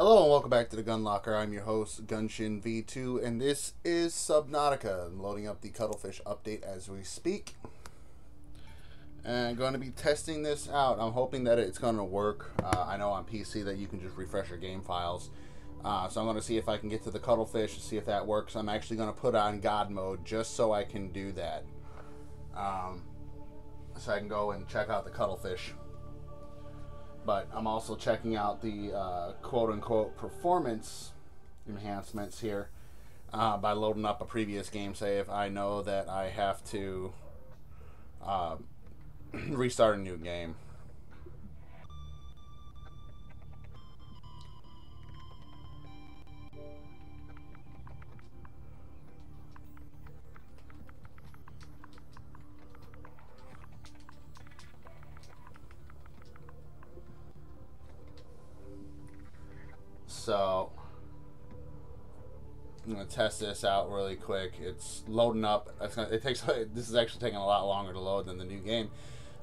Hello and welcome back to the Gun Locker. I'm your host, Gunshin V2, and this is Subnautica. I'm loading up the Cuddlefish update as we speak. And I'm going to be testing this out. I'm hoping that it's going to work. I know on PC that you can just refresh your game files. So I'm going to see if I can get to the Cuddlefish, see if that works. I'm actually going to put on God mode just so I can do that. So I can go and check out the Cuddlefish. But I'm also checking out the quote-unquote performance enhancements here by loading up a previous game save. I know that I have to restart a new game. So I'm gonna test this out really quick. It's loading up. This is actually taking a lot longer to load than the new game.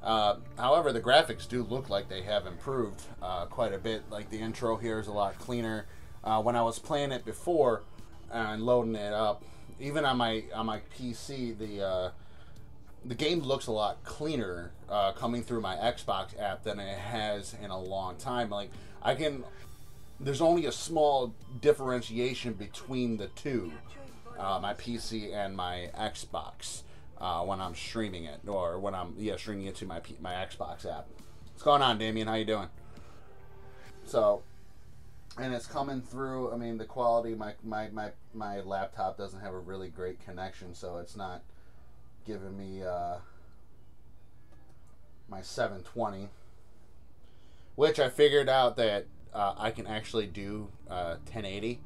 However, the graphics do look like they have improved quite a bit. Like the intro here is a lot cleaner. When I was playing it before and loading it up, even on my PC, the game looks a lot cleaner coming through my Xbox app than it has in a long time. Like there's only a small differentiation between the two, my PC and my Xbox, when I'm streaming it, or when I'm streaming it to my Xbox app. What's going on, Damien? How you doing? So, and it's coming through. I mean, the quality. My laptop doesn't have a really great connection, so it's not giving me my 720, which I figured out that I can actually do 1080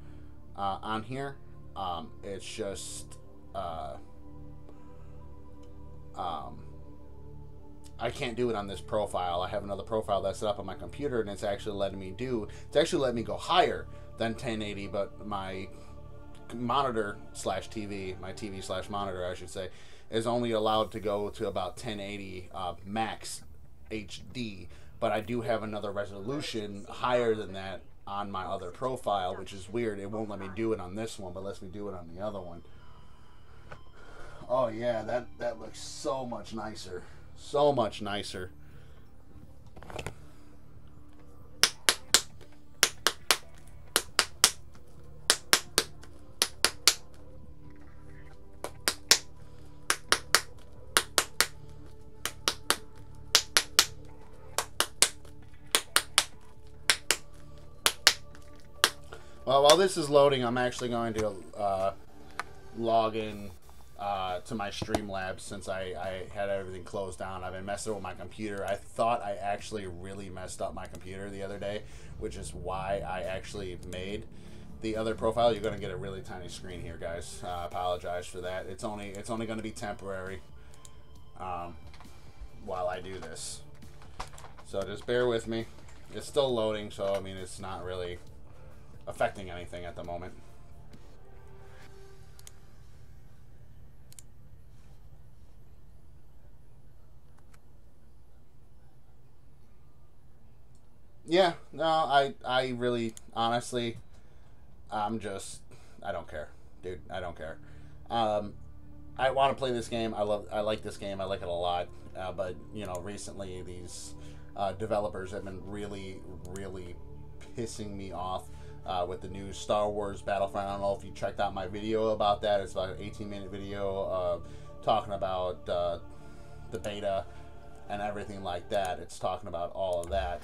on here. It's just I can't do it on this profile. I have another profile that's set up on my computer, and it's actually letting me go higher than 1080, but my monitor slash TV, my TV slash monitor, I should say, is only allowed to go to about 1080 max HD. But I do have another resolution higher than that on my other profile, which is weird. It won't let me do it on this one, but lets me do it on the other one. Oh yeah, that looks so much nicer. So much nicer. Well, while this is loading, I'm actually going to log in to my Streamlabs since I had everything closed down. I've been messing with my computer. I thought I actually really messed up my computer the other day, which is why I actually made the other profile. You're going to get a really tiny screen here, guys. I apologize for that. It's only going to be temporary while I do this. So just bear with me. It's still loading, so I mean it's not really affecting anything at the moment. Yeah, no, I really, honestly, I don't care, dude. I don't care. I want to play this game. I like this game. I like it a lot. But you know, recently these developers have been really pissing me off. With the new Star Wars Battlefront. I don't know if you checked out my video about that. It's about an 18-minute video talking about the beta and everything like that. It's talking about all of that.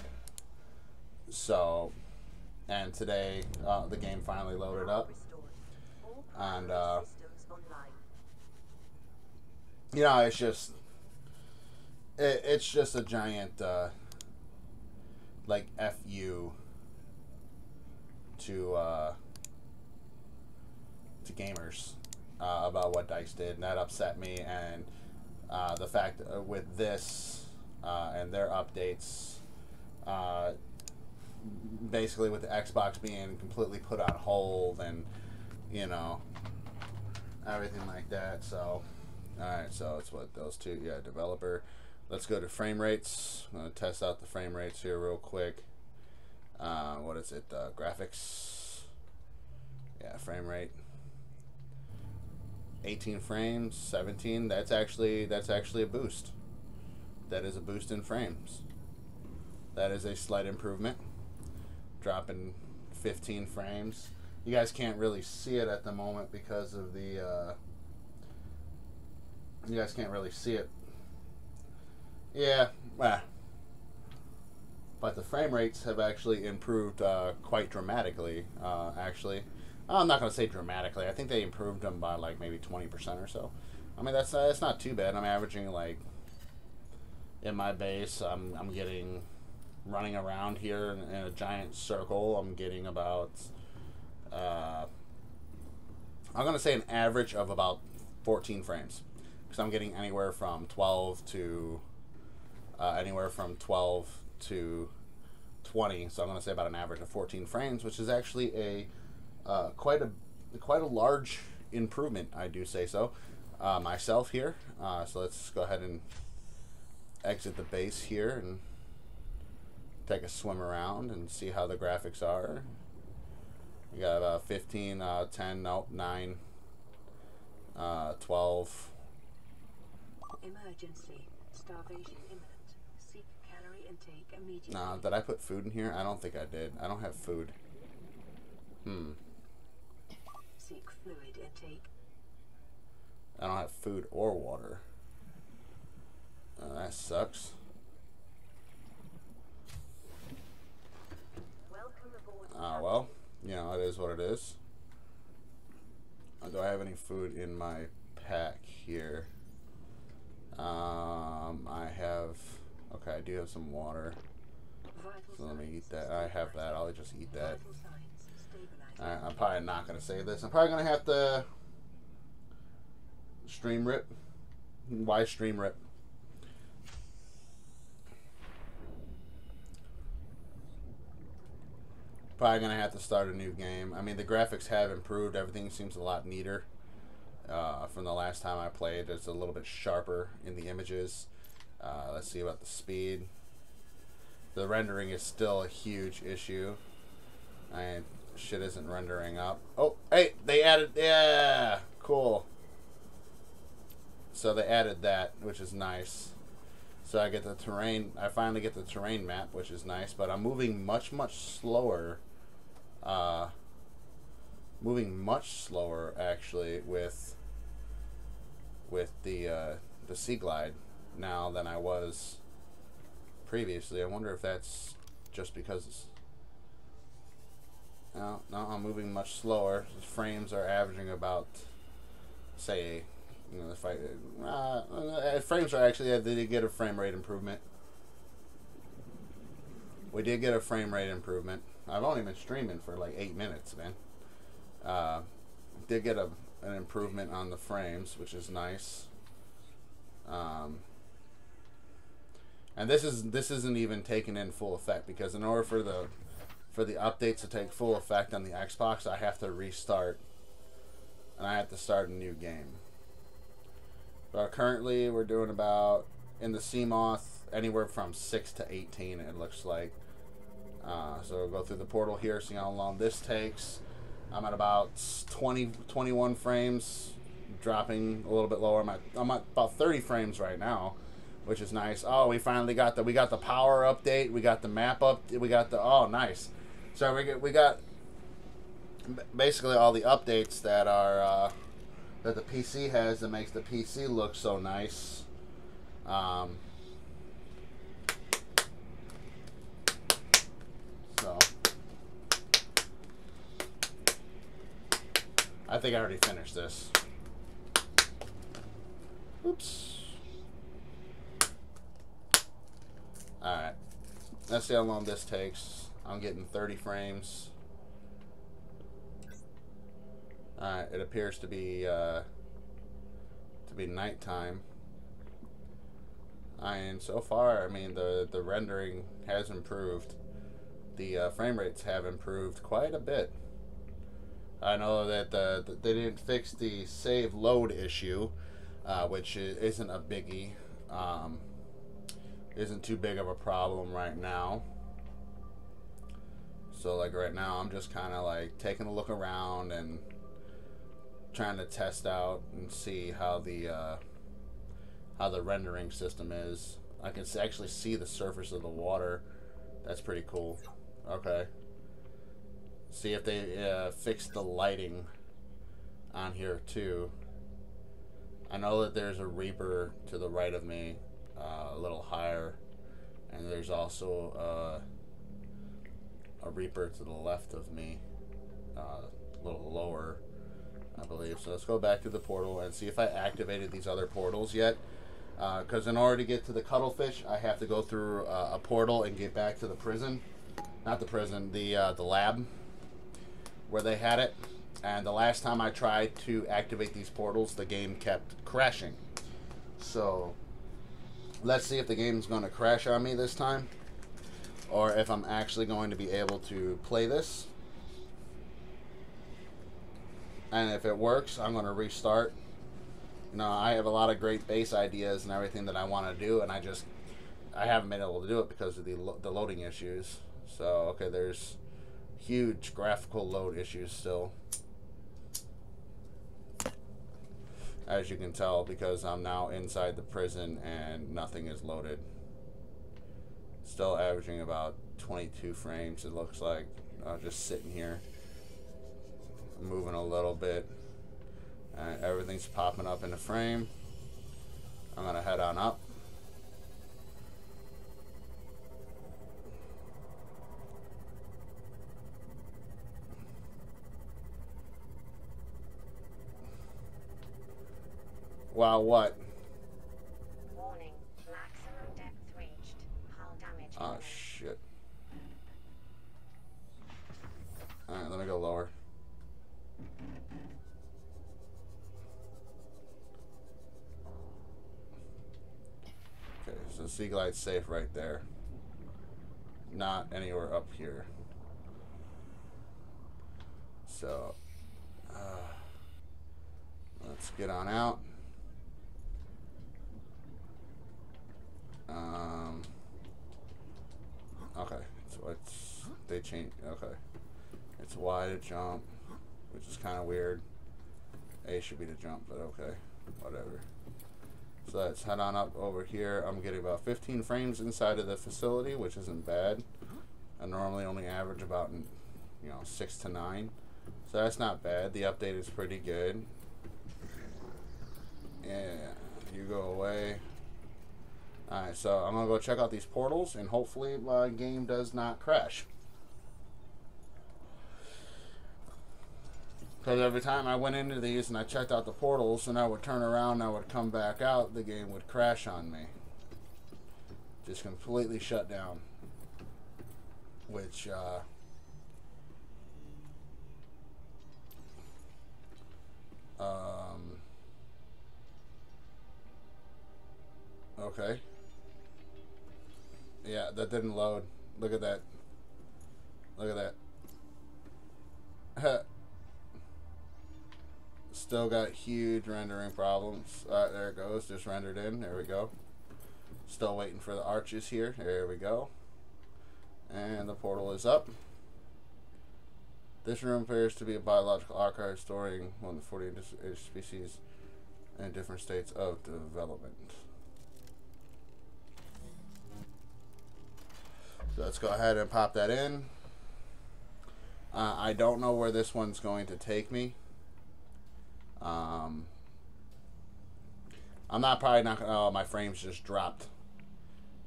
So, and today the game finally loaded up. And, you know, it's just a giant, like, FU to gamers about what DICE did, and that upset me. And the fact with this and their updates, basically with the Xbox being completely put on hold, and you know, everything like that. So, alright, so it's what those two, yeah, developer. Let's go to frame rates. I'm going to test out the frame rates here real quick. What is it? Graphics. Yeah, frame rate. 18 frames, 17. That's actually a boost. That is a boost in frames. That is a slight improvement. Dropping 15 frames. You guys can't really see it at the moment because of the. You guys can't really see it. Yeah, but the frame rates have actually improved quite dramatically. Actually, I'm not going to say dramatically. I think they improved them by like maybe 20% or so. I mean, that's not too bad. I'm averaging like in my base. I'm getting running around here in a giant circle. I'm getting about. I'm going to say an average of about 14 frames. Because I'm getting anywhere from 12 to 20, so I'm going to say about an average of 14 frames, which is actually a quite a large improvement. I do say so myself here. So let's go ahead and exit the base here and take a swim around and see how the graphics are. We got 15, 10, nope, 9, 12. Emergency. Starvation imminent. Seek calorie intake immediately. Nah, did I put food in here? I don't think I did. I don't have food. Seek fluid intake. I don't have food or water. That sucks. Welcome aboard. Well, you know, it is what it is. Do I have any food in my pack here? I have. Okay, I do have some water. So let me eat that. I have that. I'll just eat that. Alright, I'm probably not going to save this. I'm probably going to have to stream rip. Why stream rip? Probably going to have to start a new game. I mean, the graphics have improved. Everything seems a lot neater. From the last time I played, it's a little bit sharper in the images. Let's see about the speed. The rendering is still a huge issue. Shit isn't rendering up. Oh, hey, they added, yeah, cool. So they added that, which is nice. So I get the terrain, I finally get the terrain map, which is nice, but I'm moving much slower. Moving much slower, actually, with the Sea Glide now than I was previously. I wonder if that's just because no, I'm moving much slower. The frames are averaging about, say, you know, frames are actually, they did get a frame rate improvement. We did get a frame rate improvement. I've only been streaming for like 8 minutes, man. Did get an improvement on the frames, which is nice. And this isn't even taken in full effect, because in order for the updates to take full effect on the Xbox, I have to restart and I have to start a new game. But currently we're doing about, in the Seamoth, anywhere from 6 to 18 it looks like. So we'll go through the portal here, see how long this takes. I'm at about 21 frames, dropping a little bit lower. I'm at about 30 frames right now, which is nice. Oh, we finally got the power update. We got the map update. We got the, oh, nice. So we got basically all the updates that are that the PC has that makes the PC look so nice. So I think I already finished this. Oops. Alright. Let's see how long this takes. I'm getting 30 frames. Alright, it appears to be nighttime. And so far, I mean, the rendering has improved. The frame rates have improved quite a bit. I know that they didn't fix the save load issue, which isn't a biggie. Isn't too big of a problem right now. So like right now, I'm just kind of like taking a look around and trying to test out and see how the rendering system is. I can actually see the surface of the water. That's pretty cool. Okay. See if they fixed the lighting on here too. I know that there's a Reaper to the right of me, a little higher, and there's also a Reaper to the left of me, a little lower, I believe. So let's go back to the portal and see if I activated these other portals yet. Because in order to get to the Cuddlefish, I have to go through a portal and get back to the prison. Not the prison, the lab where they had it. And the last time I tried to activate these portals, the game kept crashing. So let's see if the game's going to crash on me this time, or if I'm actually going to be able to play this. And if it works, I'm going to restart. You know, I have a lot of great base ideas and everything that I want to do, and I haven't been able to do it because of the loading issues. So, okay, there's huge graphical load issues still, as you can tell, because I'm now inside the prison and nothing is loaded. Still averaging about 22 frames, it looks like. Just sitting here, moving a little bit. Everything's popping up in the frame. I'm gonna head on up. Wow, what? Warning, maximum depth reached. Hull damage. Oh shit. Alright, let me go lower. Okay, so Sea Glide's safe right there. Not anywhere up here. So, let's get on out. Okay, so they changed. Okay, it's Y to jump, which is kind of weird. A should be to jump, but okay, whatever. So let's head on up over here. I'm getting about 15 frames inside of the facility, which isn't bad. I normally only average about 6 to 9, so that's not bad. The update is pretty good. Yeah, you go away. Alright, so I'm going to go check out these portals, and hopefully my game does not crash. Because every time I went into these and I checked out the portals and I would turn around and I would come back out, the game would crash on me. Just completely shut down. Which, okay. Yeah, that didn't load. Look at that. Look at that. Still got huge rendering problems. There it goes. Just rendered in. There we go. Still waiting for the arches here. There we go. And the portal is up. This room appears to be a biological archive storing more than 40 species in different states of development. So let's go ahead and pop that in. I don't know where this one's going to take me. I'm probably not gonna, oh, my frames just dropped.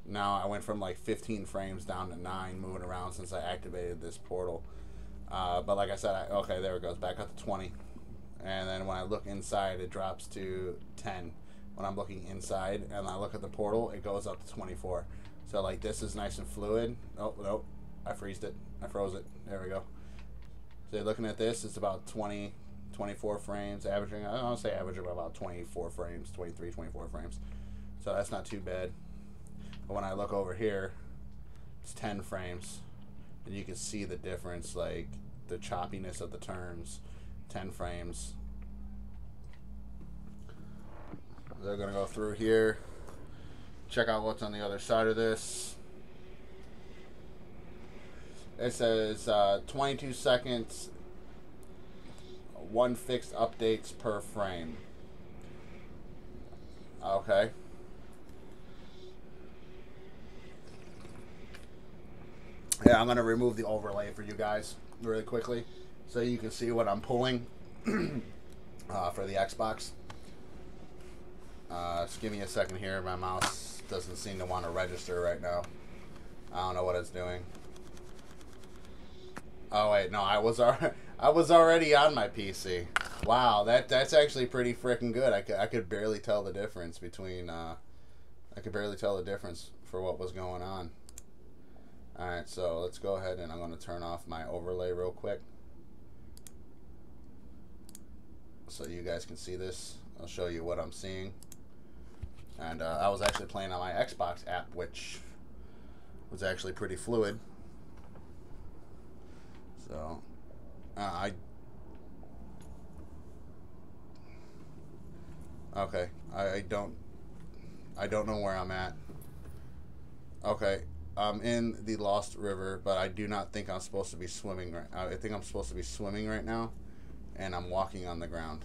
Now I went from like 15 frames down to 9 moving around since I activated this portal. But like I said, okay, there it goes, back up to 20. And then when I look inside, it drops to 10. When I'm looking inside and I look at the portal, it goes up to 24. So like this is nice and fluid. Oh, nope, I froze it. There we go. So looking at this, it's about 24 frames, averaging, I don't say averaging about 24 frames, 23, 24 frames. So that's not too bad. But when I look over here, it's 10 frames. And you can see the difference, like the choppiness of the turns. 10 frames. They're going to go through here. Check out what's on the other side of this. It says 22 seconds, 1 fixed updates per frame. Okay. Yeah, I'm going to remove the overlay for you guys really quickly so you can see what I'm pulling for the Xbox. Just give me a second here. My mouse doesn't seem to want to register right now. I don't know what it's doing. Oh wait, no, I was already on my PC. Wow, that's actually pretty freaking good. I could barely tell the difference between I could barely tell the difference for what was going on. All right, so let's go ahead and I'm going to turn off my overlay real quick so you guys can see this. I'll show you what I'm seeing. And I was actually playing on my Xbox app, which was actually pretty fluid. So okay, I don't know where I'm at. Okay, I'm in the Lost River, but I do not think I'm supposed to be swimming right. I think I'm supposed to be swimming right now, and I'm walking on the ground.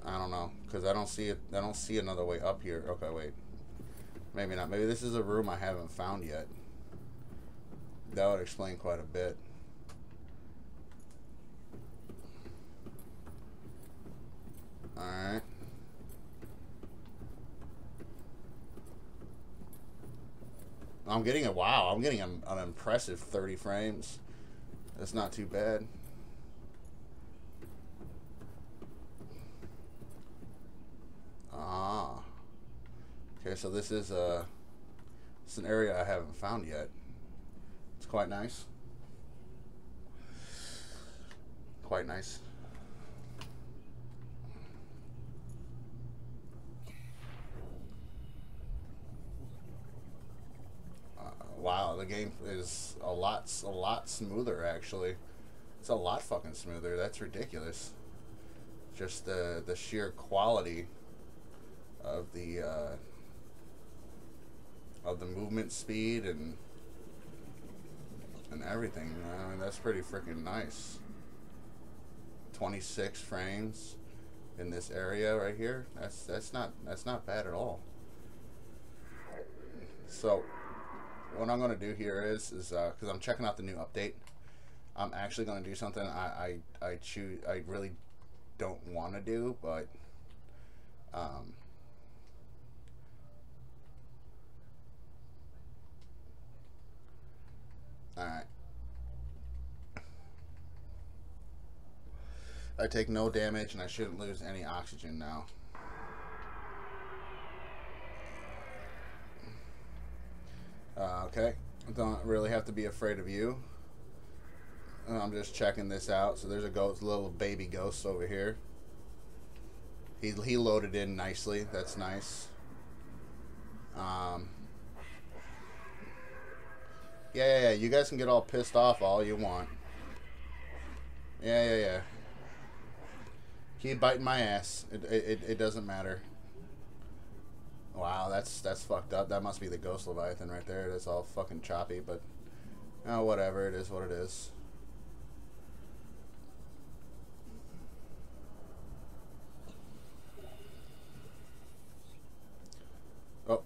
I don't know, because I don't see it. I don't see another way up here. Okay, wait. Maybe not. Maybe this is a room I haven't found yet. That would explain quite a bit. Alright. I'm getting a wow. I'm getting an impressive 30 frames. That's not too bad. Ah. Okay, so this is it's an area I haven't found yet. It's quite nice. Quite nice. Wow, the game is a lot smoother actually. It's a lot fucking smoother. That's ridiculous. Just the sheer quality of the movement speed and everything. I mean, that's pretty freaking nice. 26 frames in this area right here. That's not bad at all. So what I'm going to do here is because I'm checking out the new update, I'm actually going to do something I really don't want to do, but alright. I take no damage and I shouldn't lose any oxygen now. Okay, don't really have to be afraid of you. I'm just checking this out. So there's a ghost, little baby ghost over here. He loaded in nicely. That's nice. Yeah. You guys can get all pissed off all you want. Yeah. Keep biting my ass. It doesn't matter. Wow, that's fucked up. That must be the Ghost Leviathan right there. That's all fucking choppy, but oh, whatever. It is what it is. Oh,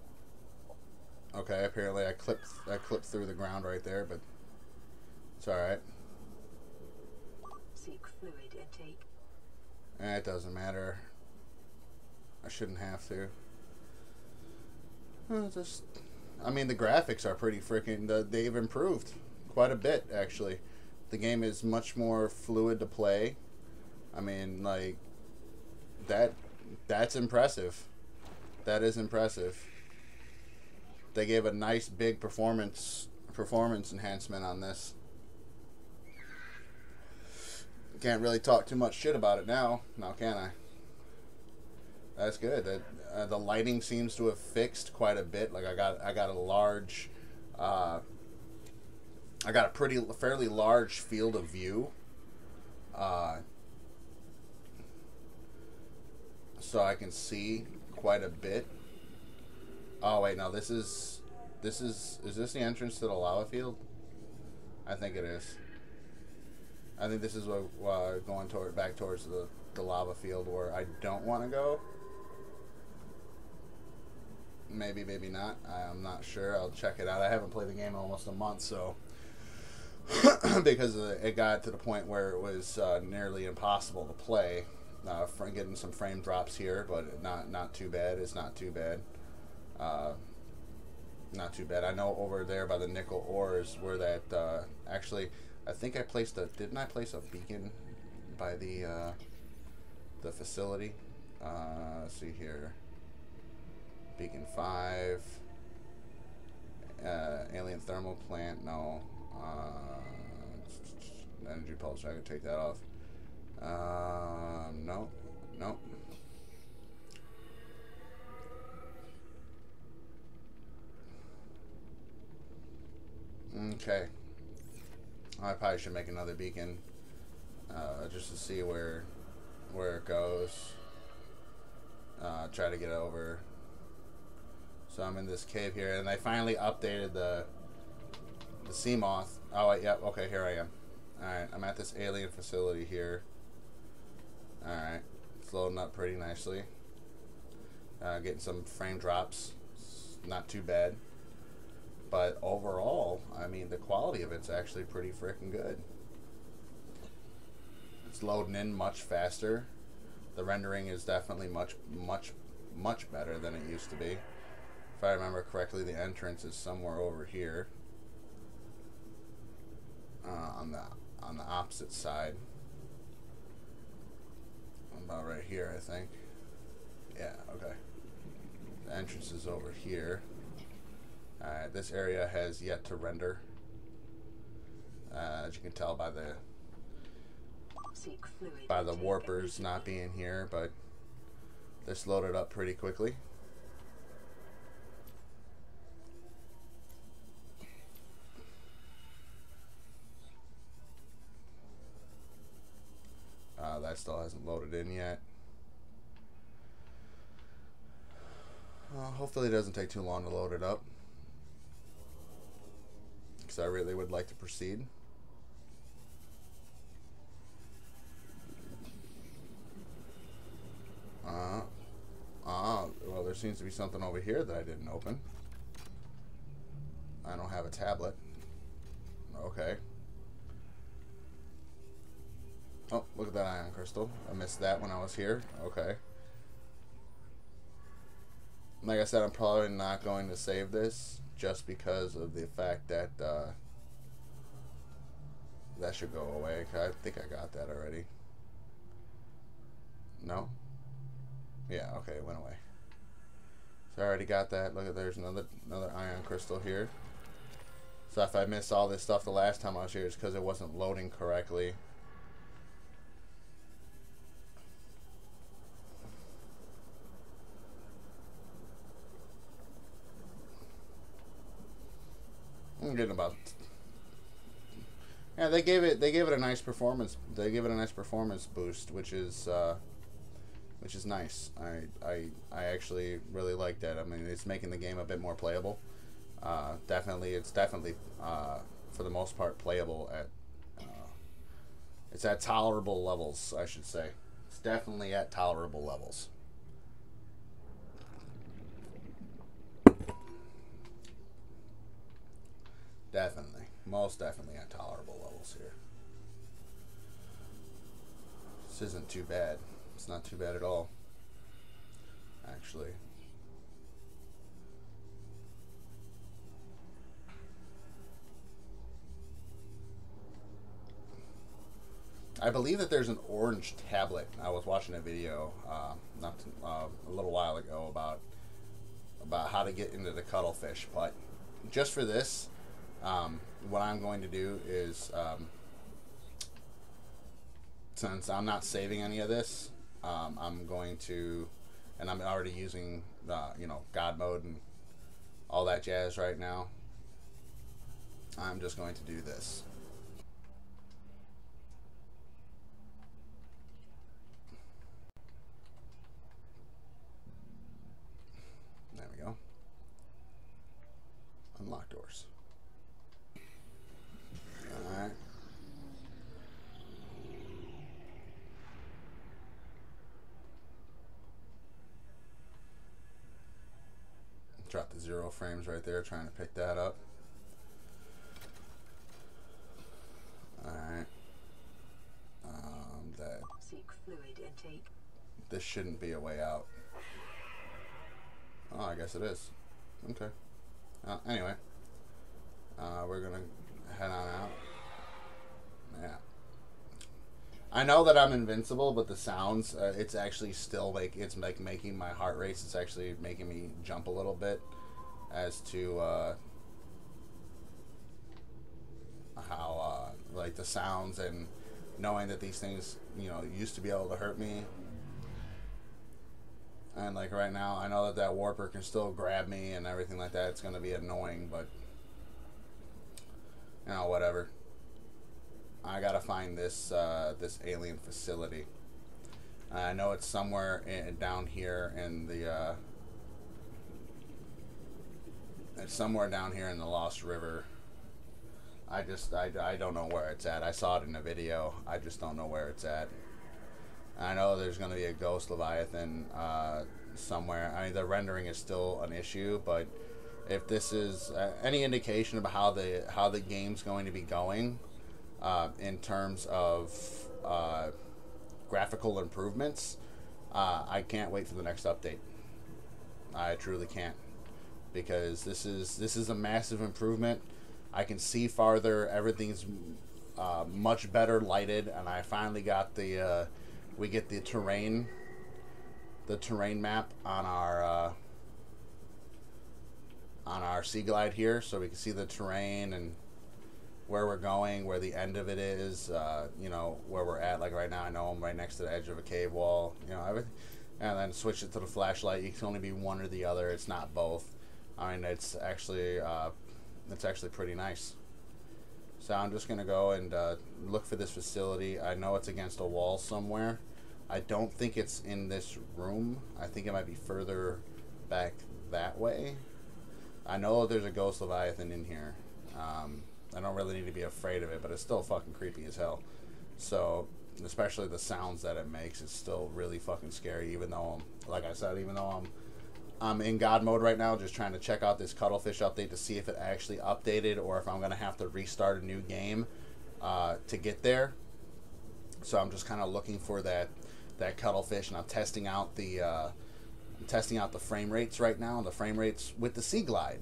okay. Apparently, I clipped through the ground right there, but it's all right. Seek fluid intake. It doesn't matter. I shouldn't have to. I mean, the graphics are pretty freaking. They've improved quite a bit, actually. The game is much more fluid to play. I mean, like that's impressive. That is impressive. They gave a nice big performance enhancement on this. Can't really talk too much shit about it now, can I? That's good. The lighting seems to have fixed quite a bit. Like I got a large, I got a fairly large field of view, so I can see quite a bit. Oh wait, no, this is is this the entrance to the lava field? I think it is. I think this is what going back towards the lava field where I don't want to go. Maybe, maybe not. I'm not sure. I'll check it out. I haven't played the game in almost a month, so because it got to the point where it was nearly impossible to play. Getting some frame drops here, but not too bad. It's not too bad. Not too bad. I know over there by the nickel ores where that actually, I think I placed didn't I place a beacon by the facility? Let's see here. Beacon 5. Alien thermal plant. No. Energy pulse. I can take that off. No. Nope. Okay. I probably should make another beacon, just to see where it goes. Try to get over. So I'm in this cave here, and I finally updated the sea moth. Oh, yep. Yeah, okay, here I am. All right, I'm at this alien facility here. All right, it's loading up pretty nicely. Getting some frame drops. It's not too bad. But overall, I mean, the quality of it's actually pretty freaking good. It's loading in much faster. The rendering is definitely much better than it used to be. If I remember correctly, the entrance is somewhere over here, on the opposite side. About right here, I think. Yeah. Okay. The entrance is over here. This area has yet to render, as you can tell by the warpers not being here, but this loaded up pretty quickly. That still hasn't loaded in yet. Hopefully it doesn't take too long to load it up, because I really would like to proceed. Well, there seems to be something over here that I didn't open. I don't have a tablet. Okay. Oh, look at that ion crystal. I missed that when I was here. Okay. Like I said, I'm probably not going to save this just because of the fact that that should go away. I think I got that already. No? Yeah, okay, it went away. So I already got that. Look at, there's another ion crystal here. So if I missed all this stuff the last time I was here, it's because it wasn't loading correctly. I'm getting about. Yeah, they gave it a nice performance. They gave it a nice performance boost, which is nice. I actually really like that. I mean, it's making the game a bit more playable. It's definitely for the most part playable at. It's at tolerable levels, I should say. It's definitely at tolerable levels. Definitely. Most definitely at tolerable levels here. This isn't too bad. It's not too bad at all, actually. I believe that there's an orange tablet. I was watching a video a little while ago about how to get into the Cuddlefish, but just for this, what I'm going to do is, since I'm not saving any of this, I'm going to, and I'm already using God mode and all that jazz right now. I'm just going to do this. There we go. course. Alright. Drop the 0 frames right there, trying to pick that up. Alright. That. Seek fluid intake. This shouldn't be a way out. Oh, I guess it is. Okay. Anyway. We're gonna head on out. Yeah. I know that I'm invincible, but the sounds, it's actually still it's like making my heart race. It's actually making me jump a little bit as to how like the sounds and knowing that these things, you know, used to be able to hurt me. And like right now, I know that that warper can still grab me and everything like that. It's going to be annoying, but you know, whatever. I gotta find this this alien facility. I know it's somewhere down here in the. It's somewhere down here in the Lost River. I don't know where it's at. I saw it in a video. I just don't know where it's at. I know there's going to be a ghost Leviathan somewhere. I mean, the rendering is still an issue, but if this is any indication about how the game's going to be going in terms of graphical improvements, I can't wait for the next update. I truly can't, because this is a massive improvement. I can see farther. Everything's much better lighted, and I finally got the we get the terrain map on our Sea Glide here, so we can see the terrain and where we're going, where the end of it is, you know, where we're at. Like right now, I know I'm right next to the edge of a cave wall, you know, everything. And then switch it to the flashlight. You can only be one or the other. It's not both. I mean, it's actually pretty nice. So I'm just gonna go and look for this facility. I know it's against a wall somewhere. I don't think it's in this room. I think it might be further back that way. I know there's a ghost Leviathan in here. I don't really need to be afraid of it, but it's still fucking creepy as hell. So, especially the sounds that it makes, it's still really fucking scary. Even though I'm in God mode right now, just trying to check out this Cuddlefish update to see if it actually updated or if I'm gonna have to restart a new game to get there. So I'm just kind of looking for that Cuddlefish, and I'm testing out the frame rates right now. And the frame rates with the Sea Glide,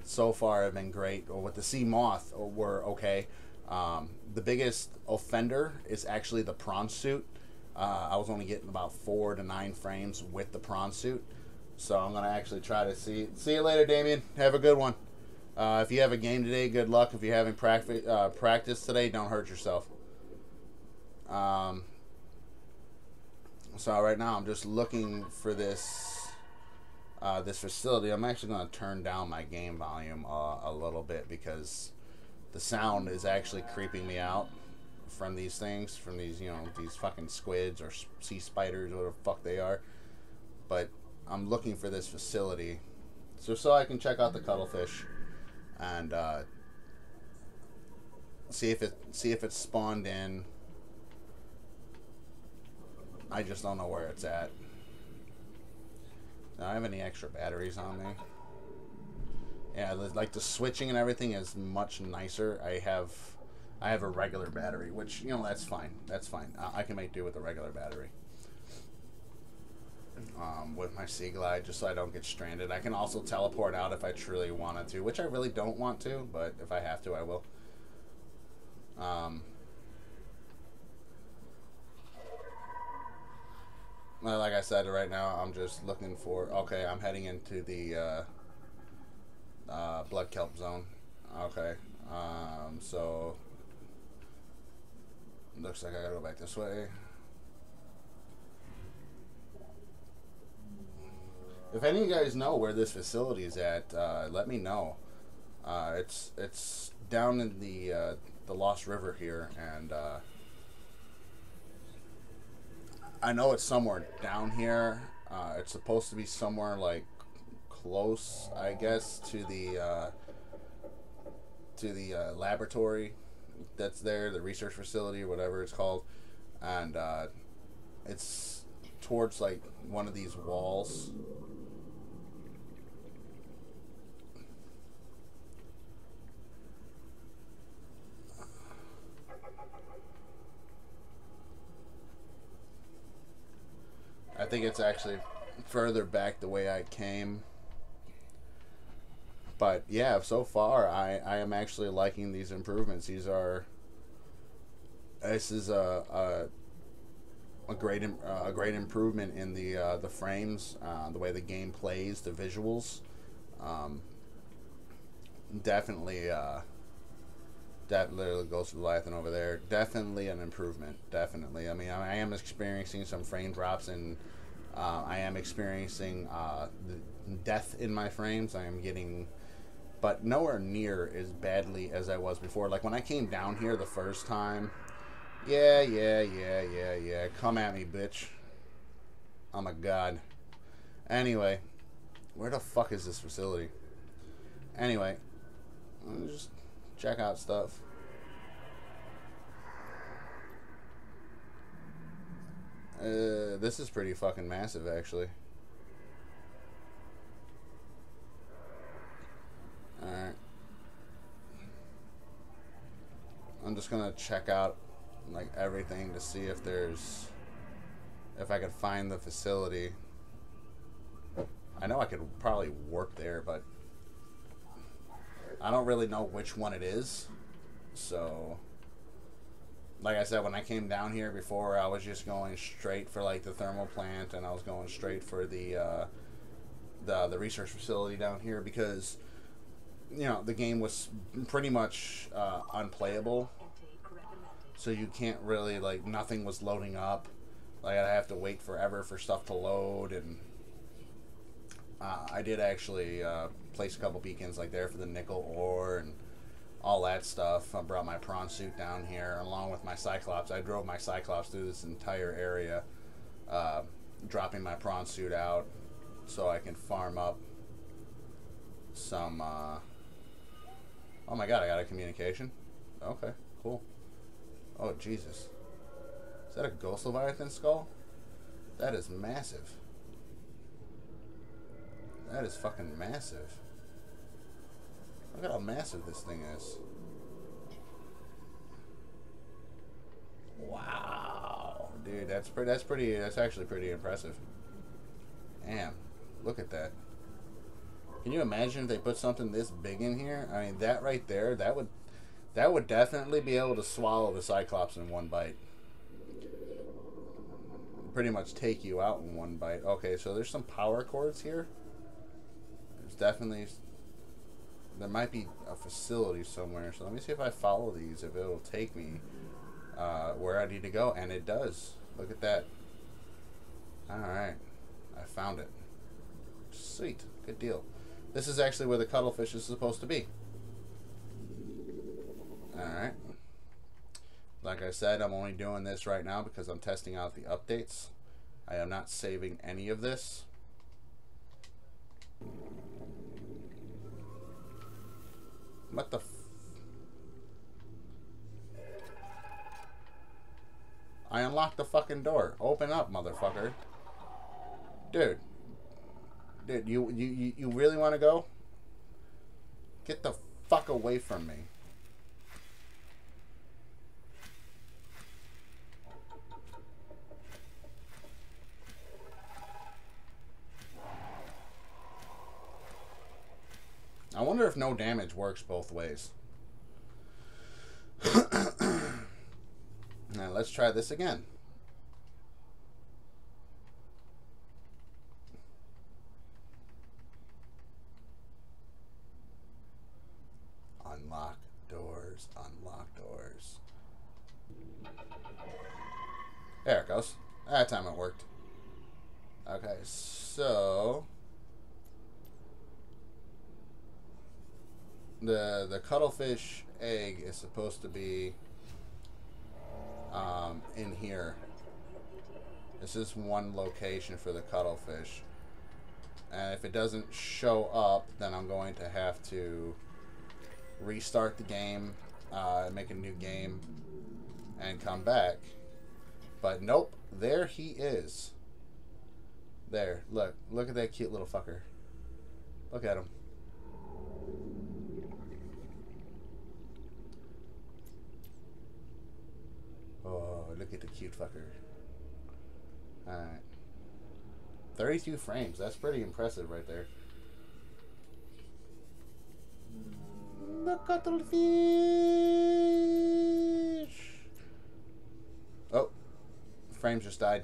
so far have been great. Or with the Sea Moth were okay. The biggest offender is actually the prawn suit. I was only getting about 4 to 9 frames with the prawn suit. So I'm going to actually try to see you later, Damien. Have a good one. If you have a game today, good luck. If you're having practice today, don't hurt yourself. So right now I'm just looking for this facility. I'm actually going to turn down my game volume a little bit, because the sound is actually creeping me out from these things, from these, you know, these fucking squids or sea spiders, whatever the fuck they are. But I'm looking for this facility so I can check out the Cuddlefish and see if it's spawned in. I just don't know where it's at. Do I have any extra batteries on me? Yeah, like the switching and everything is much nicer. I have a regular battery, which, you know, that's fine. That's fine. I can make do with a regular battery. With my Sea Glide, just so I don't get stranded. I can also teleport out if I truly wanted to, which I really don't want to, but if I have to, I will. Like I said, right now I'm just looking for. Okay, I'm heading into the blood kelp zone. Okay, so looks like I gotta go back this way. If any of you guys know where this facility is at, let me know. It's down in the Lost River here, and I know it's somewhere down here. It's supposed to be somewhere like close, I guess, to the laboratory that's there, the research facility or whatever it's called, and it's towards like one of these walls. I think it's actually further back the way I came. But yeah, so far I am actually liking these improvements. This is a great improvement in the frames, the way the game plays, the visuals. Definitely that literally goes to the Leviathan over there. Definitely an improvement. Definitely. I mean, I am experiencing some frame drops, and I am experiencing death in my frames. I am getting, but nowhere near as badly as I was before. Like when I came down here the first time. Yeah. Come at me, bitch. Oh my god. Anyway, where the fuck is this facility? Anyway, let's just check out stuff. This is pretty fucking massive, actually. Alright. I'm just gonna check out like everything to see if I could find the facility. I know I could probably work there, but I don't really know which one it is. So, like I said, when I came down here before, I was just going straight for like the thermal plant, and I was going straight for the research facility down here because, you know, the game was pretty much unplayable. So you can't really, like, nothing was loading up. Like, I'd have to wait forever for stuff to load, and I did actually place a couple beacons, like, there for the nickel ore and all that stuff. I brought my prawn suit down here, along with my Cyclops. I drove my Cyclops through this entire area, dropping my prawn suit out so I can farm up some, oh my god, I got a communication. Okay, cool. Oh, Jesus. Is that a Ghost Leviathan skull? That is massive. That is fucking massive. Look at how massive this thing is. Wow. Dude, that's actually pretty impressive. Damn. Look at that. Can you imagine if they put something this big in here? I mean, that right there, that would definitely be able to swallow the Cyclops in one bite. Pretty much take you out in one bite. Okay, so there's some power cords here. There's definitely... There might be a facility somewhere. So let me see if I follow these, if it'll take me where I need to go. And it does. Look at that. Alright. I found it. Sweet. Good deal. This is actually where the Cuddlefish is supposed to be. Alright. Like I said, I'm only doing this right now because I'm testing out the updates. I am not saving any of this. What the f... I unlocked the fucking door. Open up, motherfucker. Dude. Dude, you really want to go? Get the fuck away from me. I wonder if no damage works both ways. Now let's try this again. Unlock doors, unlock doors. There it goes. That time it worked. Okay, so... The cuttlefish egg is supposed to be in here. This is one location for the cuttlefish. And if it doesn't show up, then I'm going to have to restart the game, make a new game, and come back. But nope, there he is. There, look at that cute little fucker. Look at him. Oh, look at the cute fucker. Alright. 32 frames. That's pretty impressive right there. The cuttlefish. Oh, frames just died.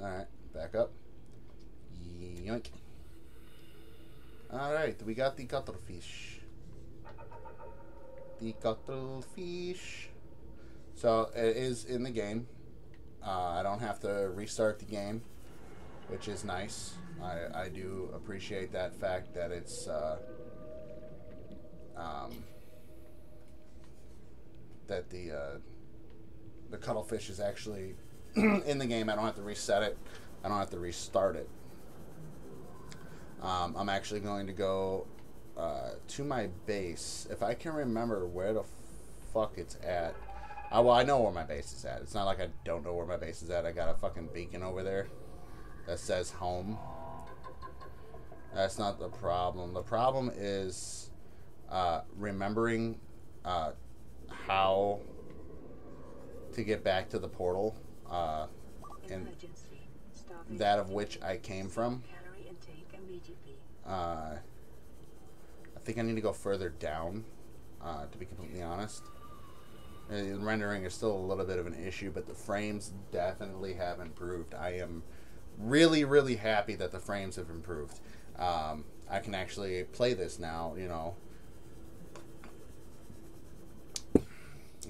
Alright, back up. Yoink. Alright, we got the cuttlefish. The cuttlefish. So it is in the game. I don't have to restart the game, which is nice. I do appreciate that fact that it's that the cuttlefish is actually in the game. I don't have to reset it. I don't have to restart it. I'm actually going to go to my base. If I can remember where the fuck it's at. Well, I know where my base is at. It's not like I don't know where my base is at. I got a fucking beacon over there that says home. That's not the problem. The problem is remembering how to get back to the portal, and that of which I came from. I think I need to go further down, to be completely honest. The rendering is still a little bit of an issue, but the frames definitely have improved. I am really, really happy that the frames have improved. I can actually play this now, you know.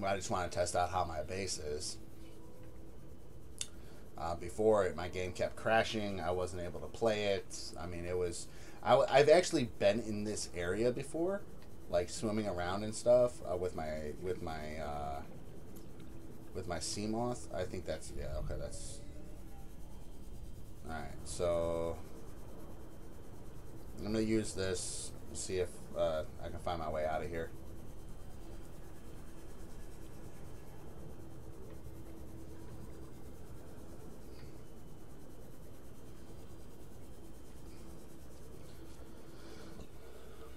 I just want to test out how my base is. Before, my game kept crashing. I wasn't able to play it. I mean, it was... I've actually been in this area before, like swimming around and stuff with my sea moth. I think that's, yeah, okay, that's all right. So I'm gonna use this, see if I can find my way out of here.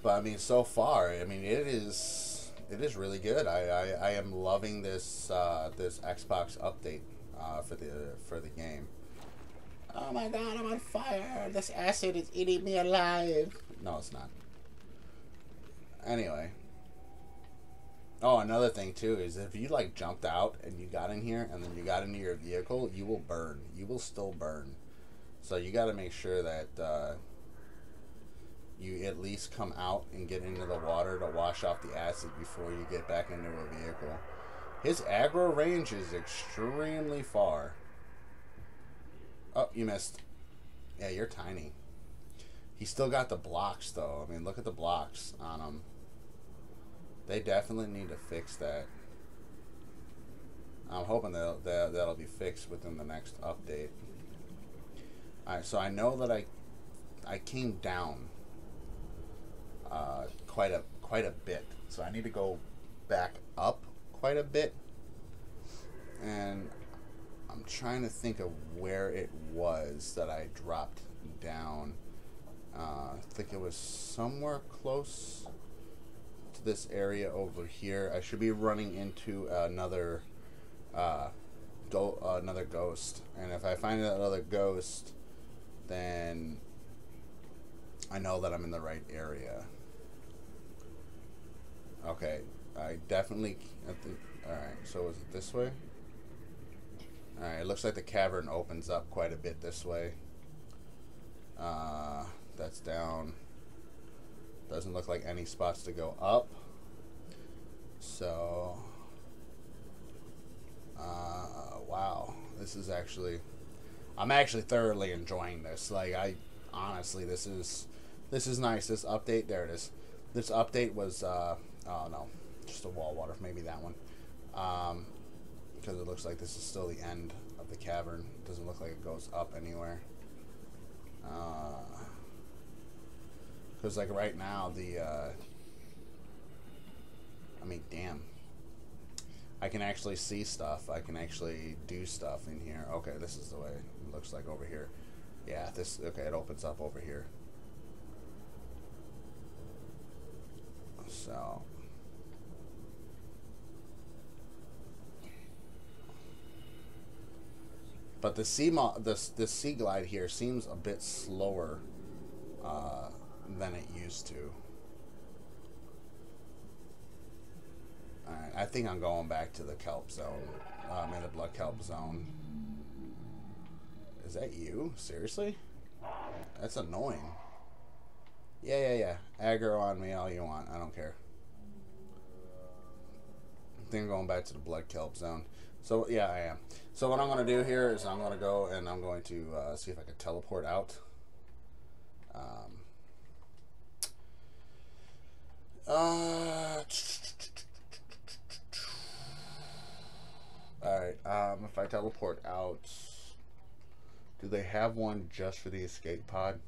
But I mean, so far, I mean, it is really good. I am loving this this Xbox update for the game. Oh my god, I'm on fire! This acid is eating me alive. No, it's not. Anyway. Oh, another thing too is if you like jumped out and you got in here and then you got into your vehicle, you will burn. You will still burn. So you got to make sure that you at least come out and get into the water to wash off the acid before you get back into a vehicle. His aggro range is extremely far. Oh, you missed. Yeah, you're tiny. He's still got the blocks, though. I mean, look at the blocks on him. They definitely need to fix that. I'm hoping that'll be fixed within the next update. Alright, so I know that I came down quite a bit. So I need to go back up quite a bit. And I'm trying to think of where it was that I dropped down. I think it was somewhere close to this area over here. I should be running into another another ghost. And if I find another ghost, then I know that I'm in the right area. Okay, I definitely... Alright, so was it this way? Alright, it looks like the cavern opens up quite a bit this way. That's down. Doesn't look like any spots to go up. So... wow. This is actually... I'm actually thoroughly enjoying this. Like, honestly, this is nice. This update, there it is. This update was, oh no, just a wall water, maybe that one. Because it looks like this is still the end of the cavern. It doesn't look like it goes up anywhere. Because, like, right now, I mean, damn. I can actually see stuff. I can actually do stuff in here. Okay, this is the way it looks like over here. Yeah, this, okay, it opens up over here. So. But the sea glide here seems a bit slower than it used to. Alright, I think I'm going back to the kelp zone. I'm in the blood kelp zone. Is that you? Seriously? That's annoying. Yeah. Aggro on me all you want. I don't care. I think I'm going back to the blood kelp zone. So, yeah, I am. So what I'm going to do here is I'm going to go and I'm going to see if I can teleport out. Alright, if I teleport out, do they have one just for the escape pod?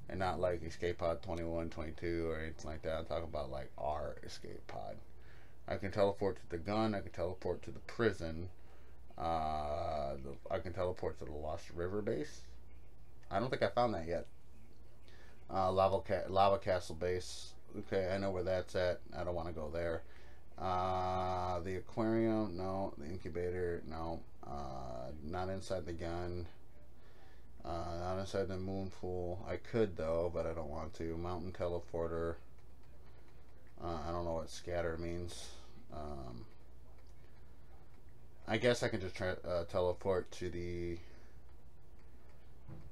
And not like escape pod 21, 22 or anything like that. I'm talking about like our escape pod. I can teleport to the gun, I can teleport to the prison, I can teleport to the Lost River base. I don't think I found that yet. Lava Castle base. Okay, I know where that's at. I don't want to go there. The aquarium, no. The incubator, no. Not inside the gun. Not inside the moon pool. I could though, but I don't want to. Mountain teleporter. I don't know what scatter means. I guess I can just teleport to the.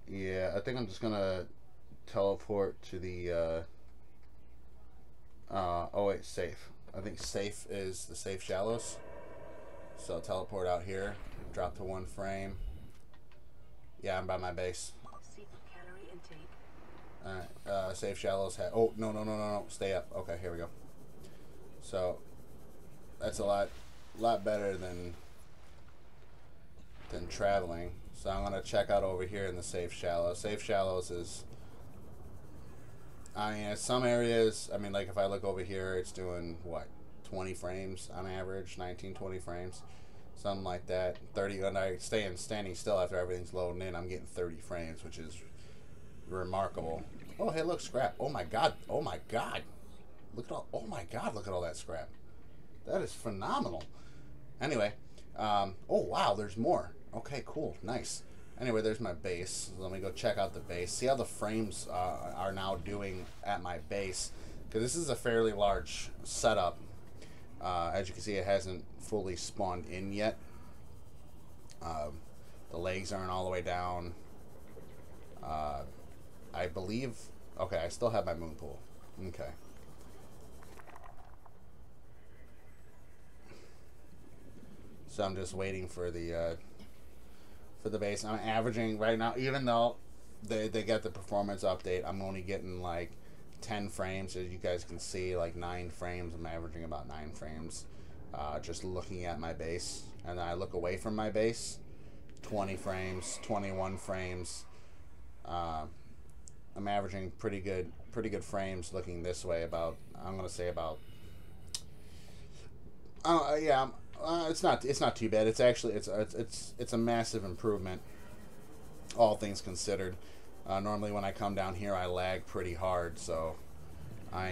Yeah, I think I'm just gonna teleport to the. Oh wait, safe. I think safe is the safe shallows. So I'll teleport out here, drop to 1 frame. Yeah, I'm by my base. Alright, safe shallows. Oh, no. Stay up. Okay, here we go. So that's a lot better than traveling. So I'm gonna check out over here in the safe shallows. Safe shallows is, I mean, in some areas, I mean, like if I look over here, it's doing what, 20 frames on average, 19, 20 frames, something like that. 30, and I standing still after everything's loading in, I'm getting 30 frames, which is remarkable. Oh, hey, look, scrap. Oh my god. Oh my god. Look at all. Oh my god. Look at all that scrap. That is phenomenal. Anyway, oh wow, there's more. Okay, cool, nice. Anyway, there's my base. Let me go check out the base. See how the frames are now doing at my base. Because this is a fairly large setup. As you can see, it hasn't fully spawned in yet. The legs aren't all the way down. I believe... Okay, I still have my moon pool. Okay. So I'm just waiting for the base. I'm averaging right now, even though they get the performance update, I'm only getting like 10 frames. As you guys can see, like 9 frames. I'm averaging about 9 frames just looking at my base. And then I look away from my base, 20 frames, 21 frames. I'm averaging pretty good frames looking this way. About, I'm gonna say about, yeah, it's not too bad. It's actually it's a massive improvement, all things considered. Normally when I come down here, I lag pretty hard. So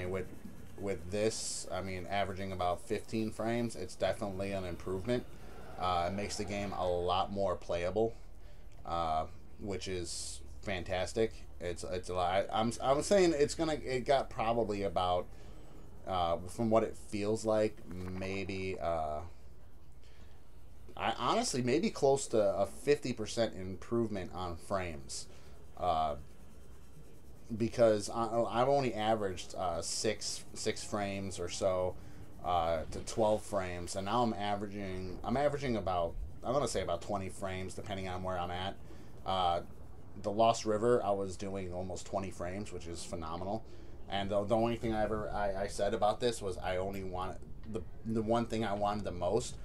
with this, I mean, averaging about 15 frames, it's definitely an improvement. It makes the game a lot more playable, which is fantastic. It's a lot. I'm saying it got probably about, from what it feels like, maybe I honestly maybe close to a 50% improvement on frames, because I've only averaged 6 frames or so to 12 frames, and now I'm averaging about, I'm gonna say about 20 frames depending on where I'm at. The Lost River, I was doing almost 20 frames, which is phenomenal. And the only thing I said about this was I only wanted the one thing I wanted the most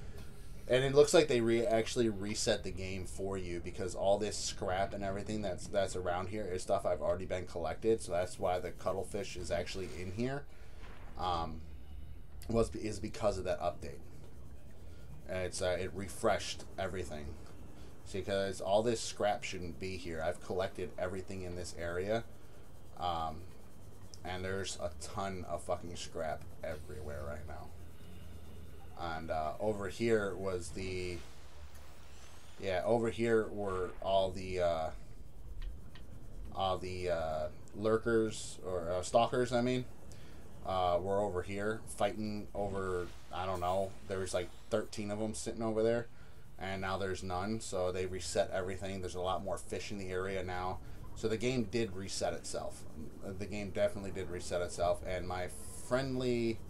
And it looks like they actually reset the game for you, because all this scrap and everything that's around here is stuff I've already been collected. So that's why the cuttlefish is actually in here. Is because of that update. And it refreshed everything. See, because all this scrap shouldn't be here. I've collected everything in this area. And there's a ton of fucking scrap everywhere right now. And over here was the... Yeah, over here were all the lurkers, or stalkers, I mean. Were over here fighting over, I don't know, there was like 13 of them sitting over there. And now there's none, so they reset everything. There's a lot more fish in the area now. So the game did reset itself. The game definitely did reset itself. And my friendly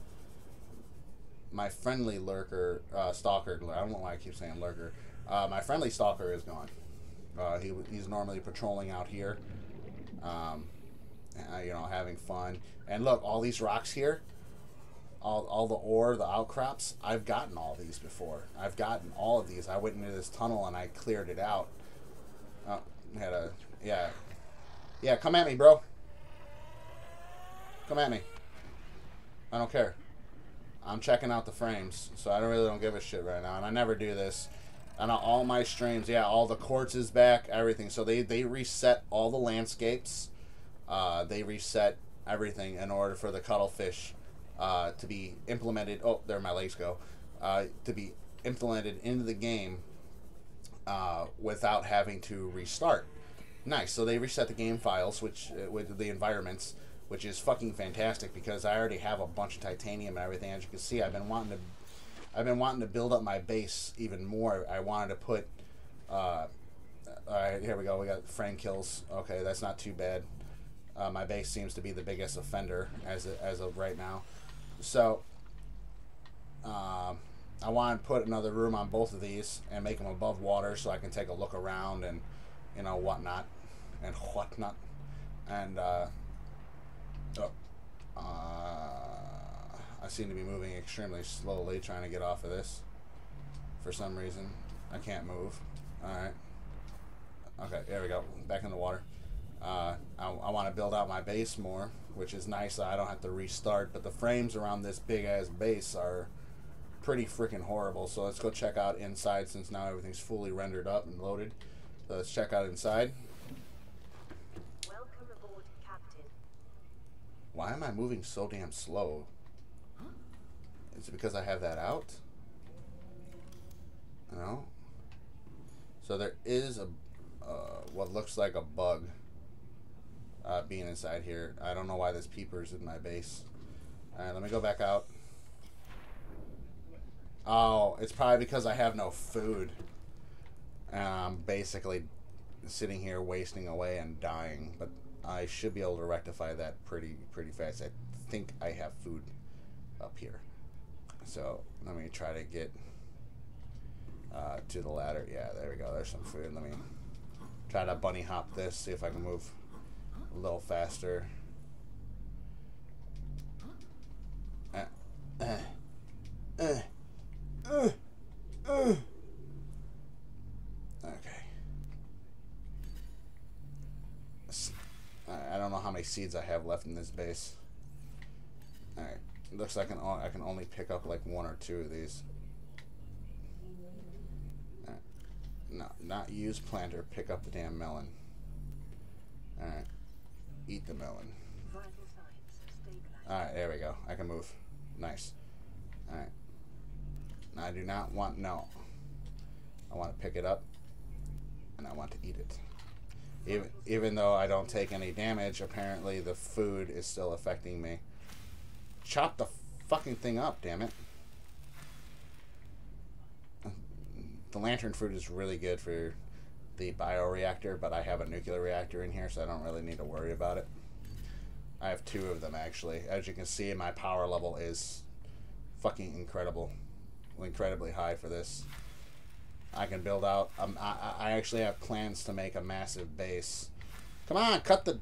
lurker, stalker, I don't know why I keep saying lurker. My friendly stalker is gone. He's normally patrolling out here, you know, having fun. And look, all these rocks here, all the ore, the outcrops, I've gotten all these before. I've gotten all of these. I went into this tunnel and I cleared it out. Yeah, come at me, bro. Come at me. I don't care. I'm checking out the frames, so I really don't give a shit right now. And I never do this. And all my streams, yeah, all the quartz is back, everything. So they reset all the landscapes. They reset everything in order for the cuttlefish to be implemented. Oh, there my legs go. To be implemented into the game without having to restart. Nice. So they reset the game files, which with the environments, which is fucking fantastic, because I already have a bunch of titanium and everything. As you can see, I've been wanting to build up my base even more. I wanted to put. All right, here we go. We got frame kills. Okay, that's not too bad. My base seems to be the biggest offender as of right now. So I want to put another room on both of these and make them above water, so I can take a look around and, you know, whatnot. And I seem to be moving extremely slowly, trying to get off of this. For some reason, I can't move. Alright. Okay, there we go. Back in the water. I want to build out my base more, which is nice. So I don't have to restart, but the frames around this big-ass base are pretty freaking horrible. So let's go check out inside, since now everything's fully rendered up and loaded. So let's check out inside. Welcome aboard, Captain. Why am I moving so damn slow? Is it because I have that out? No. So there is a what looks like a bug being inside here. I don't know why this peeper's in my base. Alright, let me go back out. Oh, it's probably because I have no food. And I'm basically sitting here wasting away and dying. But I should be able to rectify that pretty fast. I think I have food up here. So let me try to get to the ladder. Yeah, there we go. There's some food. Let me try to bunny hop this, see if I can move a little faster. Okay. I don't know how many seeds I have left in this base. Alright. It looks like I can only pick up like 1 or 2 of these. No, not use planter. Pick up the damn melon. Alright. Eat the melon. Alright, there we go. I can move. Nice. Alright. Now I do not want... No. I want to pick it up. And I want to eat it. Even though I don't take any damage, apparently the food is still affecting me. Chop the fucking thing up, damn it. The lantern fruit is really good for the bioreactor, but I have a nuclear reactor in here, so I don't really need to worry about it. I have 2 of them, actually. As you can see, my power level is fucking incredible. Incredibly high for this. I can build out... I actually have plans to make a massive base. Come on, cut the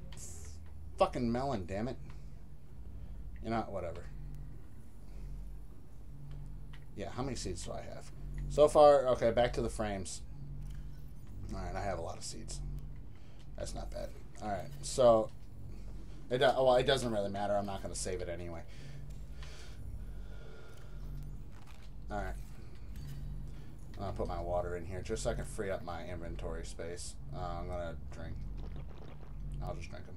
fucking melon, damn it. You know, whatever. Yeah, how many seeds do I have? So far, okay, back to the frames. Alright, I have a lot of seeds. That's not bad. Alright, so... well, it doesn't really matter. I'm not going to save it anyway. Alright. I'm going to put my water in here just so I can free up my inventory space. I'm going to drink. I'll just drink them.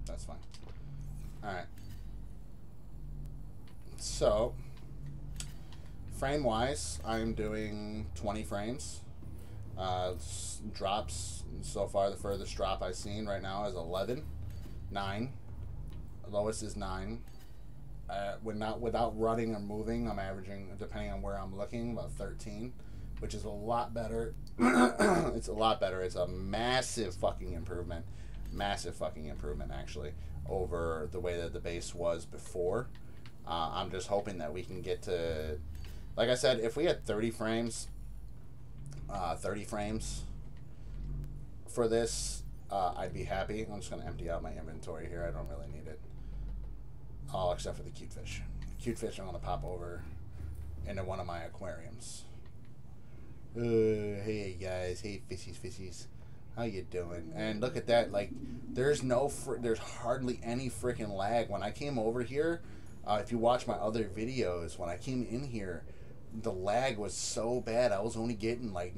That's fine. Alright. So, frame-wise, I'm doing 20 frames. Drops, so far the furthest drop I've seen right now is 11. 9. The lowest is 9. Without running or moving, I'm averaging, depending on where I'm looking, about 13, which is a lot better. It's a lot better. It's a massive fucking improvement. Massive fucking improvement, actually, over the way that the base was before. I'm just hoping that we can get to, like I said, if we had 30 frames for this, I'd be happy. I'm just going to empty out my inventory here. I don't really need it. All except for the cute fish. Cute fish I'm going to pop over into one of my aquariums. Hey guys. Hey fishies. How you doing? And look at that. Like, there's hardly any freaking lag. When I came over here, if you watch my other videos, when I came in here, the lag was so bad. I was only getting like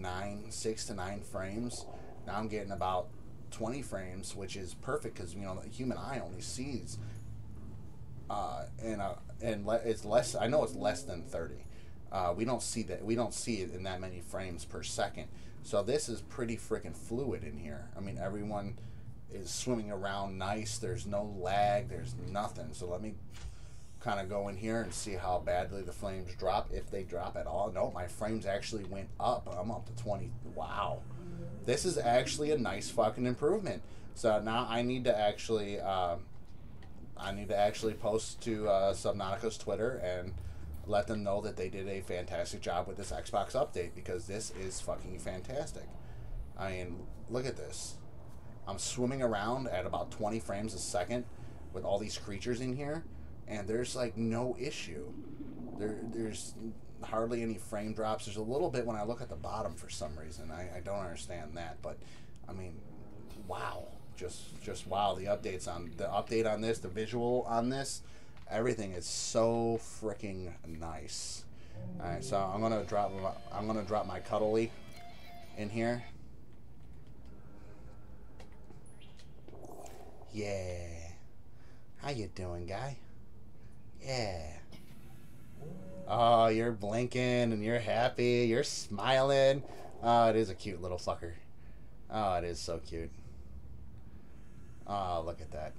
6 to 9 frames. Now I'm getting about 20 frames, which is perfect because, you know, the human eye only sees it's less. I know it's less than 30. We don't see that. We don't see it in that many frames per second. So this is pretty freaking fluid in here. I mean, everyone is swimming around nice. There's no lag. There's nothing. So let me kind of go in here and see how badly the frames drop, if they drop at all. No, my frames actually went up. I'm up to 20. Wow. This is actually a nice fucking improvement. So now I need to actually post to Subnautica's Twitter and let them know that they did a fantastic job with this Xbox update, because this is fucking fantastic. I mean, look at this. I'm swimming around at about 20 frames a second with all these creatures in here, and there's like no issue. There's hardly any frame drops. There's a little bit when I look at the bottom for some reason. I don't understand that, but I mean, wow. Just wow. The update on this, the visual on this, everything is so freaking nice. All right, so I'm gonna drop my cuddly in here. Yeah. How you doing, guy? Yeah. Oh, you're blinking and you're happy. You're smiling. Oh, it is a cute little fucker. Oh, it is so cute. Oh, look at that.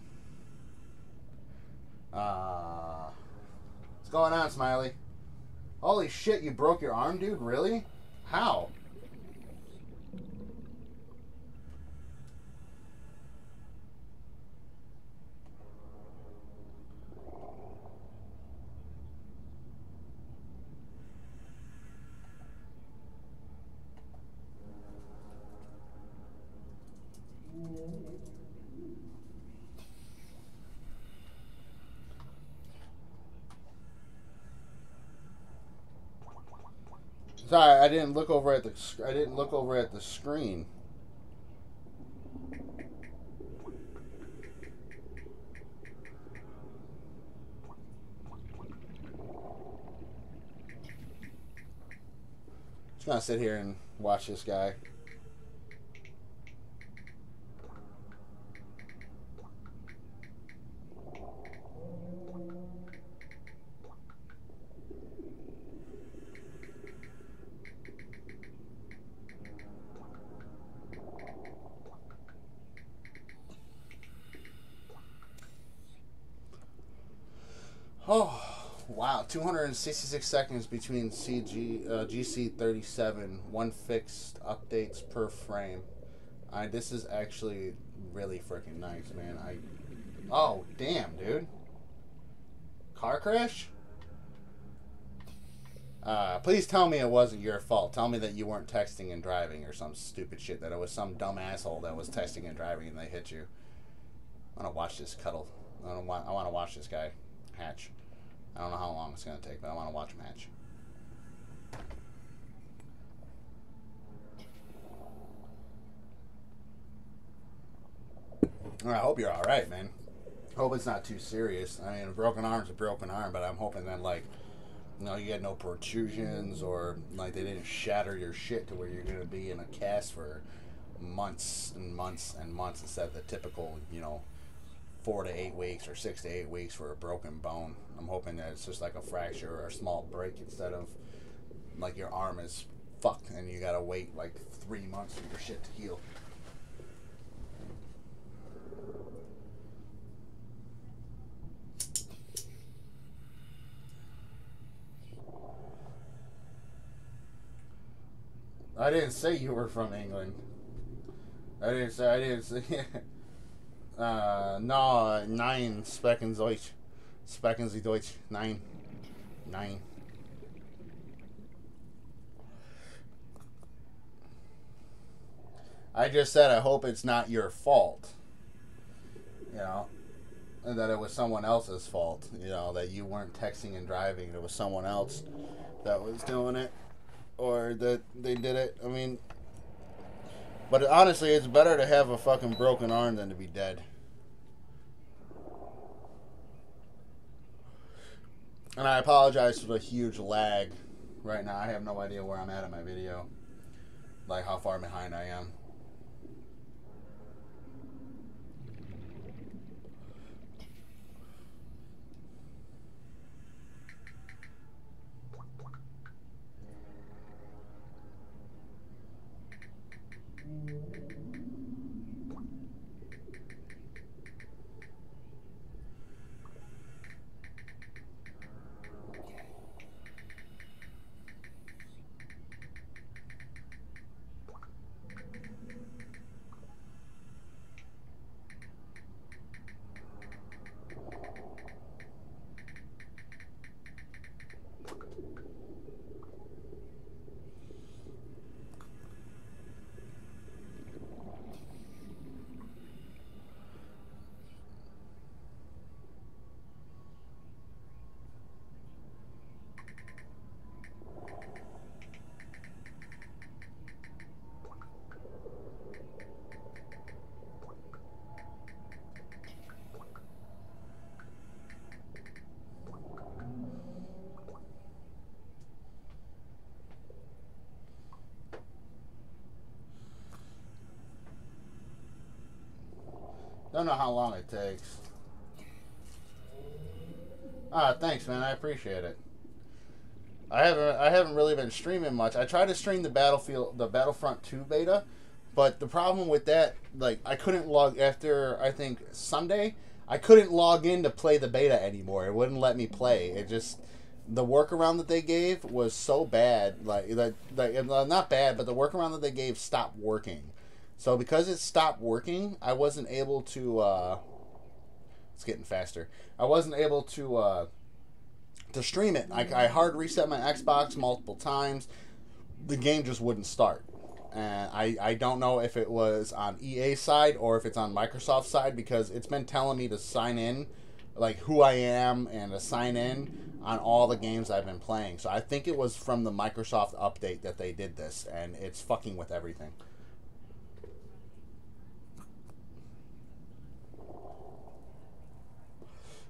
What's going on, Smiley? Holy shit, you broke your arm, dude? Really? How? Sorry, I didn't look over at the screen. Just gonna sit here and watch this guy. Oh, wow. 266 seconds between GC37. One fixed updates per frame. This is actually really freaking nice, man. Oh, damn, dude. Car crash? Please tell me it wasn't your fault. Tell me that you weren't texting and driving or some stupid shit, that it was some dumb asshole that was texting and driving and they hit you. I want to watch this cuddle. I want to watch this guy hatch. I don't know how long it's going to take, but I want to watch him hatch. I hope you're all right, man. Hope it's not too serious. I mean, a broken arm's a broken arm, but I'm hoping that, like, you know, you get no protrusions, or like they didn't shatter your shit to where you're gonna be in a cast for months and months and months instead of the typical, you know, 4 to 8 weeks or 6 to 8 weeks for a broken bone. I'm hoping that it's just like a fracture or a small break instead of like your arm is fucked and you gotta wait like 3 months for your shit to heal. I didn't say you were from England. I didn't say. No, nine Specken Deutsch. Specken Sie Deutsch. Nine. Nine. I just said I hope it's not your fault. You know, and that it was someone else's fault. You know, that you weren't texting and driving. It was someone else that was doing it. Or that they did it. I mean, but honestly, it's better to have a fucking broken arm than to be dead. And I apologize for the huge lag right now. I have no idea where I'm at in my video. Like how far behind I am. Don't know how long it takes. Thanks, man. I appreciate it. I haven't really been streaming much. I tried to stream the Battlefront 2 beta, but the problem with that, like, I couldn't log after I think Sunday. I couldn't log in to play the beta anymore. It wouldn't let me play. It just the workaround that they gave was so bad. Like not bad, but the workaround that they gave stopped working. So because it stopped working, I wasn't able to. It's getting faster. I wasn't able to stream it. I hard reset my Xbox multiple times. The game just wouldn't start. And I don't know if it was on EA's side or if it's on Microsoft's side, because it's been telling me to sign in, like who I am, and to sign in on all the games I've been playing. So I think it was from the Microsoft update that they did this, and it's fucking with everything.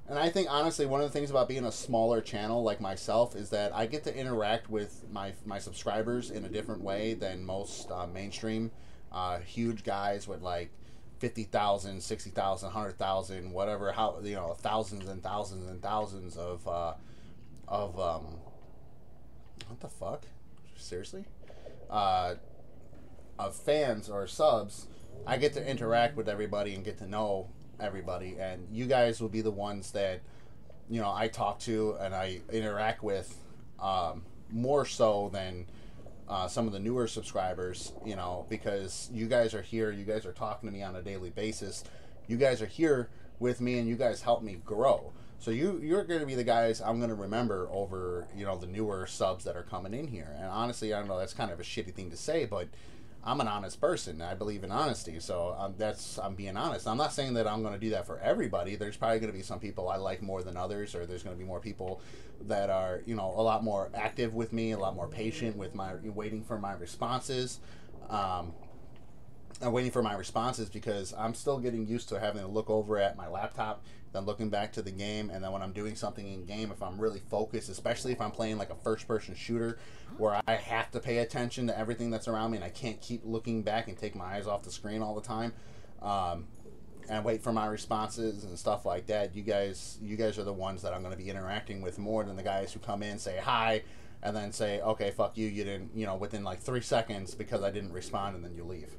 And I think, honestly, one of the things about being a smaller channel like myself is that I get to interact with my subscribers in a different way than most mainstream huge guys with like 50,000, 60,000, 100,000, whatever, how, you know, thousands and thousands and thousands of what the fuck? Seriously? Of fans or subs. I get to interact with everybody and get to know everybody, and you guys will be the ones that, you know, I talk to and I interact with more so than some of the newer subscribers, you know, because you guys are here, you guys are talking to me on a daily basis, you guys are here with me, and you guys help me grow. So you're going to be the guys I'm going to remember over, you know, the newer subs that are coming in here. And honestly, I don't know, that's kind of a shitty thing to say, but I'm an honest person. I believe in honesty, so I'm being honest. I'm not saying that I'm going to do that for everybody. There's probably going to be some people I like more than others, or there's going to be more people that are, you know, a lot more active with me, a lot more patient with my waiting for my responses. I'm waiting for my responses because I'm still getting used to having to look over at my laptop, then looking back to the game, and then when I'm doing something in game, if I'm really focused, especially if I'm playing like a first-person shooter where I have to pay attention to everything that's around me and I can't keep looking back and take my eyes off the screen all the time, and wait for my responses and stuff like that. You guys are the ones that I'm going to be interacting with more than the guys who come in, say hi, and then say, okay, fuck you, you didn't, within like 3 seconds because I didn't respond, and then you leave.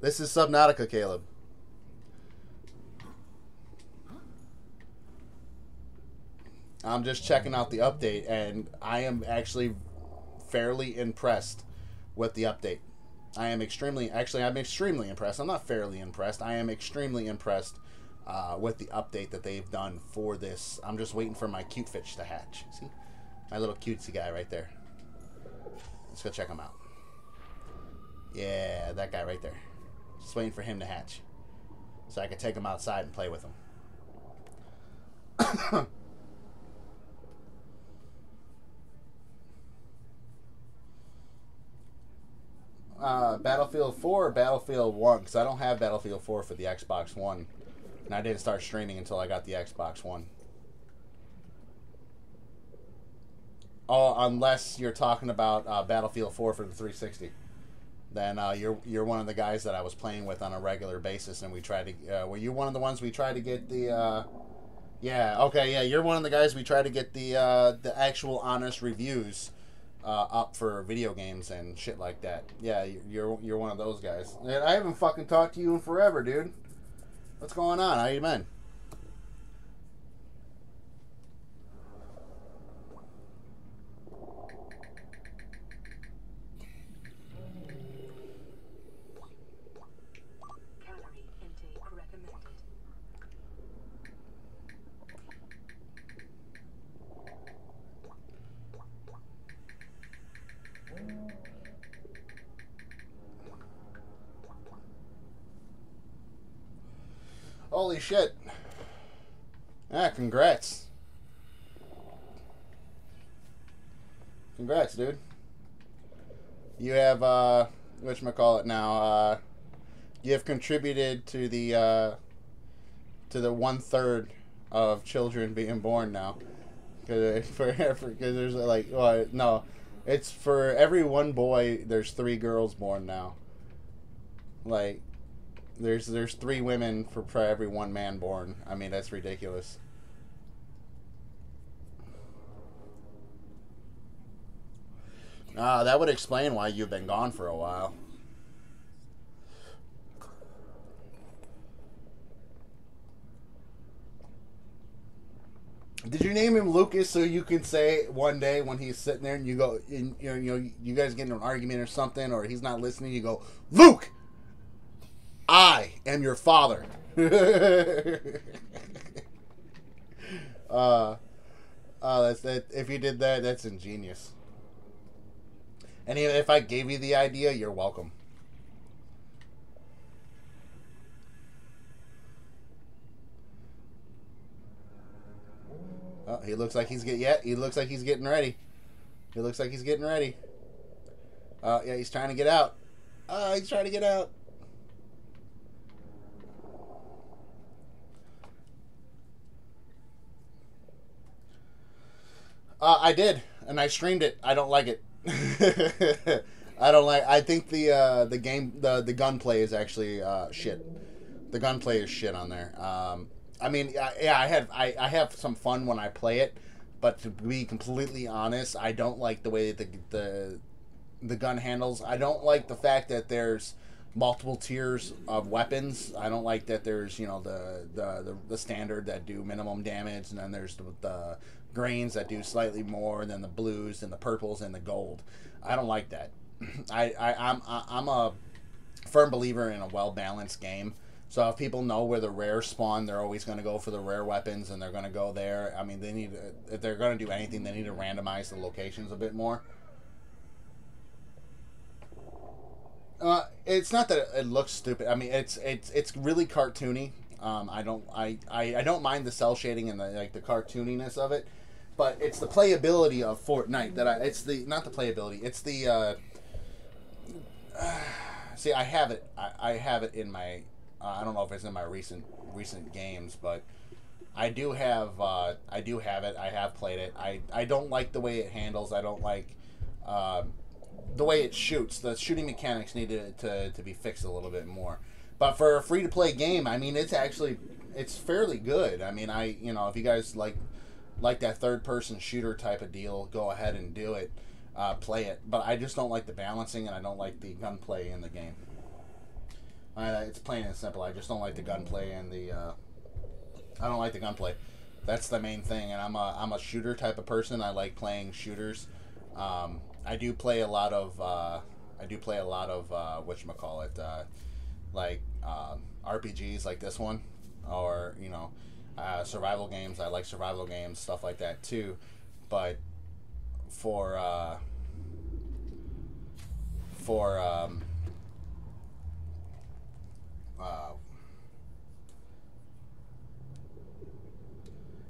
This is Subnautica, Caleb. I'm just checking out the update, and I am actually fairly impressed with the update. I'm extremely impressed. I'm not fairly impressed. I am extremely impressed with the update that they've done for this. I'm just waiting for my cute fish to hatch. See? My little cutesy guy right there. Let's go check him out. Yeah, that guy right there. Just waiting for him to hatch, so I can take him outside and play with him. Battlefield 4 or Battlefield 1? Because I don't have Battlefield 4 for the Xbox One. And I didn't start streaming until I got the Xbox One. Oh, unless you're talking about Battlefield 4 for the 360. Then you're one of the guys that I was playing with on a regular basis, and we tried to. Were you one of the ones we tried to get the? Yeah. Okay. Yeah. You're one of the guys we tried to get the actual honest reviews up for video games and shit like that. Yeah. You're one of those guys. And I haven't fucking talked to you in forever, dude. What's going on? How you been? Holy shit. Ah, congrats. Congrats, dude. You have, whatchamacallit now, you have contributed to the 1/3 of children being born now. Because there's like, well, no, it's for every one boy, there's 3 girls born now. Like, there's 3 women for every 1 man born. I mean, that's ridiculous. That would explain why you've been gone for a while. Did you name him Lucas so you can say one day when he's sitting there and you go, you guys get into an argument or something, or he's not listening, you go, Luke, I am your father. That's that. If you did that, that's ingenious. And even if I gave you the idea, you're welcome. Oh, he looks like he's he looks like he's getting ready. He looks like he's getting ready. Yeah, he's trying to get out. He's trying to get out. I did, and I streamed it. I don't like it. I don't like. I think the game, the gunplay is actually shit. The gunplay is shit on there. I mean, yeah, I have some fun when I play it, but to be completely honest, I don't like the way that the gun handles. I don't like the fact that there's multiple tiers of weapons. I don't like that there's the standard that do minimum damage, and then there's the greens that do slightly more, and then the blues and the purples and the gold. I don't like that. I'm a firm believer in a well-balanced game. So if people know where the rare spawn, they're always going to go for the rare weapons, and they're going to go there. I mean, they need if they're going to do anything, they need to randomize the locations a bit more. It's not that it looks stupid. I mean, it's really cartoony. I don't mind the cell shading and the cartooniness of it, but it's the playability of Fortnite that not the playability. It's the See, I have it. I have it in my. I don't know if it's in my recent games, but I do have. I do have it. I have played it. I don't like the way it handles. I don't like the way it shoots. The shooting mechanics need to be fixed a little bit more. But for a free to play game, I mean, it's fairly good. I mean, if you guys like that third person shooter type of deal, go ahead and do it. Play it, but I just don't like the balancing, and I don't like the gunplay in the game. It's plain and simple. I just don't like the gunplay and the. I don't like the gunplay. That's the main thing, and I'm a shooter type of person. I like playing shooters. I do play a lot of. Whatchamacallit, like RPGs like this one, or survival games. I like survival games, stuff like that too, but. For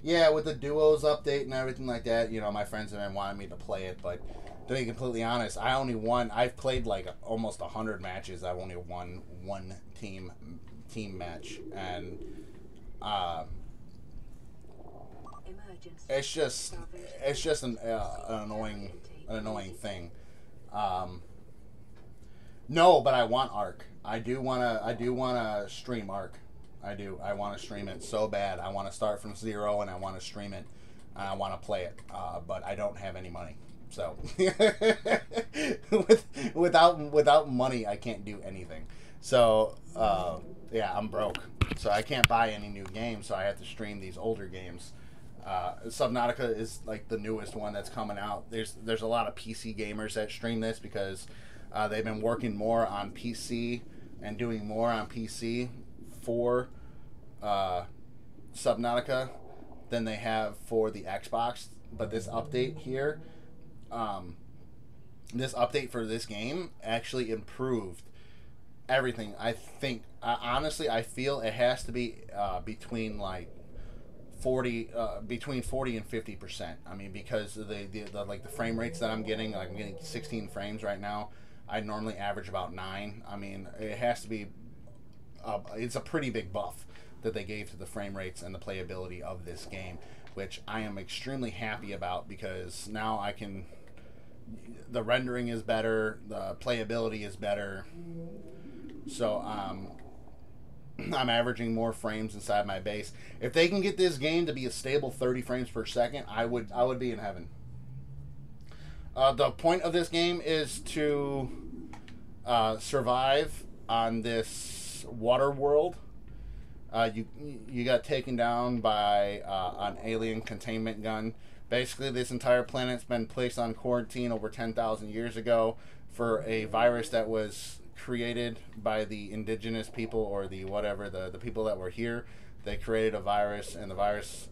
yeah, with the duos update and everything like that, my friends have been wanting me to play it, but to be completely honest, I've played like almost 100 matches. I've only won one team match, and it's just an annoying thing. No, but I want Ark. I do wanna stream Ark. I do. I want to stream it so bad. I want to start from zero and I want to stream it. And I want to play it, but I don't have any money. So without money, I can't do anything. So yeah, I'm broke. So I can't buy any new games. So I have to stream these older games. Subnautica is like the newest one that's coming out. There's a lot of PC gamers that stream this because they've been working more on PC and doing more on PC for Subnautica than they have for the Xbox. But this update here, this update for this game actually improved everything. I think honestly, I feel it has to be between 40 and 50%. I mean, because of the frame rates that I'm getting, like I'm getting 16 frames right now. I normally average about 9. I mean, it has to be. It's a pretty big buff that they gave to the frame rates and the playability of this game, which I am extremely happy about because now I can. The rendering is better, the playability is better, so I'm averaging more frames inside my base. If they can get this game to be a stable 30 frames per second, I would be in heaven. The point of this game is to survive on this water world. You got taken down by an alien containment gun. Basically, this entire planet's been placed on quarantine over 10,000 years ago for a virus that was created by the indigenous people or the people that were here. They created a virus, and the virus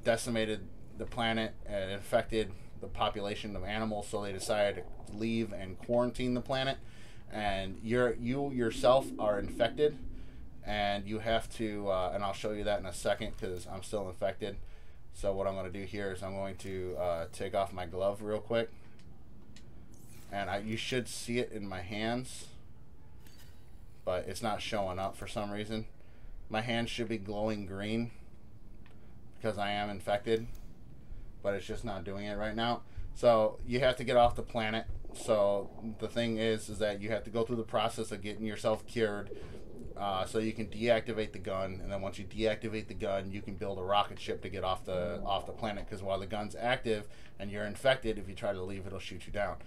decimated the planet and infected the population of animals, so they decided to leave and quarantine the planet. And you yourself are infected, and you have to and I'll show you that in a second because I'm still infected. So what I'm going to do here is I'm going to take off my glove real quick, and you should see it in my hands, but it's not showing up for some reason. My hands should be glowing green because I am infected, but it's just not doing it right now. So you have to get off the planet. So the thing is that you have to go through the process of getting yourself cured, so you can deactivate the gun, and then once you deactivate the gun, you can build a rocket ship to get off the planet. Because while the gun's active and you're infected, if you try to leave, it'll shoot you down.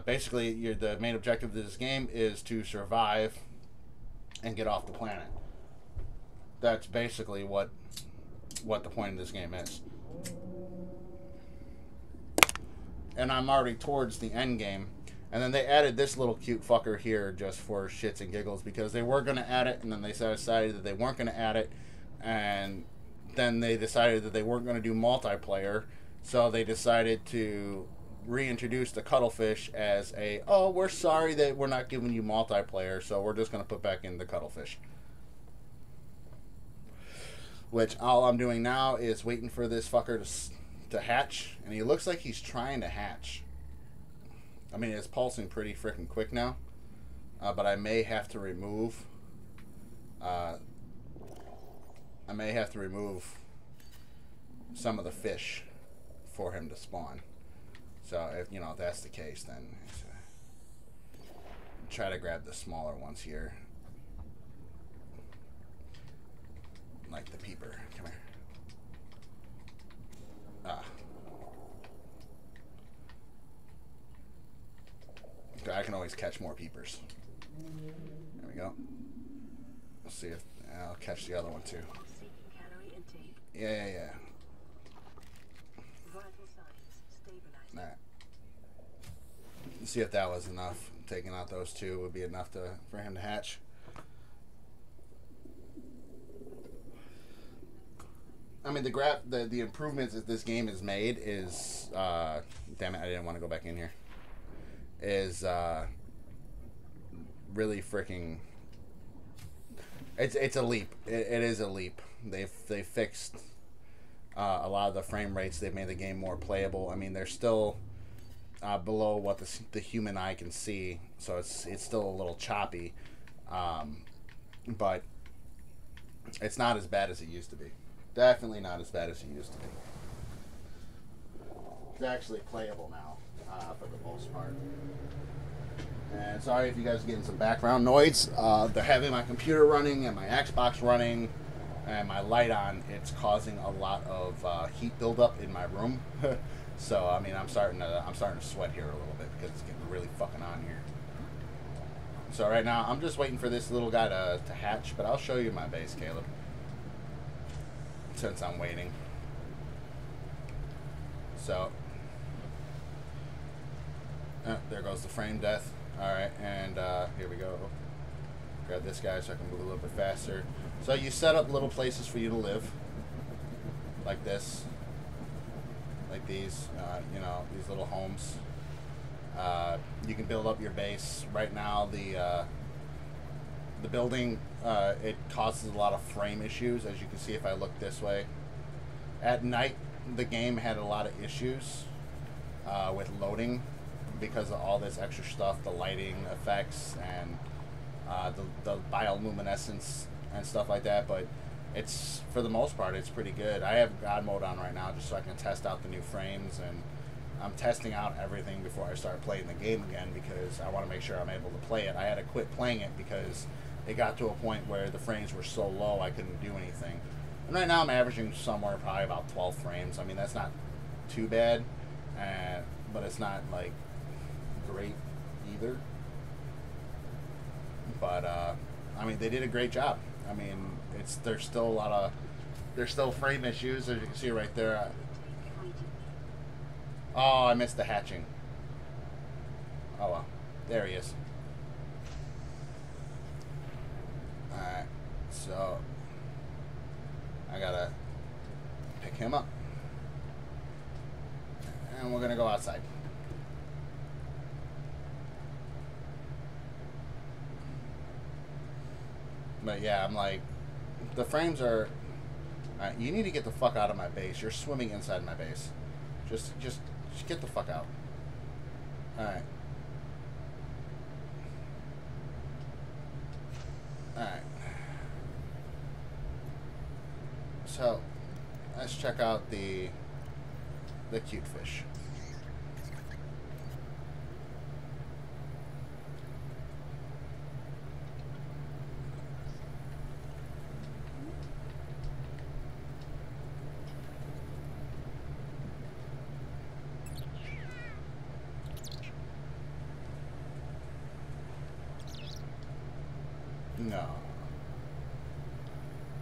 Basically, the main objective of this game is to survive and get off the planet. That's basically what the point of this game is. And I'm already towards the end game. And then they added this little cute fucker here just for shits and giggles because they were going to add it, and then they decided that they weren't going to add it, and then they decided that they weren't going to do multiplayer, so they decided to reintroduce the Cuddlefish as we're sorry that we're not giving you multiplayer, so we're just going to put back in the Cuddlefish. Which all I'm doing now is waiting for this fucker to hatch, and he looks like he's trying to hatch. I mean, it's pulsing pretty freaking quick now. But I may have to remove. I may have to remove some of the fish for him to spawn. So if if that's the case, then try to grab the smaller ones here, like the peeper. Come here. I can always catch more peepers. There we go. Let's see if I'll catch the other one too. Yeah. Nah. See if that was enough. Taking out those two would be enough for him to hatch. I mean, the improvements that this game has made is damn it, I didn't want to go back in here. Is really freaking. It's a leap. It is a leap. They fixed a lot of the frame rates. They've made the game more playable. I mean, they're still below what the human eye can see, so it's still a little choppy, but it's not as bad as it used to be. Definitely not as bad as it used to be. It's actually playable now for the most part. And sorry if you guys are getting some background noise. They're having my computer running and my Xbox running and my light on. It's causing a lot of heat buildup in my room. So I mean, I'm starting to sweat here a little bit because it's getting really fucking on here. So right now, I'm just waiting for this little guy to hatch. But I'll show you my base, Caleb, since I'm waiting. So there goes the frame death. Alright, and here we go. Grab this guy so I can move a little bit faster. So you set up little places for you to live. Like this. Like these, these little homes. You can build up your base. Right now, the building, it causes a lot of frame issues, as you can see if I look this way. At night, the game had a lot of issues with loading, because of all this extra stuff, the lighting effects and the bioluminescence and stuff like that. But it's, for the most part, it's pretty good. I have God mode on right now just so I can test out the new frames, and I'm testing out everything before I start playing the game again, because I want to make sure I'm able to play it. I had to quit playing it because it got to a point where the frames were so low I couldn't do anything. And right now I'm averaging somewhere probably about 12 frames. I mean, that's not too bad, but it's not like great either. But I mean, they did a great job. I mean, there's still frame issues, as you can see right there. Oh, I missed the hatching. Oh well, there he is. Alright, so I gotta pick him up, and we're gonna go outside. But yeah, I'm like, the frames are. You need to get the fuck out of my base. You're swimming inside my base. Just get the fuck out. Alright. Alright. So, let's check out the cute fish. No.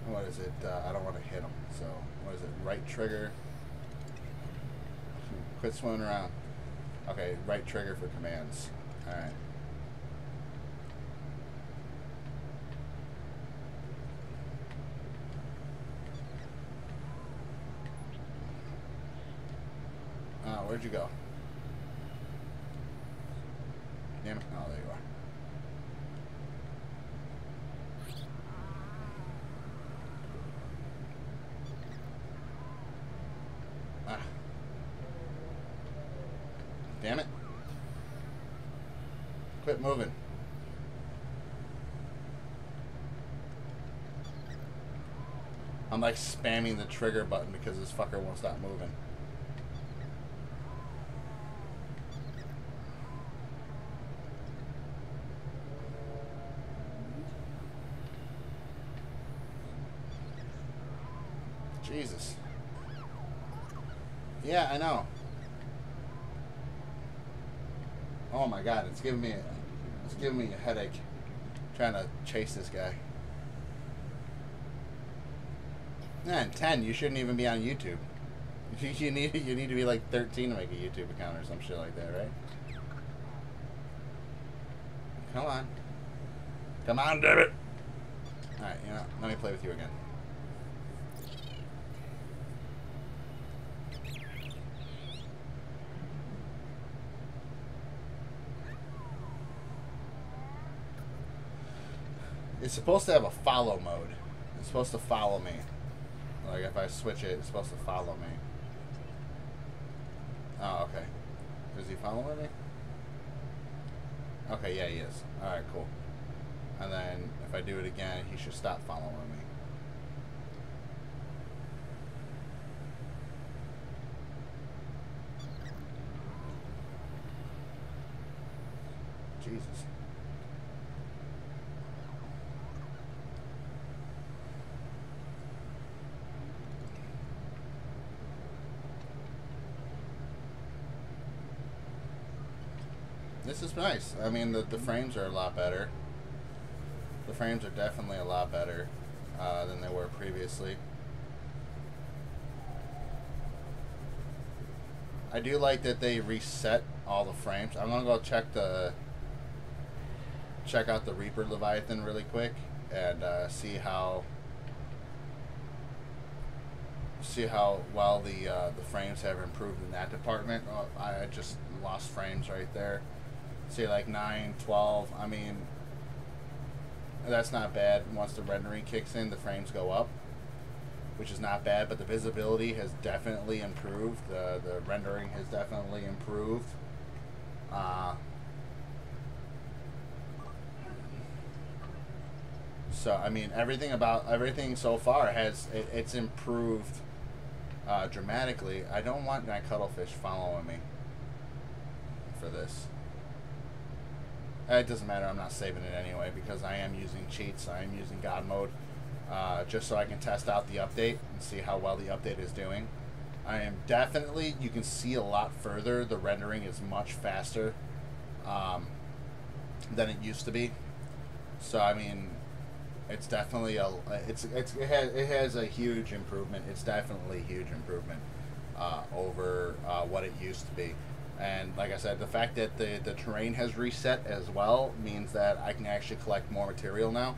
What is it? I don't want to hit him. So, what is it? Right trigger. Quit swimming around. Okay, right trigger for commands. Alright. Where'd you go? Damn it. Oh, there you are. Damn it. Quit moving. I'm like spamming the trigger button because this fucker won't stop moving. Jesus. Yeah, I know. Oh my god, it's giving me a headache trying to chase this guy. Man, 10, you shouldn't even be on YouTube. You need to be like 13 to make a YouTube account or some shit like that, right? Come on. Come on, damn it. Alright, you know, let me play with you again. It's supposed to have a follow mode. It's supposed to follow me. Like if I switch it, it's supposed to follow me. Oh, okay. Is he following me? Okay, yeah, he is. Alright, cool. And then if I do it again, he should stop following me. Jesus. This is nice. I mean, the frames are a lot better. The frames are definitely a lot better than they were previously. I do like that they reset all the frames. I'm gonna go check out the Reaper Leviathan really quick and see how well the frames have improved in that department. Oh, I just lost frames right there. See, like 9, 12. I mean, that's not bad. Once the rendering kicks in, the frames go up, which is not bad. But the visibility has definitely improved. The rendering has definitely improved. So I mean, everything so far it's improved dramatically. I don't want that cuttlefish following me for this. It doesn't matter, I'm not saving it anyway because I am using cheats. I am using God mode just so I can test out the update and see how well the update is doing. I am definitely, you can see a lot further. The rendering is much faster than it used to be. So I mean, it's definitely it has a huge improvement. It's definitely a huge improvement over what it used to be. And like I said, the fact that the terrain has reset as well means that I can actually collect more material now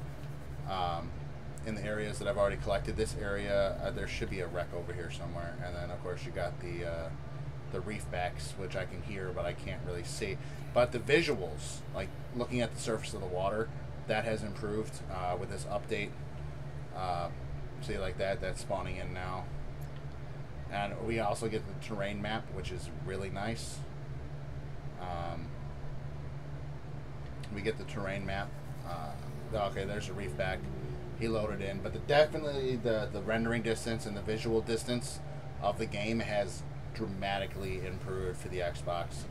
in the areas that I've already collected. This area, there should be a wreck over here somewhere. And then, of course, you got the reef backs, which I can hear, but I can't really see. But the visuals, like looking at the surface of the water, that has improved with this update. See, like that's spawning in now. And we also get the terrain map, which is really nice. We get the terrain map. Okay, there's a reef back. He loaded in, but definitely the rendering distance and the visual distance of the game has dramatically improved for the Xbox.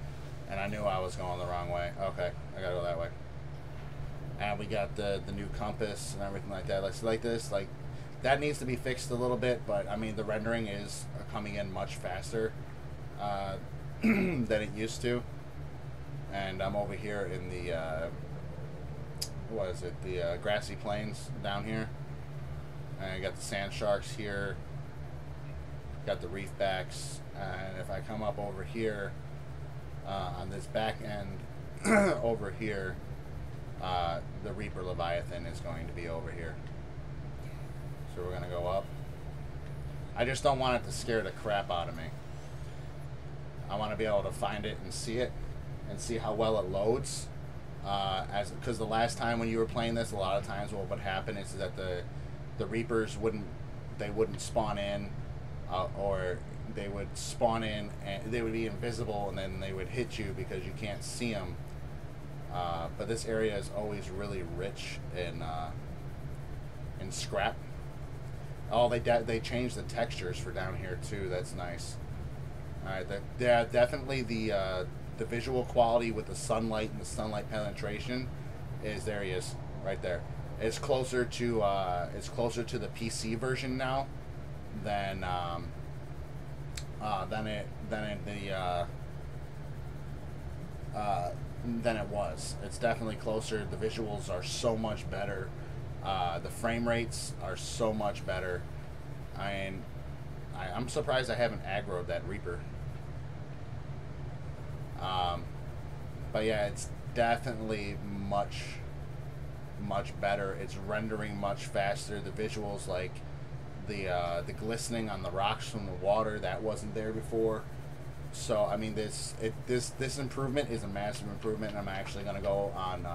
And I knew I was going the wrong way. Okay, I gotta go that way. And we got the new compass and everything like that. Like this, like that needs to be fixed a little bit, but I mean the rendering is coming in much faster than it used to. And I'm over here in the what is it? The grassy plains down here. And I got the sand sharks here. Got the reef backs, and if I come up over here on this back end over here, the Reaper Leviathan is going to be over here. So we're gonna go up. I just don't want it to scare the crap out of me. I want to be able to find it and see it, and see how well it loads. Because the last time when you were playing this, a lot of times what would happen is that the Reapers wouldn't spawn in, or they would spawn in and they would be invisible, and then they would hit you because you can't see them. But this area is always really rich in scrap. Oh, they changed the textures for down here too. That's nice. All right, yeah, definitely the visual quality with the sunlight and the sunlight penetration is there. He is right there. It's closer to the PC version now than it was. It's definitely closer. The visuals are so much better. The frame rates are so much better. I'm surprised I haven't aggroed that Reaper. But yeah, it's definitely much better. It's rendering much faster. The visuals, like the glistening on the rocks from the water, that wasn't there before. So I mean, this improvement is a massive improvement, and I'm actually going to go on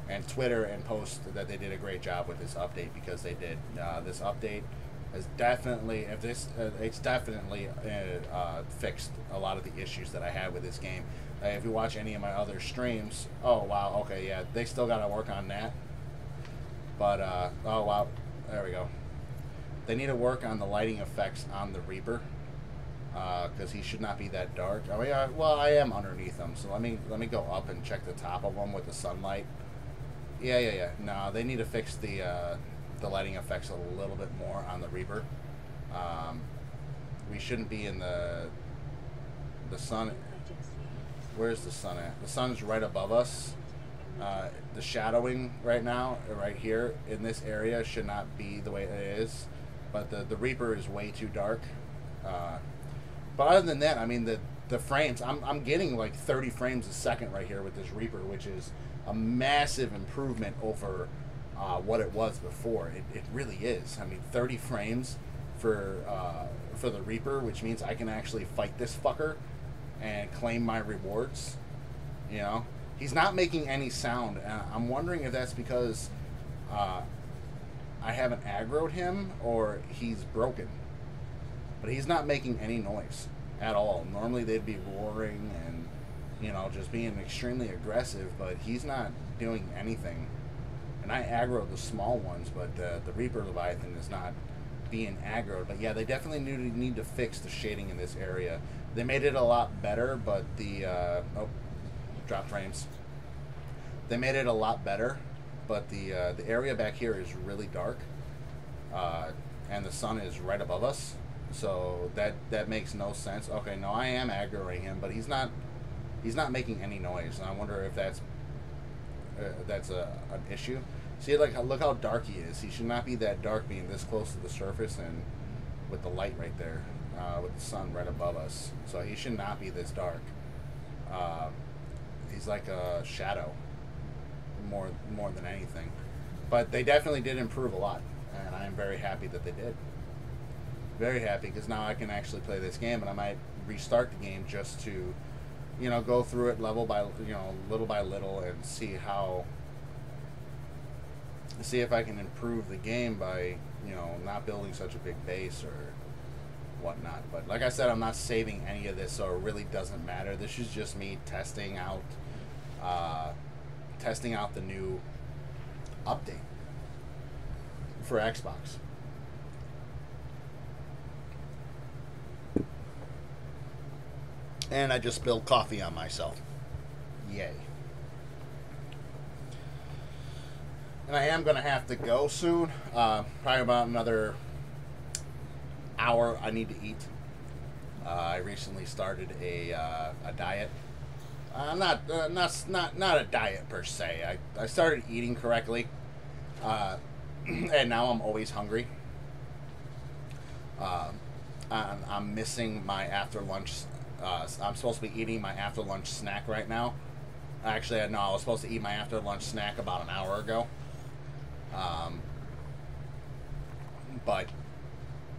and Twitter and post that they did a great job with this update, because they did. This update has definitely, it's definitely fixed a lot of the issues that I had with this game. If you watch any of my other streams, oh wow, okay, yeah, they still got to work on that. But oh wow, there we go. They need to work on the lighting effects on the Reaper, because he should not be that dark. Oh yeah, well, I am underneath him, so let me go up and check the top of him with the sunlight. Yeah. No, they need to fix the lighting effects a little bit more on the Reaper. We shouldn't be in the sun. Where's the sun at? The sun's right above us. The shadowing right now, right here in this area, should not be the way it is. But the Reaper is way too dark. But other than that, I mean, the frames, I'm getting like 30 frames a second right here with this Reaper, which is a massive improvement over what it was before. It really is. I mean, 30 frames for the Reaper, which means I can actually fight this fucker and claim my rewards. You know, he's not making any sound. I'm wondering if that's because I haven't aggroed him or he's broken. But he's not making any noise at all. Normally they'd be roaring and, you know, just being extremely aggressive, but he's not doing anything. And I aggroed the small ones, but the Reaper Leviathan is not being aggroed. But yeah, they definitely need to fix the shading in this area. They made it a lot better, but the oh, dropped frames. They made it a lot better, but the area back here is really dark, and the sun is right above us. So that makes no sense. Okay, no, I am aggroing him, but he's not making any noise, and I wonder if that's an issue. See, like, look how dark he is. He should not be that dark, being this close to the surface and with the light right there, with the sun right above us. So he should not be this dark. He's like a shadow more than anything. But they definitely did improve a lot, and I am very happy that they did. Very happy, because now I can actually play this game, and I might restart the game just to, you know, go through it little by little, and see if I can improve the game by, you know, not building such a big base or whatnot. But like I said, I'm not saving any of this, so it really doesn't matter. This is just me testing out the new update for Xbox. And I just spilled coffee on myself. Yay. And I am going to have to go soon. Probably about another hour I need to eat. I recently started a diet. Not a diet per se. I started eating correctly. And now I'm always hungry. I'm missing my after lunch. I'm supposed to be eating my after lunch snack right now. Actually, no, I was supposed to eat my after lunch snack about an hour ago. But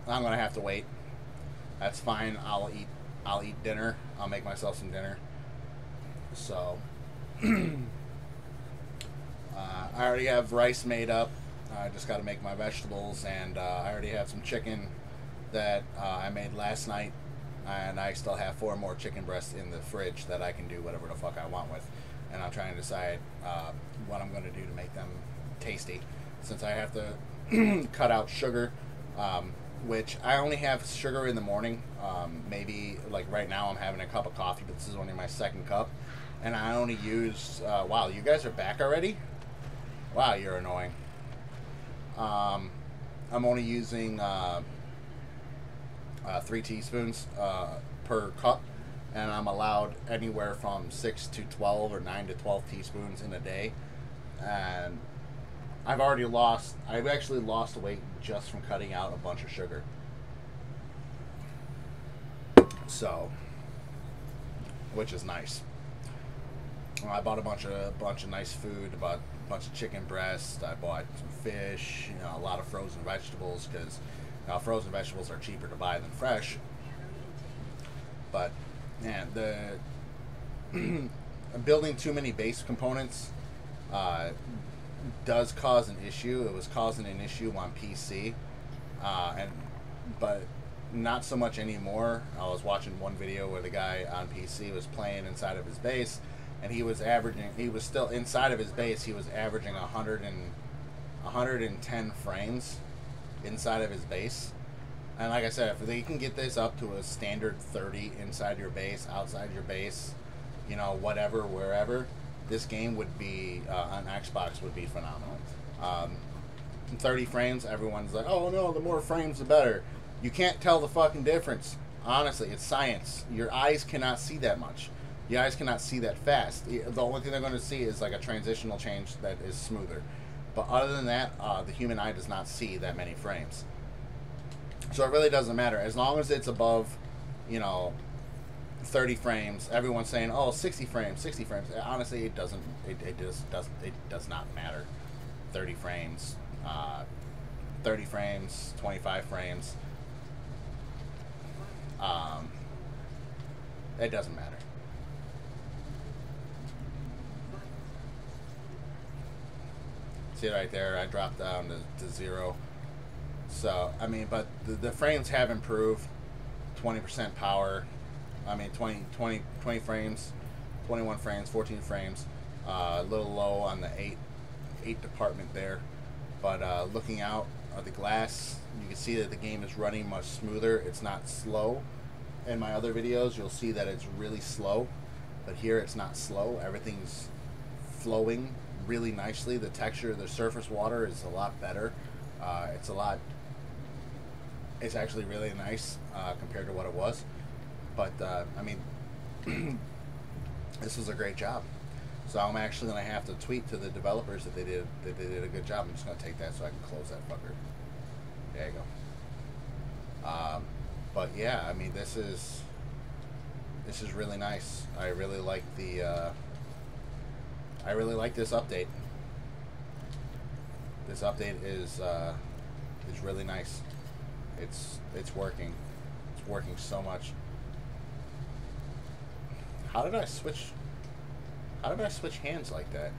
I'm gonna have to wait. That's fine. I'll eat dinner. I'll make myself some dinner. So I already have rice made up. I just got to make my vegetables, and I already have some chicken that I made last night. And I still have 4 more chicken breasts in the fridge that I can do whatever the fuck I want with. And I'm trying to decide what I'm going to do to make them tasty. Since I have to cut out sugar which I only have sugar in the morning. Maybe like right now I'm having a cup of coffee, but this is only my second cup, and I only use. Wow, you guys are back already? Wow, you're annoying. I'm only using 3 teaspoons per cup, and I'm allowed anywhere from 6 to 12 or 9 to 12 teaspoons in a day. And I've actually lost weight just from cutting out a bunch of sugar. So, which is nice. I bought a bunch of nice food. I bought a bunch of chicken breast. I bought some fish. A lot of frozen vegetables because frozen vegetables are cheaper to buy than fresh. But man, building too many base components does cause an issue. It was causing an issue on PC, but not so much anymore. I was watching one video where the guy on PC was playing inside of his base, and he was still inside of his base. He was averaging 110 frames inside of his base. And like I said, if they can get this up to a standard 30 inside your base, outside your base, whatever, wherever, this game would be, on Xbox, would be phenomenal. 30 frames, everyone's like, oh no, the more frames the better. You can't tell the fucking difference. Honestly, it's science. Your eyes cannot see that much. Your eyes cannot see that fast. The only thing they're going to see is like a transitional change that is smoother. But other than that, the human eye does not see that many frames. So it really doesn't matter. As long as it's above, 30 frames, everyone's saying, oh, 60 frames, 60 frames. Honestly, it doesn't. It does not matter. 30 frames, 25 frames. It doesn't matter. See right there, I dropped down to 0. So, I mean, but the frames have improved. 20% power. I mean, 20 frames, 21 frames, 14 frames. A little low on the 8 department there. But looking out of the glass, you can see that the game is running much smoother. It's not slow. In my other videos, you'll see that it's really slow. But here it's not slow. Everything's flowing really nicely. The texture of the surface water is a lot better. It's actually really nice compared to what it was. But I mean, this was a great job. So I'm actually going to have to tweet to the developers that they did a good job. I'm just going to take that so I can close that fucker. There you go. But yeah, I mean, this is really nice. I really like this update. This update is really nice. It's working. It's working so much. How did I switch hands like that?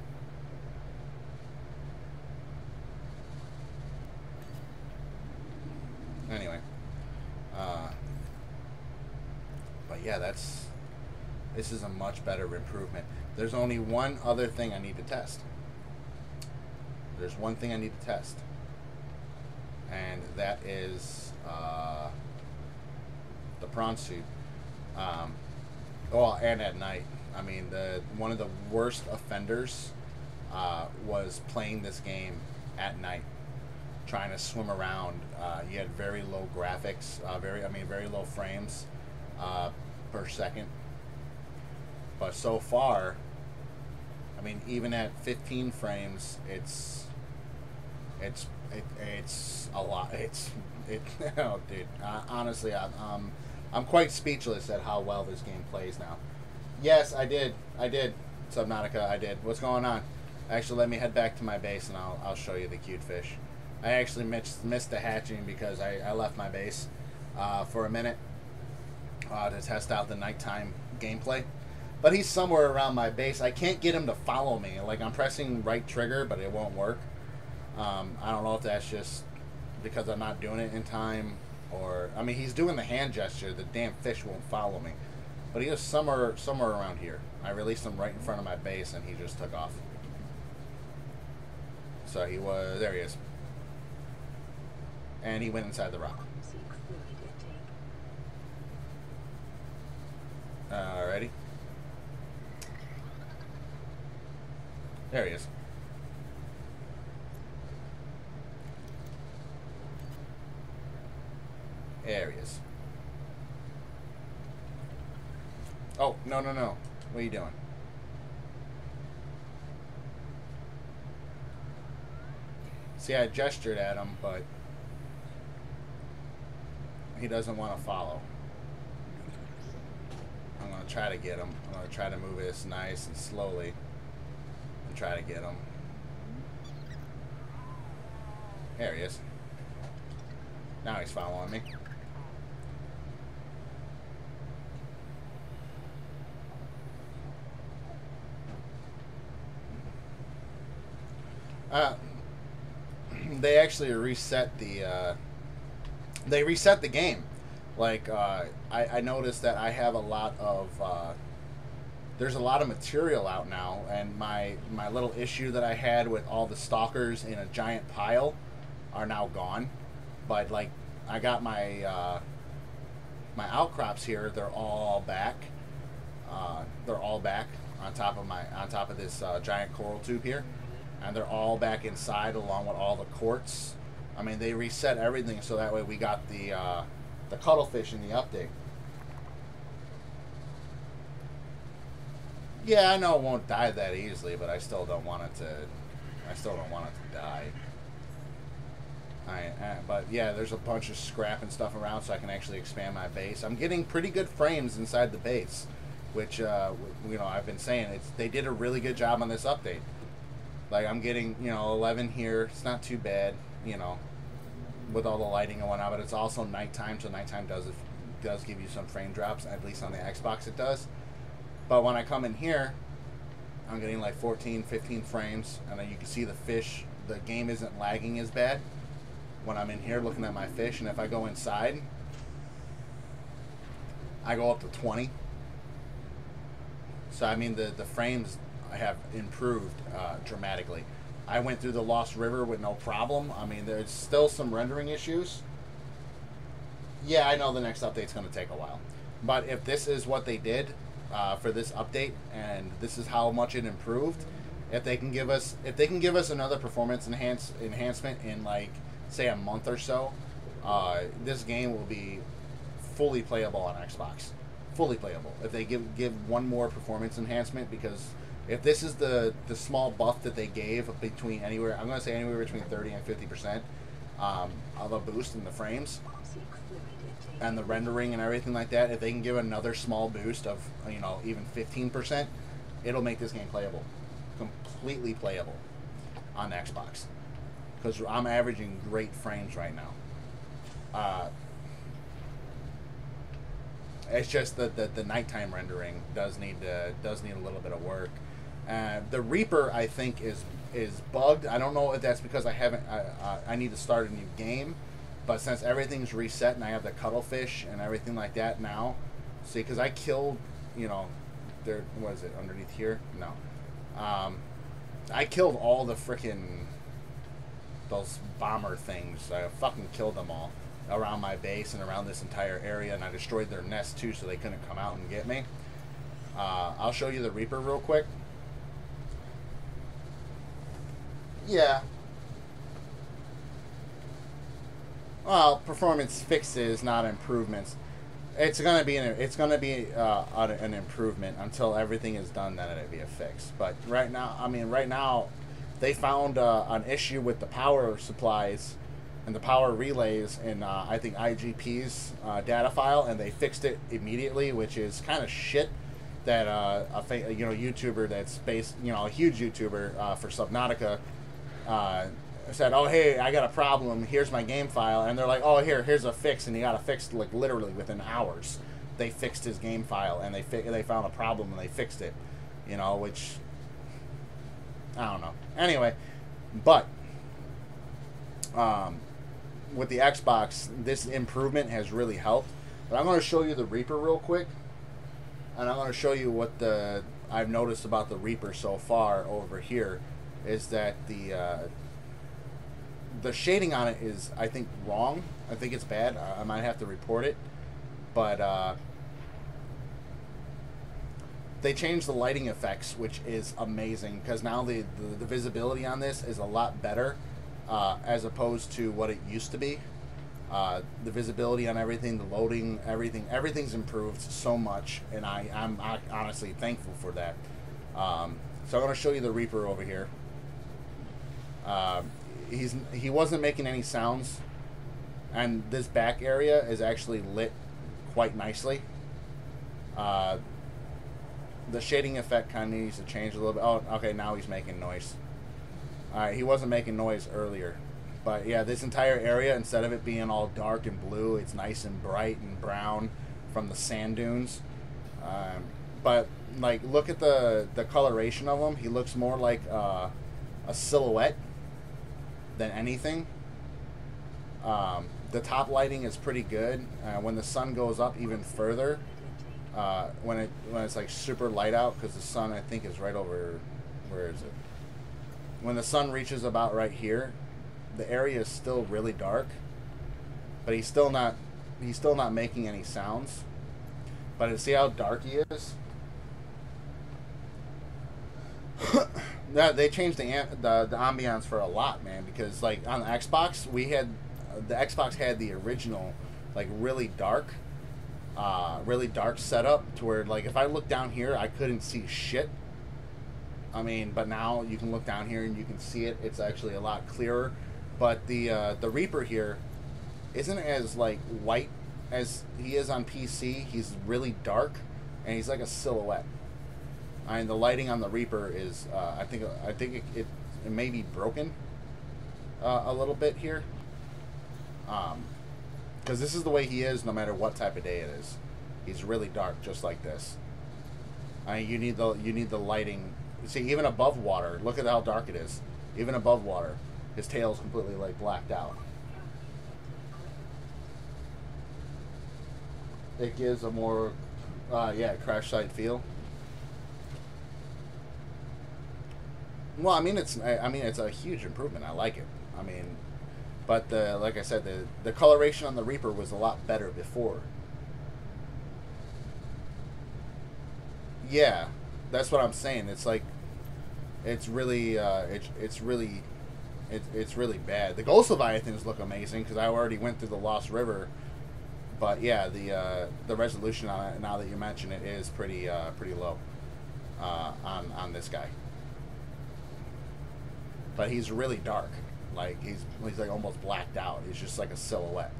Anyway. But yeah, this is a much better improvement. There's only one other thing I need to test. There's one thing I need to test. And that is the prawn suit. And at night. I mean, one of the worst offenders was playing this game at night, trying to swim around. You had very low graphics, very low frames per second. But so far, I mean, even at 15 frames, it's a lot. Oh, dude. Honestly, I'm quite speechless at how well this game plays now. Yes, I did. Subnautica, I did. What's going on? Actually, let me head back to my base and I'll show you the cute fish. I actually missed the hatching because I left my base for a minute to test out the nighttime gameplay. But he's somewhere around my base. I can't get him to follow me. Like, I'm pressing right trigger, but it won't work. I don't know if that's just because I'm not doing it in time, or I mean, he's doing the hand gesture. The damn fish won't follow me, but he was somewhere around here. I released him right in front of my base, and he just took off. So there he is. And he went inside the rock. Seek fluid intake. Alrighty. There he is. There he is. Oh, no, no, no. What are you doing? See, I gestured at him, but he doesn't want to follow. I'm going to try to get him. I'm going to try to move this nice and slowly and try to get him. There he is. Now he's following me. They actually reset the game. Like I noticed that I have a lot of there's a lot of material out now, and my little issue that I had with all the stalkers in a giant pile are now gone. But like I got my my outcrops here, they're all back. They're all back on top of this giant coral tube here. And they're all back inside along with all the quartz. I mean, they reset everything so that way we got the cuttlefish in the update. Yeah, I know it won't die that easily, but I still don't want it to. I still don't want it to die. But yeah, there's a bunch of scrap and stuff around, so I can actually expand my base. I'm getting pretty good frames inside the base, which you know, I've been saying they did a really good job on this update. Like I'm getting, you know, 11 here. It's not too bad, you know, with all the lighting and whatnot. But it's also nighttime, so nighttime does give you some frame drops. At least on the Xbox, it does. But when I come in here, I'm getting like 14, 15 frames, and then you can see the fish. The game isn't lagging as bad when I'm in here looking at my fish. And if I go inside, I go up to 20. So I mean the frames have improved dramatically. I went through the Lost River with no problem. I mean, there's still some rendering issues. Yeah, I know the next update's going to take a while. But if this is what they did for this update, and this is how much it improved, if they can give us another performance enhancement in like say a month or so, this game will be fully playable on Xbox. Fully playable. If they give one more performance enhancement, because if this is the small buff that they gave between anywhere, I'm going to say anywhere between 30 and 50% of a boost in the frames and the rendering and everything like that, if they can give another small boost of, you know, even 15%, it'll make this game playable. Completely playable on Xbox. Because I'm averaging great frames right now. It's just that the nighttime rendering does need a little bit of work. The Reaper, I think, is bugged. I don't know if that's because I need to start a new game, but since everything's reset and I have the cuttlefish and everything like that now, see, because I killed, you know, what is it underneath here? No, I killed all the frickin' those bomber things. I fucking killed them all around my base and around this entire area, and I destroyed their nest too, so they couldn't come out and get me. I'll show you the Reaper real quick. Yeah. Well, performance fixes, not improvements. It's gonna be an improvement until everything is done. Then it'll be a fix. But right now, they found an issue with the power supplies and the power relays in I think IGP's data file, and they fixed it immediately, which is kind of shit. That a YouTuber that's based, a huge YouTuber for Subnautica said, "Oh, hey, I got a problem. Here's my game file," and they're like, "Oh, here's a fix," and he got it fixed like literally within hours. They fixed his game file, and they found a problem and they fixed it, which I don't know. Anyway, but with the Xbox, this improvement has really helped. But I'm going to show you the Reaper real quick, and I'm going to show you what I've noticed about the Reaper so far over here is that the the shading on it is, I think, wrong. I think it's bad. I might have to report it. But they changed the lighting effects, which is amazing, because now the visibility on this is a lot better as opposed to what it used to be. The visibility on everything, the loading, everything's improved so much, and I'm honestly thankful for that. So I'm going to show you the Reaper over here. He wasn't making any sounds, and this back area is actually lit quite nicely. The shading effect kind of needs to change a little bit. Oh, okay, now he's making noise. Alright, he wasn't making noise earlier. But yeah, this entire area, instead of it being all dark and blue, it's nice and bright and brown from the sand dunes. But like, look at the coloration of him. He looks more like a silhouette than anything. The top lighting is pretty good. When the sun goes up even further, when it's like super light out, because the sun, I think, is right over, where is it? When the sun reaches about right here, the area is still really dark, but he's still not making any sounds. But see how dark he is? They changed the ambiance for a lot, man, because like on the Xbox, the Xbox had the original, like, really dark setup, to where, like, if I look down here, I couldn't see shit. I mean, but now you can look down here and you can see it. It's actually a lot clearer. But the Reaper here isn't as, like, white as he is on PC. He's really dark, and he's like a silhouette. I mean, the lighting on the Reaper is, I think it may be broken a little bit here. Because this is the way he is no matter what type of day it is. He's really dark, just like this. I mean, you need the lighting. See, even above water, look at how dark it is. Even above water, his tail's completely, like, blacked out. It gives a more, crash site feel. Well, I mean, it's a huge improvement. I like it. I mean, but like I said, the coloration on the Reaper was a lot better before. Yeah, that's what I'm saying. It's like, it's really bad. The Ghost Leviathans look amazing, because I already went through the Lost River. But yeah, the resolution on it, now that you mention it, is pretty low on this guy. But he's really dark. Like, he's like almost blacked out. He's just like a silhouette.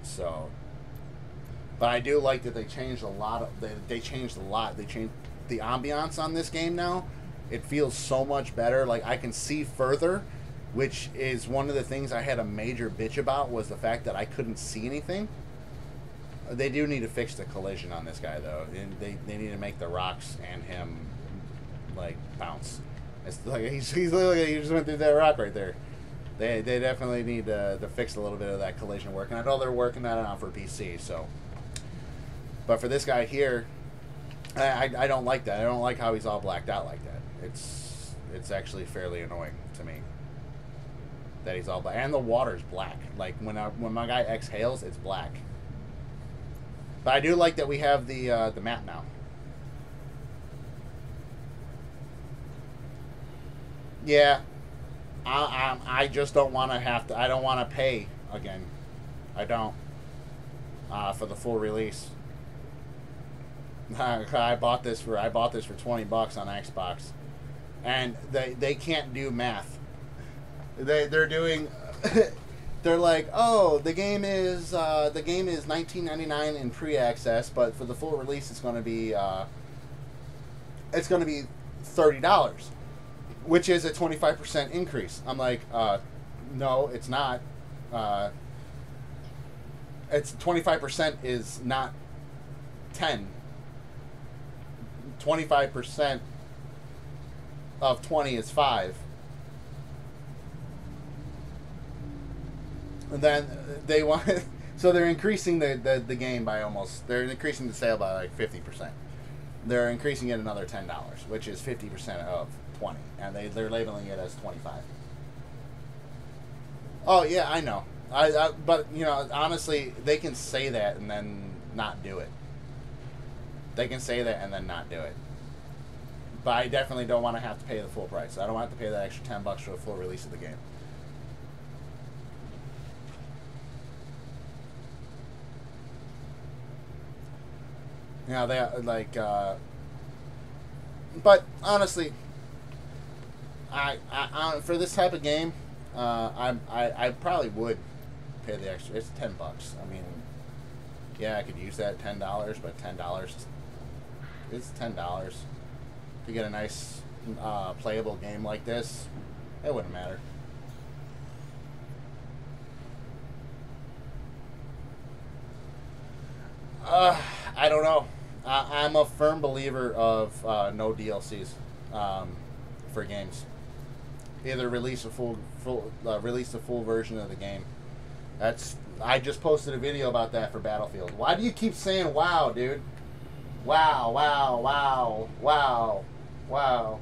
So, but I do like that they changed a lot. They changed a lot. They changed the ambiance on this game now. It feels so much better. Like, I can see further, which is one of the things I had a major bitch about, was the fact that I couldn't see anything. They do need to fix the collision on this guy, though. And they need to make the rocks and him, like, bounce. It's like he's literally, he just went through that rock right there. They definitely need to fix a little bit of that collision work, and I know they're working that on for PC. So, but for this guy here, I don't like that. I don't like how he's all blacked out like that. It's actually fairly annoying to me that he's all black, and the water's black. Like when my guy exhales, it's black. But I do like that we have the map now. Yeah, I just don't want to have to. I don't want to pay again. I don't for the full release. I bought this for $20 on Xbox, and they can't do math. They're doing. They're like, oh, the game is $19.99 in pre-access, but for the full release, it's going to be $30. Which is a 25% increase. I'm like, no, it's not. It's 25% is not 10. 25% of 20 is 5. And then they want, so they're increasing the game by almost. They're increasing the sale by like 50%. They're increasing it another $10, which is 50% of 20, and they're labeling it as 25. Oh yeah, I know. But you know, honestly, they can say that and then not do it. They can say that and then not do it. But I definitely don't want to have to pay the full price. I don't want to pay that extra $10 for a full release of the game. You know, they like. But honestly, I for this type of game, I probably would pay the extra. It's $10. I mean, yeah, I could use that $10, but $10, it's $10 to get a nice playable game like this. It wouldn't matter. I don't know. I'm a firm believer of no DLCs for games. Either release a release a full version of the game. I just posted a video about that for Battlefield. Why do you keep saying "wow," dude? Wow, wow, wow, wow, wow.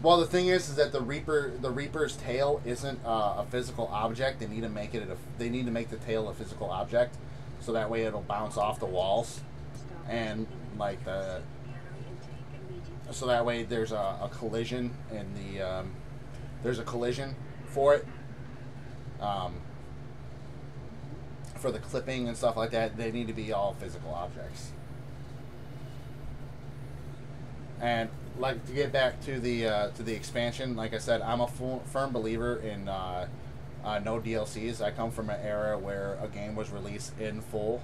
Well, the thing is that the Reaper's tail isn't a physical object. They need to make it. They need to make the tail a physical object, so that way it'll bounce off the walls, and like so that way there's a collision in the there's a collision for it, for the clipping and stuff like that. They need to be all physical objects. And like to get back to the expansion, like I said, I'm a firm believer in no DLCs. I come from an era where a game was released in full.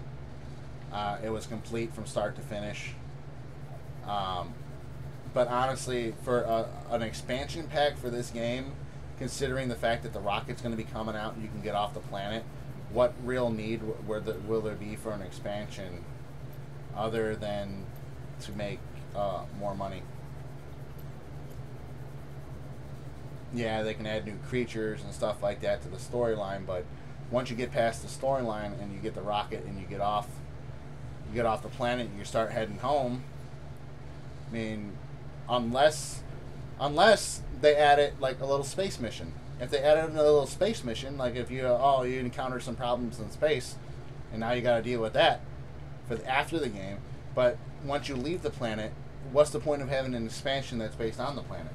It was complete from start to finish. But honestly, for an expansion pack for this game, considering the fact that the rocket's going to be coming out and you can get off the planet, what real need will there be for an expansion other than to make more money? Yeah, they can add new creatures and stuff like that to the storyline, but once you get past the storyline and you get the rocket and you get off the planet and you start heading home, I mean, unless they add it like a little space mission. If they added a little space mission, like if you you encounter some problems in space, and now you got to deal with that after the game. But once you leave the planet, what's the point of having an expansion that's based on the planet?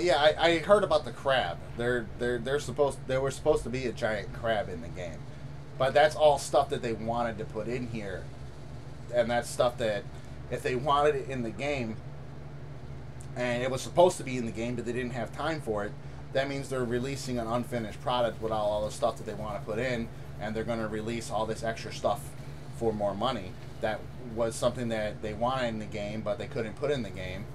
Yeah, I heard about the crab. They were supposed to be a giant crab in the game, but that's all stuff that they wanted to put in here, and that's stuff that if they wanted it in the game, and it was supposed to be in the game, but they didn't have time for it, that means they're releasing an unfinished product with all the stuff that they want to put in, and they're going to release all this extra stuff for more money. That was something that they wanted in the game, but they couldn't put in the game.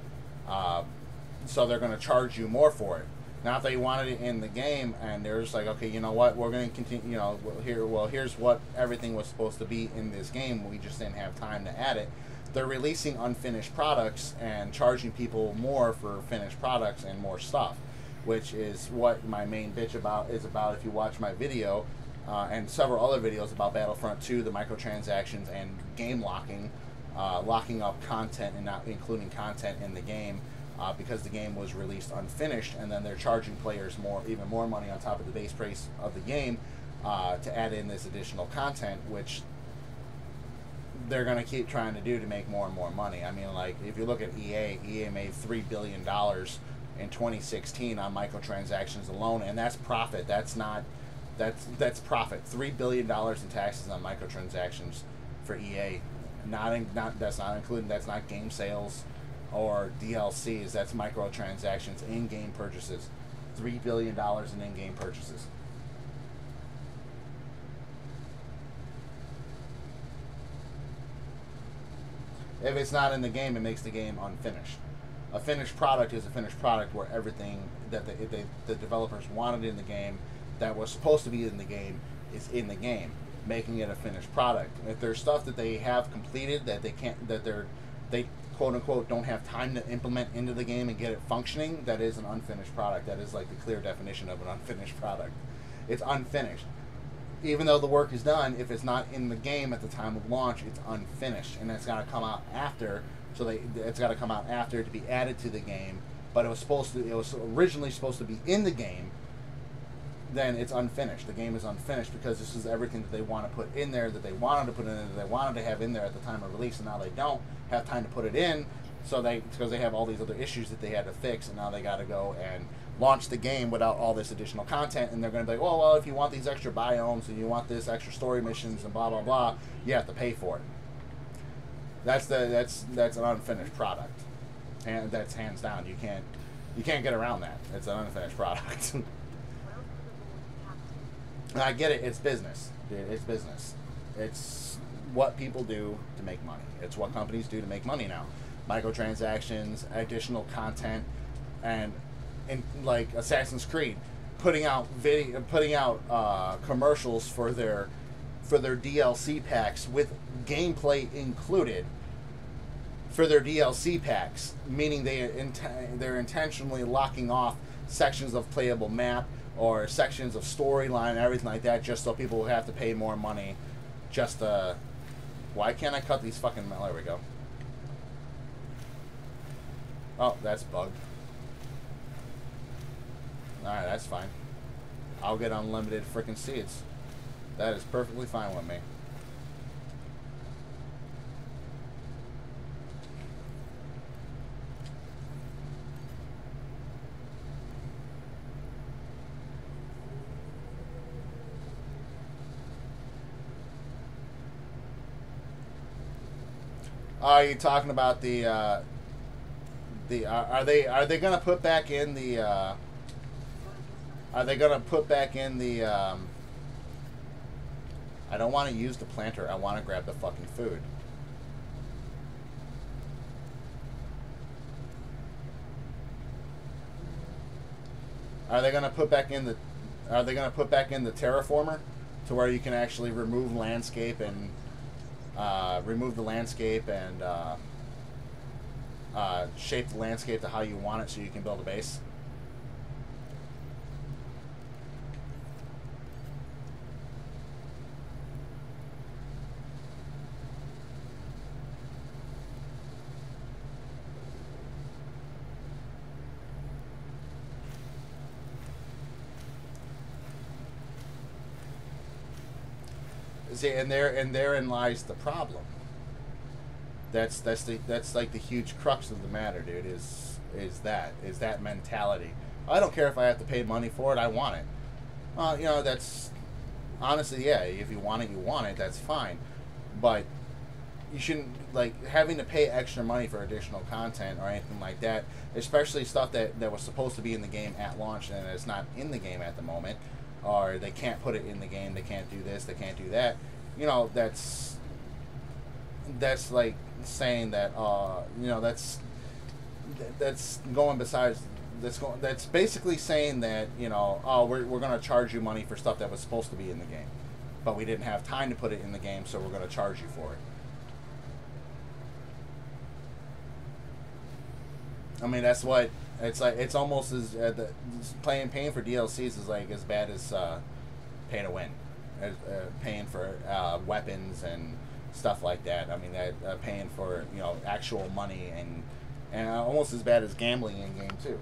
So they're going to charge you more for it. Now, if they wanted it in the game and they're just like, okay, you know what, we're going to continue, you know, here's what everything was supposed to be in this game. We just didn't have time to add it. They're releasing unfinished products and charging people more for finished products and more stuff, which is what my main bitch is about. If you watch my video and several other videos about Battlefront 2, the microtransactions and game locking, locking up content and not including content in the game. Because the game was released unfinished, and then they're charging players even more money on top of the base price of the game to add in this additional content, which they're going to keep trying to do to make more and more money. I mean, like, if you look at EA made $3 billion in 2016 on microtransactions alone, and that's profit. That's profit. $3 billion in taxes on microtransactions for EA. That's not game sales or DLCs. That's microtransactions, in-game purchases. $3 billion in in-game purchases. If it's not in the game, it makes the game unfinished. A finished product is a finished product where everything that the developers wanted in the game that was supposed to be in the game is in the game, making it a finished product. If there's stuff that they have completed that they quote unquote don't have time to implement into the game and get it functioning, that is an unfinished product. That is like the clear definition of an unfinished product. It's unfinished. Even though the work is done, if it's not in the game at the time of launch, it's unfinished, and it's got to come out after. So it's got to come out after to be added to the game. But it was originally supposed to be in the game. Then it's unfinished. The game is unfinished because this is everything that they want to put in there, that they wanted to put in there, that they wanted to have in there at the time of release, and now they don't have time to put it in. So because they have all these other issues that they had to fix, and now they got to go and launch the game without all this additional content, and they're going to be like, oh, well, if you want these extra biomes and you want this extra story missions and blah blah blah, you have to pay for it. That's an unfinished product, and that's hands down. You can't get around that. It's an unfinished product. I get it. It's business, dude. It's business. It's what people do to make money. It's what companies do to make money now. Microtransactions, additional content, and like Assassin's Creed, putting out commercials for their DLC packs with gameplay included. For their DLC packs, meaning they're intentionally locking off sections of playable map or sections of storyline and everything like that, just so people will have to pay more money. Just why can't I cut these fucking? There we go. Oh, that's bugged. Alright, that's fine. I'll get unlimited freaking seeds. That is perfectly fine with me. Are you talking about the are they gonna put back in the are they gonna put back in the I don't want to use the planter, I want to grab the fucking food. Are they gonna put back in the terraformer to where you can actually remove landscape and remove the landscape and shape the landscape to how you want it so you can build a base? See, and therein lies the problem. That's like the huge crux of the matter, dude. Is that mentality? I don't care if I have to pay money for it. I want it. You know, that's honestly, yeah. If you want it, you want it. That's fine. But you shouldn't like having to pay extra money for additional content or anything like that. Especially stuff that was supposed to be in the game at launch and it's not in the game at the moment. Or they can't put it in the game, they can't do this, they can't do that. You know, that's like saying that, you know, that's going besides, that's basically saying that, you know, oh, we're going to charge you money for stuff that was supposed to be in the game. But we didn't have time to put it in the game, so we're going to charge you for it. I mean, that's what it's like. It's almost as paying for DLCs is like as bad as pay to win, as paying for weapons and stuff like that. I mean, paying for, you know, actual money and almost as bad as gambling in game too.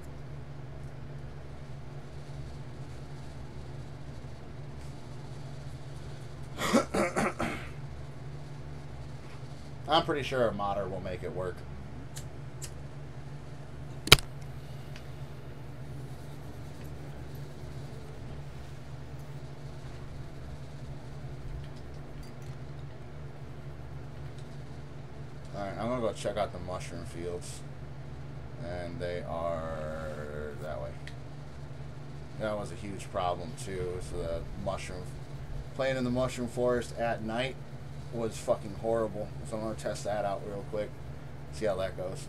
I'm pretty sure a modder will make it work. Alright, I'm gonna go check out the mushroom fields. And they are that way. That was a huge problem too. So the mushroom, playing in the mushroom forest at night was fucking horrible. So I'm gonna test that out real quick. See how that goes.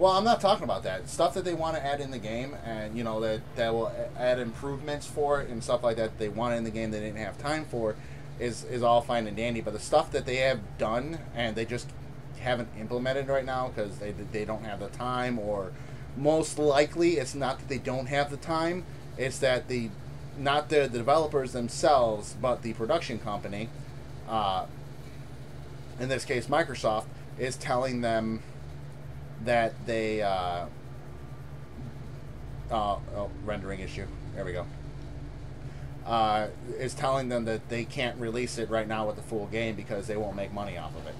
Well, I'm not talking about that. Stuff that they want to add in the game, and you know that will add improvements for it and stuff like that. They want in the game they didn't have time for, is all fine and dandy. But the stuff that they have done and they just haven't implemented right now because they don't have the time, or most likely it's not that they don't have the time. It's that not the developers themselves, but the production company, in this case Microsoft, is telling them that they rendering issue. There we go. Is telling them that they can't release it right now with the full game because they won't make money off of it.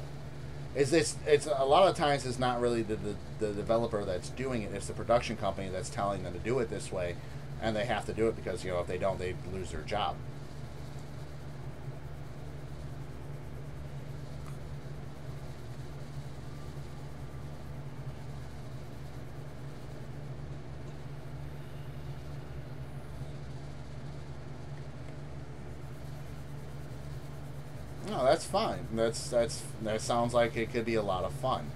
It's a lot of times it's not really the developer that's doing it. It's the production company that's telling them to do it this way, and they have to do it because, you know, if they don't, they lose their job. No, that's fine. That sounds like it could be a lot of fun.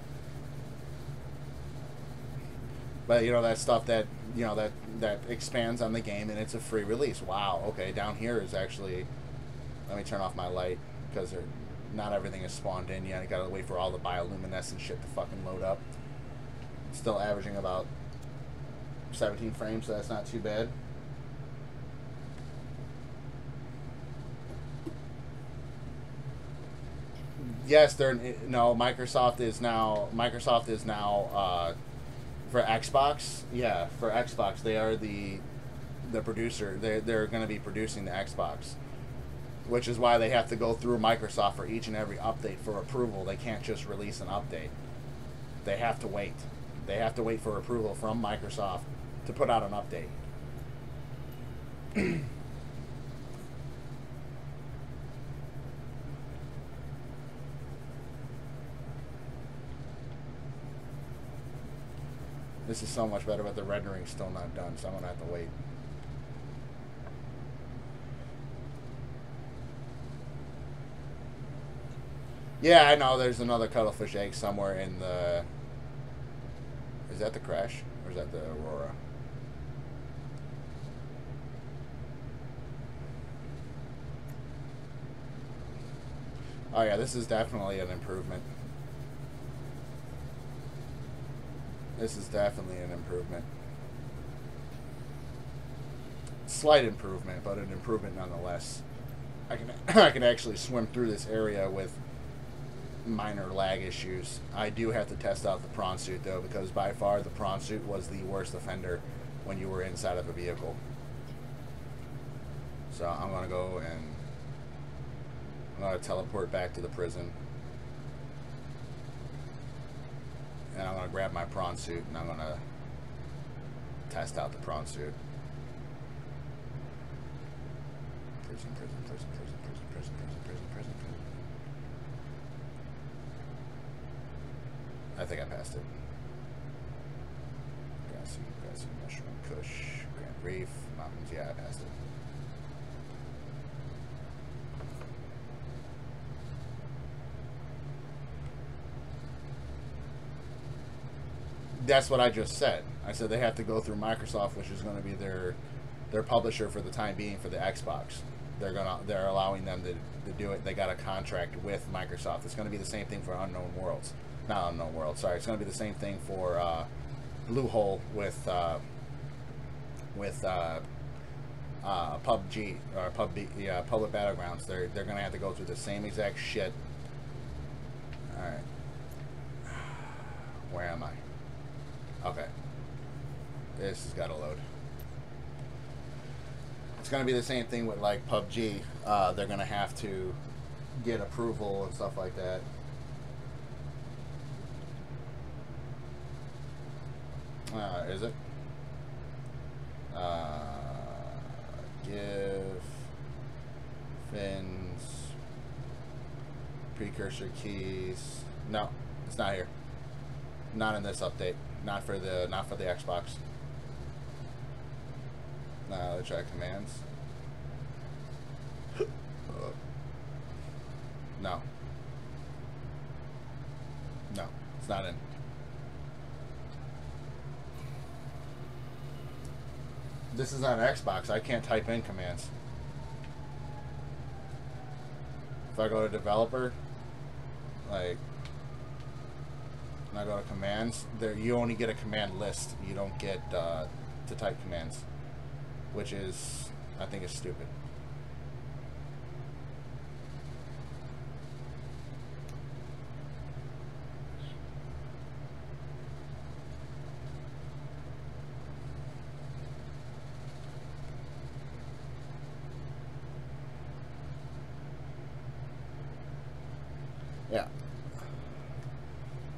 But you know, that stuff that, you know, that expands on the game, and it's a free release. Wow. Okay, down here is actually. Let me turn off my light because not everything is spawned in yet. I gotta wait for all the bioluminescent shit to fucking load up. Still averaging about 17 frames, so that's not too bad. Yes, Microsoft is now for Xbox. Yeah, for Xbox, they are the producer. They're going to be producing the Xbox, which is why they have to go through Microsoft for each and every update for approval. They can't just release an update. They have to wait. They have to wait for approval from Microsoft to put out an update. This is so much better, but the rendering's still not done, so I'm gonna have to wait. Yeah, I know there's another cuttlefish egg somewhere in the... Is that the Crash? Or is that the Aurora? Oh yeah, this is definitely an improvement. This is definitely an improvement. Slight improvement, but an improvement nonetheless. I can actually swim through this area with minor lag issues. I do have to test out the prawn suit though, because by far the prawn suit was the worst offender when you were inside of a vehicle. So I'm gonna go and I'm gonna teleport back to the prison. And I'm going to grab my prawn suit and I'm going to test out the prawn suit. Prison. I think I passed it. Grassy, mushroom, kush, Grand Reef, mountains. Yeah, I passed it. That's what I just said. I said they have to go through Microsoft, which is going to be their publisher for the time being for the Xbox. They're allowing them to do it. They got a contract with Microsoft. It's going to be the same thing for Unknown Worlds. Not Unknown Worlds. Sorry, it's going to be the same thing for Bluehole with PUBG or PUBG. Yeah, Public Battlegrounds. They're going to have to go through the same exact shit. All right. Where am I? Okay. This has got to load. It's going to be the same thing with like PUBG. They're going to have to get approval and stuff like that. Is it? Give fins precursor keys. No, it's not here. Not in this update. Not for the Xbox. Let's try commands. No. No, it's not in. This is on Xbox. I can't type in commands. If I go to developer, like, and I go to commands, there you only get a command list. You don't get to type commands, which is, I think, is stupid. Yeah.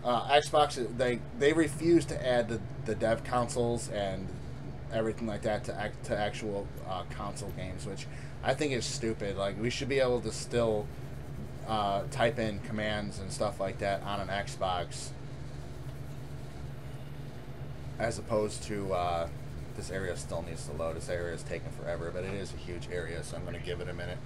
Xbox, they refuse to add the dev consoles and everything like that to actual console games, which I think is stupid. Like, we should be able to still type in commands and stuff like that on an Xbox, as opposed to this area still needs to load. This area is taking forever, but it is a huge area, so I'm going to give it a minute.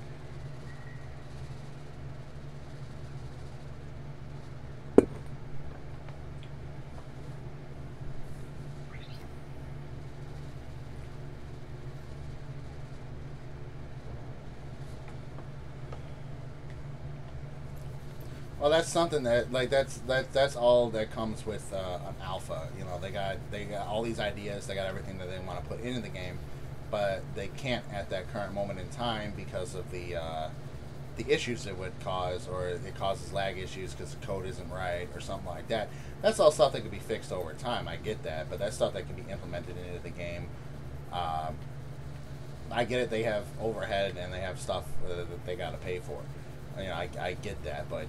Well, that's something that, like, that's all that comes with an alpha. You know, they got all these ideas, they got everything that they want to put into the game, but they can't at that current moment in time because of the issues it would cause, or it causes lag issues because the code isn't right or something like that. That's all stuff that could be fixed over time. I get that, but that's stuff that can be implemented into the game. I get it. They have overhead and they have stuff that they got to pay for. You know, I get that, but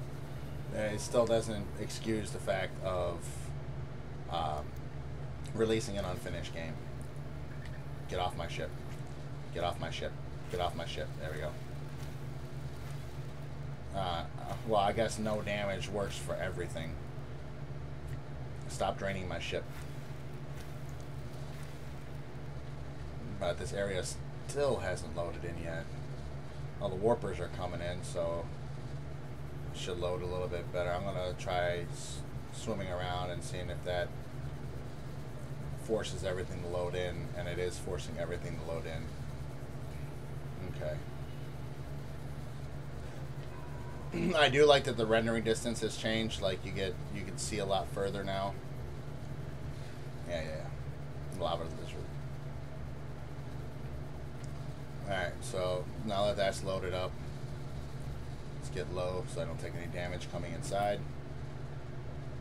it still doesn't excuse the fact of releasing an unfinished game. Get off my ship. Get off my ship. Get off my ship. There we go. Well, I guess no damage works for everything. Stop draining my ship. But this area still hasn't loaded in yet. Well, the warpers are coming in, so it should load a little bit better. I'm going to try swimming around and seeing if that forces everything to load in, and it is forcing everything to load in. Okay. I do like that the rendering distance has changed. Like, you can see a lot further now. Yeah. Lava lizard. Alright, so now that that's loaded up, let's get low so I don't take any damage coming inside.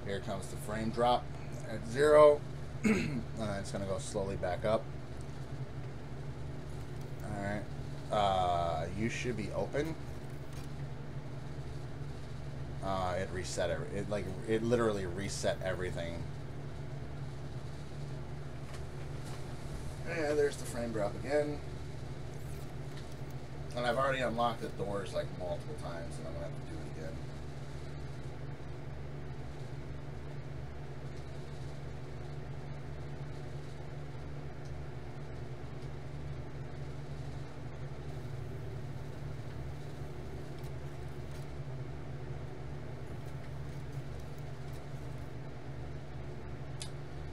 Here comes the frame drop at 0. It's going to go slowly back up. Alright. You should be open. It reset it literally reset everything. And there's the frame drop again. And I've already unlocked the doors like multiple times, and I'm gonna have to do it again.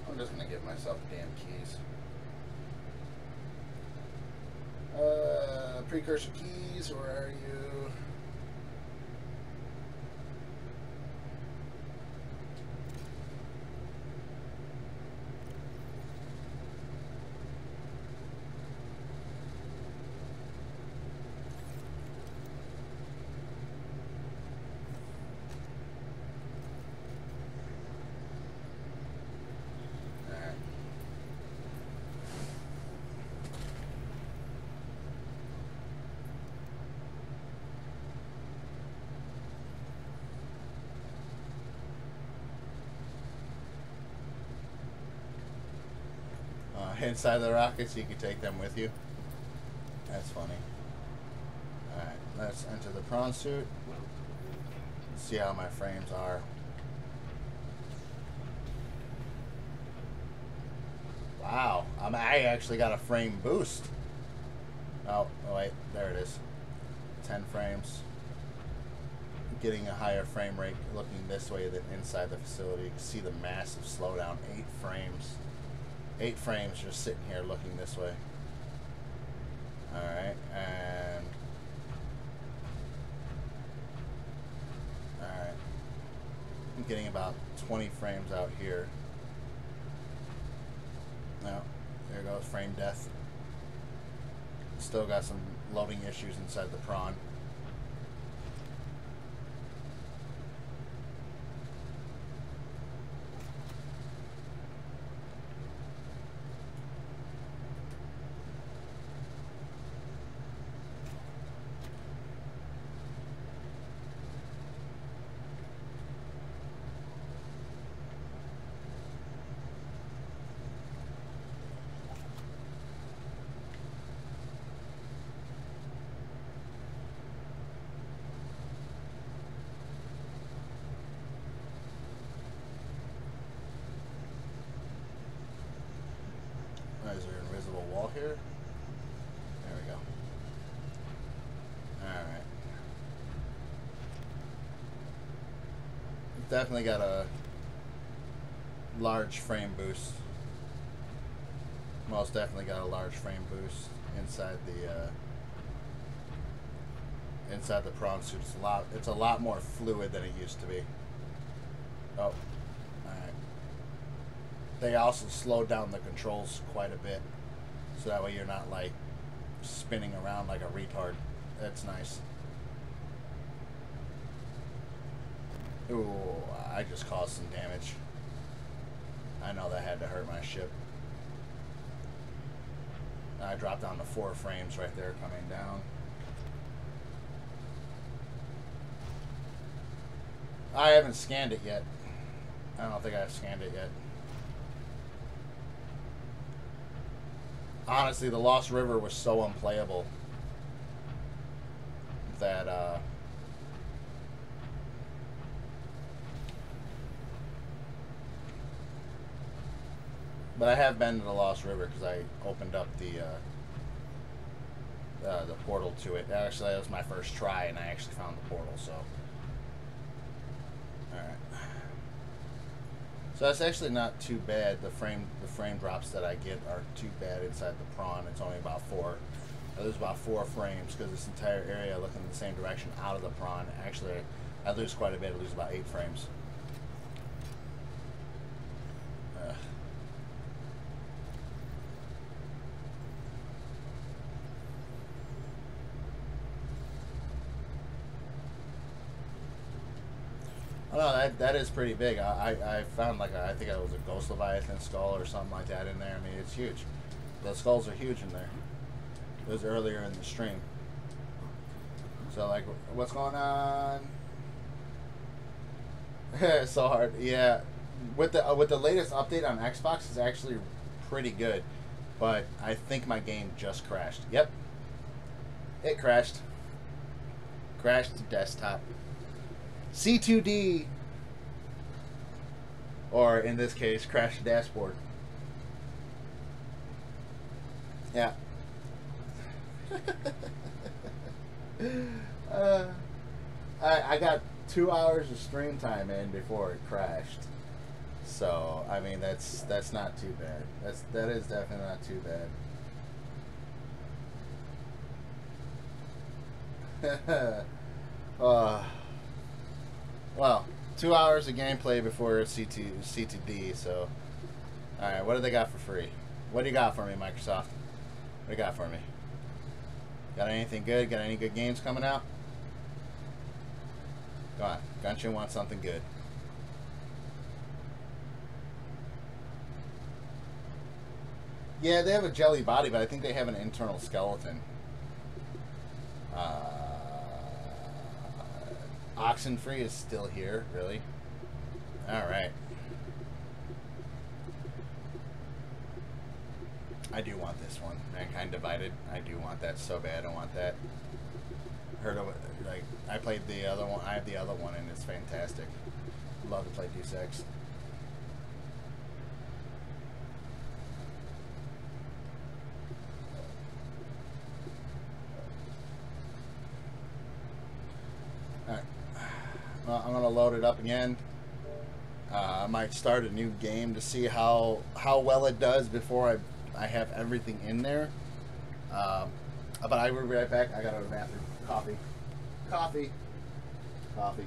I'm just gonna give myself damn keys. Precursor keys, where are you? Inside the rockets, you can take them with you. That's funny. Alright, let's enter the prawn suit. See how my frames are. Wow, I actually got a frame boost. Oh wait, there it is. 10 frames. Getting a higher frame rate looking this way than inside the facility. You can see the massive slowdown. 8 frames. 8 frames just sitting here looking this way. Alright, and... Alright. I'm getting about 20 frames out here. No, there goes frame death. Still got some loading issues inside the prawn. Is there an invisible wall here? There we go. Alright. Definitely got a large frame boost. Most definitely got a large frame boost inside the prawn suit. It's a lot more fluid than it used to be. Oh. They also slowed down the controls quite a bit, so that way you're not like spinning around like a retard. That's nice. Ooh, I just caused some damage. I know that had to hurt my ship. I dropped down to 4 frames right there coming down. I haven't scanned it yet. I don't think I've scanned it yet. Honestly, the Lost River was so unplayable that but I have been to the Lost River because I opened up the portal to it. Actually, that was my first try, and I actually found the portal. So, all right. So that's actually not too bad. The frame drops that I get are too bad inside the prawn. It's only about 4. I lose about 4 frames because this entire area looking in the same direction out of the prawn. Actually, I lose quite a bit. I lose about 8 frames. Oh, no, that is pretty big. I found like I think it was a Ghost Leviathan skull or something like that in there. I mean, it's huge. The skulls are huge in there. It was earlier in the stream. So like, what's going on? It's so hard. Yeah, with the latest update on Xbox, it's actually pretty good. But I think my game just crashed. Yep, it crashed. Crashed to desktop. C2D, or in this case, crash the dashboard. Yeah. I got 2 hours of stream time in before it crashed, so I mean that's not too bad. That is definitely not too bad. Well, 2 hours of gameplay before C2D, so... Alright, what do they got for free? What do you got for me, Microsoft? What do you got for me? Got anything good? Got any good games coming out? Come on, Gunshin wants something good. Yeah, they have a jelly body, but I think they have an internal skeleton. Oxenfree is still here, really? Alright. I do want this one. Mankind Divided. I do want that so bad. I want that. Heard of it. Like, I played the other one. I have the other one, and it's fantastic. Love to play Deus Ex. Alright. Well, I'm going to load it up again. I might start a new game to see how well it does before I have everything in there. But I will be right back. I gotta go to the bathroom. Coffee. Coffee. Coffee.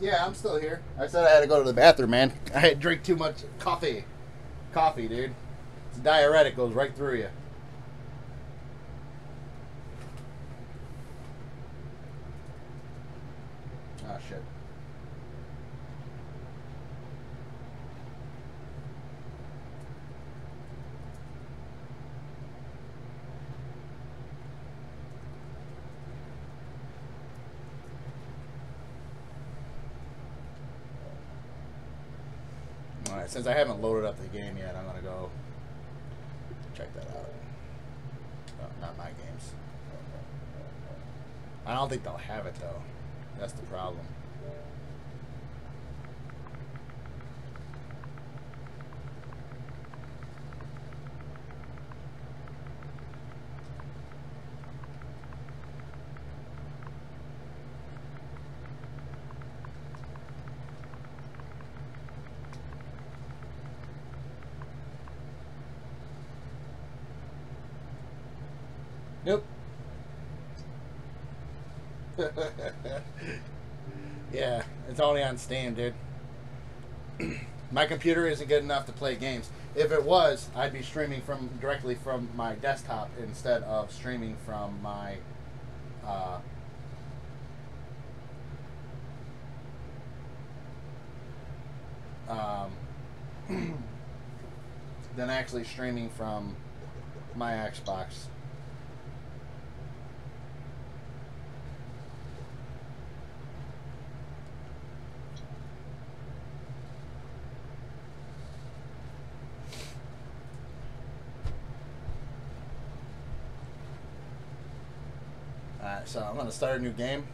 Yeah, I'm still here. I said I had to go to the bathroom, man. I had drink too much coffee. Coffee, dude. It's a diuretic, goes right through you. Oh, shit. Alright, since I haven't loaded up the game yet, I'm gonna go check that out. Oh, not my games. I don't think they'll have it though. That's the problem. Nope. Yeah, it's only on Steam, dude. My computer isn't good enough to play games. If it was, I'd be streaming directly from my desktop instead of streaming from my than actually streaming from my Xbox. Alright, so I'm going to start a new game.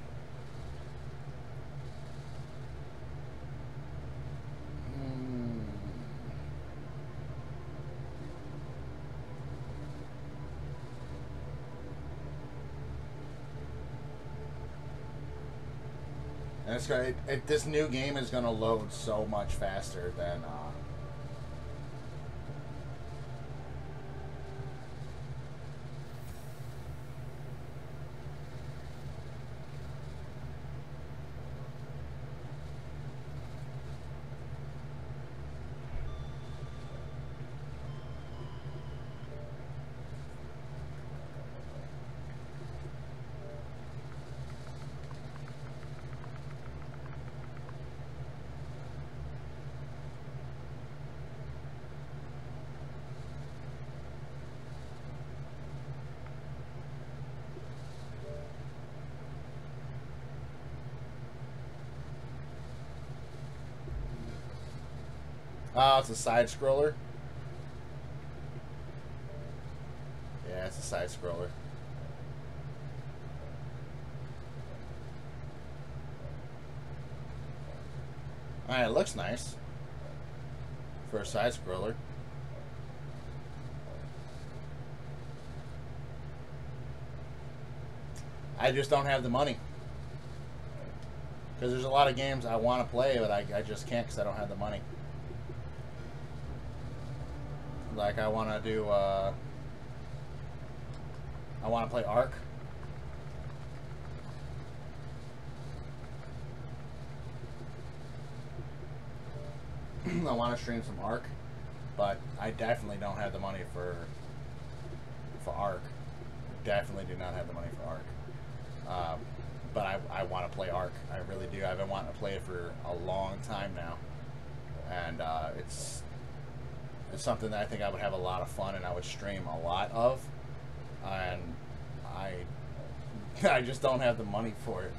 And it's going this new game is going to load so much faster than Oh, it's a side scroller. Yeah, it's a side scroller. Alright, it looks nice for a side scroller. I just don't have the money. Because there's a lot of games I want to play, but I just can't because I don't have the money. Like, I want to do, I want to play Ark. I want to stream some Ark, but I definitely don't have the money for Ark. Definitely do not have the money for Ark. But I want to play Ark. I really do. I've been wanting to play it for a long time now, and it's something that I think I would have a lot of fun and I would stream a lot of, and I just don't have the money for it.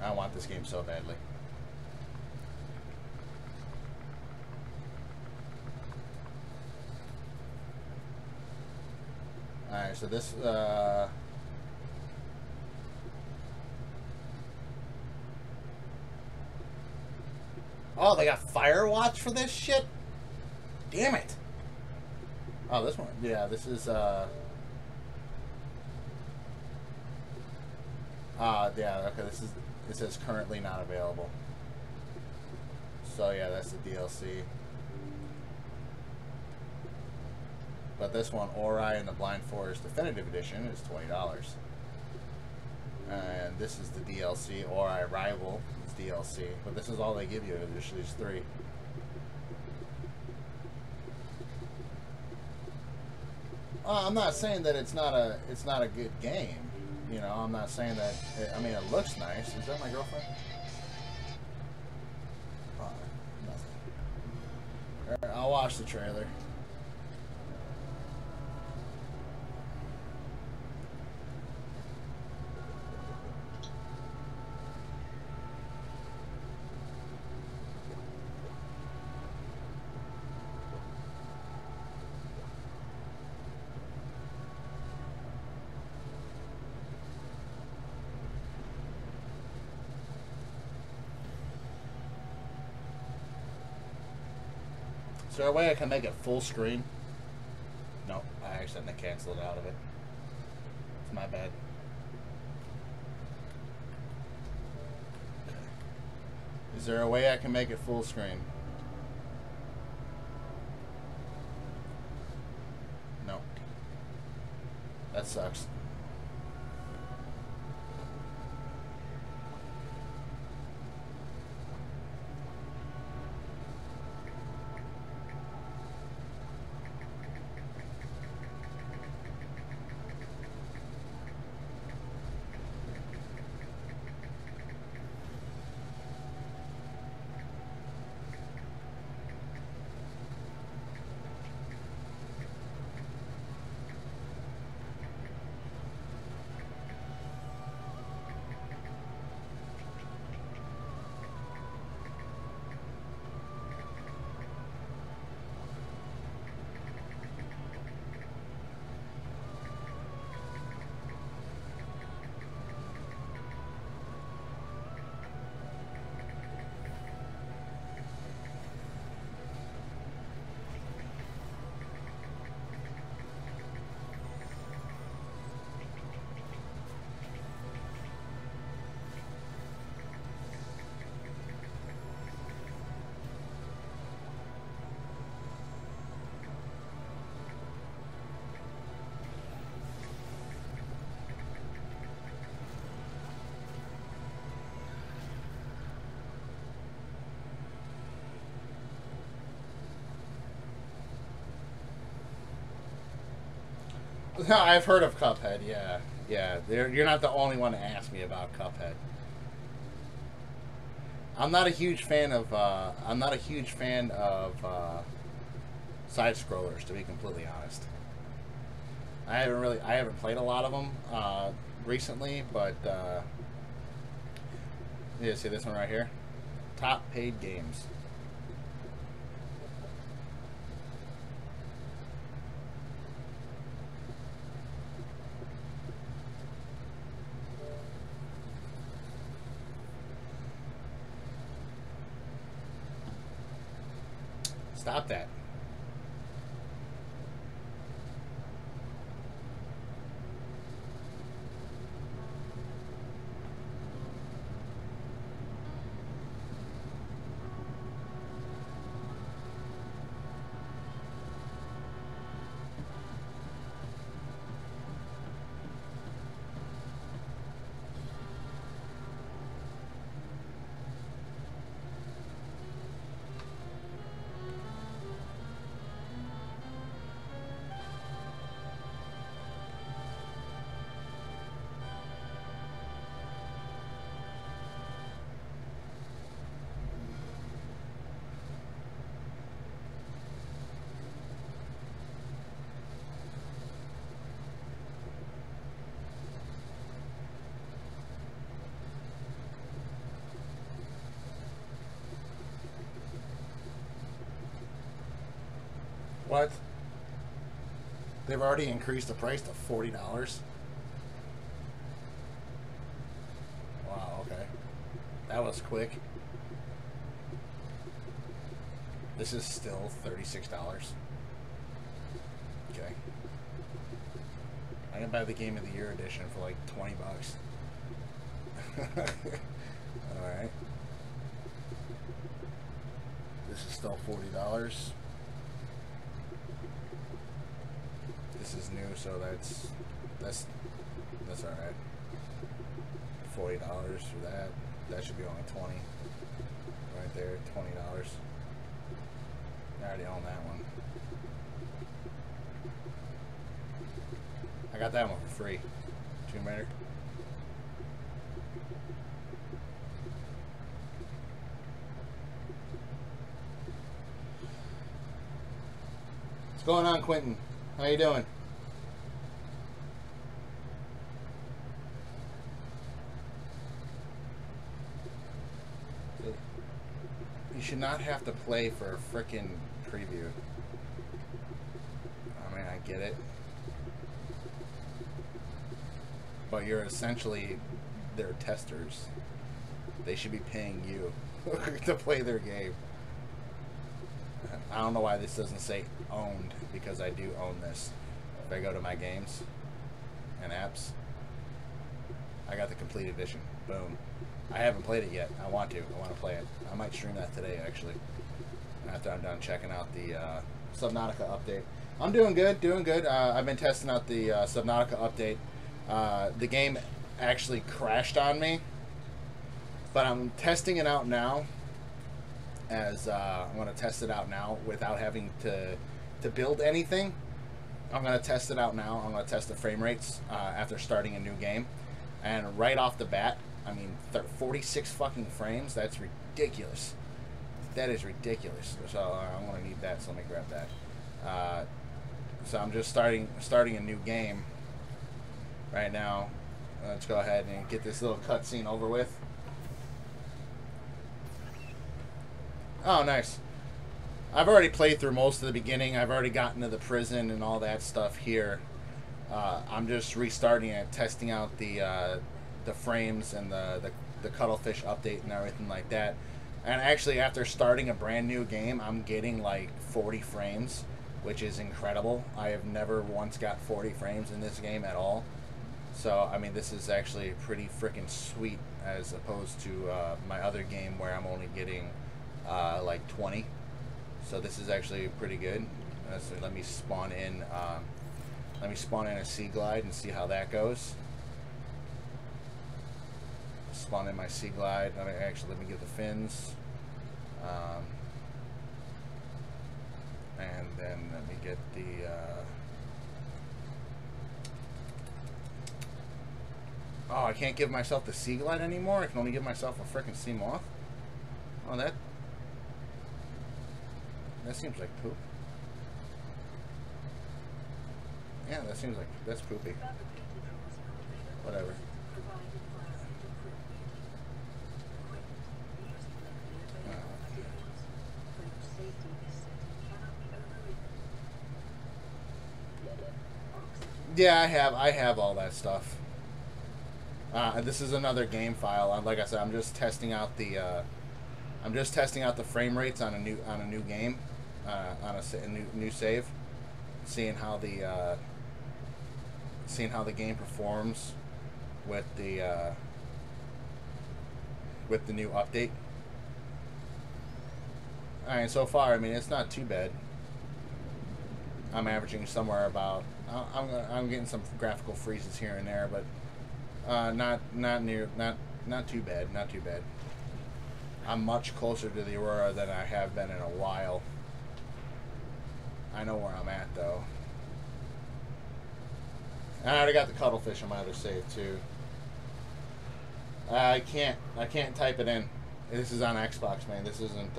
I want this game so badly. Alright, so this, oh, they got Firewatch for this shit? Damn it. Oh, this one, yeah, this is, yeah, okay, this is currently not available. So, yeah, that's the DLC. But this one, Ori and the Blind Forest Definitive Edition, is $20. And this is the DLC, Ori Rival, is DLC. But this is all they give you, usually is 3. I'm not saying that it's not a good game. You know, I'm not saying that. I mean, it looks nice. Is that my girlfriend? Nothing. I'll watch the trailer. Is there a way I can make it full screen? No, I accidentally canceled it out of it. It's my bad. Okay. Is there a way I can make it full screen? No. That sucks. No, I've heard of Cuphead, yeah. Yeah, you're not the only one to ask me about Cuphead. I'm not a huge fan of side scrollers, to be completely honest. I haven't played a lot of them recently, but yeah, see this one right here, top paid games. Stop that. What? They've already increased the price to $40? Wow, okay. That was quick. This is still $36. Okay. I can buy the Game of the Year edition for like 20 bucks. Alright. This is still $40. This is new, so that's alright. $40 for that. That should be only 20. Right there, $20. I already own that one. I got that one for free. Tomb Raider. What's going on, Quentin? How you doing? You should not have to play for a frickin' preview. I mean, I get it. But you're essentially their testers. They should be paying you to play their game. I don't know why this doesn't say owned, because I do own this. If I go to my games and apps, I got the complete edition. Boom. I haven't played it yet. I want to play it. I might stream that today, actually, after I'm done checking out the Subnautica update. I'm doing good. I've been testing out the Subnautica update. The game actually crashed on me, but I'm testing it out now. As I'm going to test it out now without having to build anything. I'm going to test it out now. I'm going to test the frame rates after starting a new game. And right off the bat, I mean, 46 fucking frames, that's ridiculous. That is ridiculous. So I'm going to need that, so let me grab that. So I'm just starting a new game right now. Let's go ahead and get this little cutscene over with. Oh, nice. I've already played through most of the beginning. I've already gotten to the prison and all that stuff here. I'm just restarting it, testing out the frames and the Cuddlefish update and everything like that. And actually, after starting a brand new game, I'm getting like 40 frames, which is incredible. I have never once got 40 frames in this game at all. So, I mean, this is actually pretty freaking sweet as opposed to my other game where I'm only getting like 20. So this is actually pretty good. So let me spawn in a Sea Glide and see how that goes. Spawn in my Sea Glide. Actually, let me get the fins. And then let me get the oh, I can't give myself the Sea Glide anymore. I can only give myself a frickin' Sea Moth. Oh, that seems like poop. Yeah, that seems like that's poopy. Whatever. Yeah, I have all that stuff. This is another game file. Like I said, I'm just testing out the frame rates on a new game, on a new save, seeing how the game performs with the new update. All right, so far, I mean, it's not too bad. I'm averaging somewhere about. I'm getting some graphical freezes here and there, but not too bad. Not too bad. I'm much closer to the Aurora than I have been in a while. I know where I'm at though. And I already got the Cuddlefish on my other save too. I can't type it in. This is on Xbox, man. This isn't.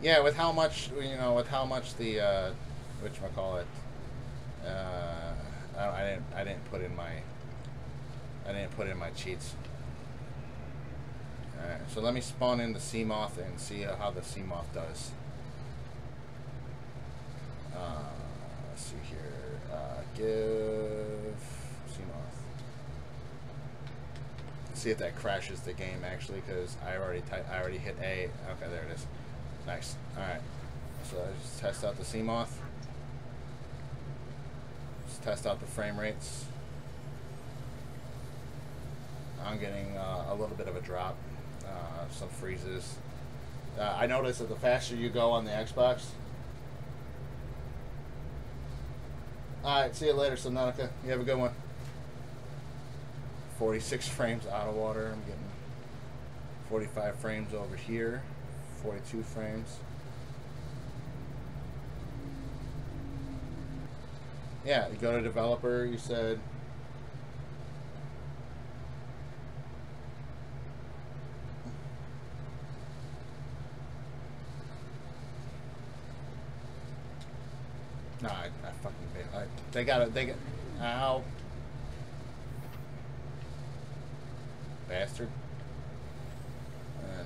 Yeah, with how much the whatchamacallit, I didn't put in my cheats. All right, so let me spawn in the sea moth and see how the sea moth does. Let's see here. Give sea moth. See if that crashes the game actually, because I already hit A. Okay, there it is. Nice. Alright. So I just test out the sea moth. Just test out the frame rates. I'm getting a little bit of a drop. Some freezes. I noticed that the faster you go on the Xbox. Alright, see you later, Subnautica. You have a good one. 46 frames out of water. I'm getting 45 frames over here. 42 frames. Yeah, you go to developer, you said. No, I fucking failed. They got. Ow. Bastard.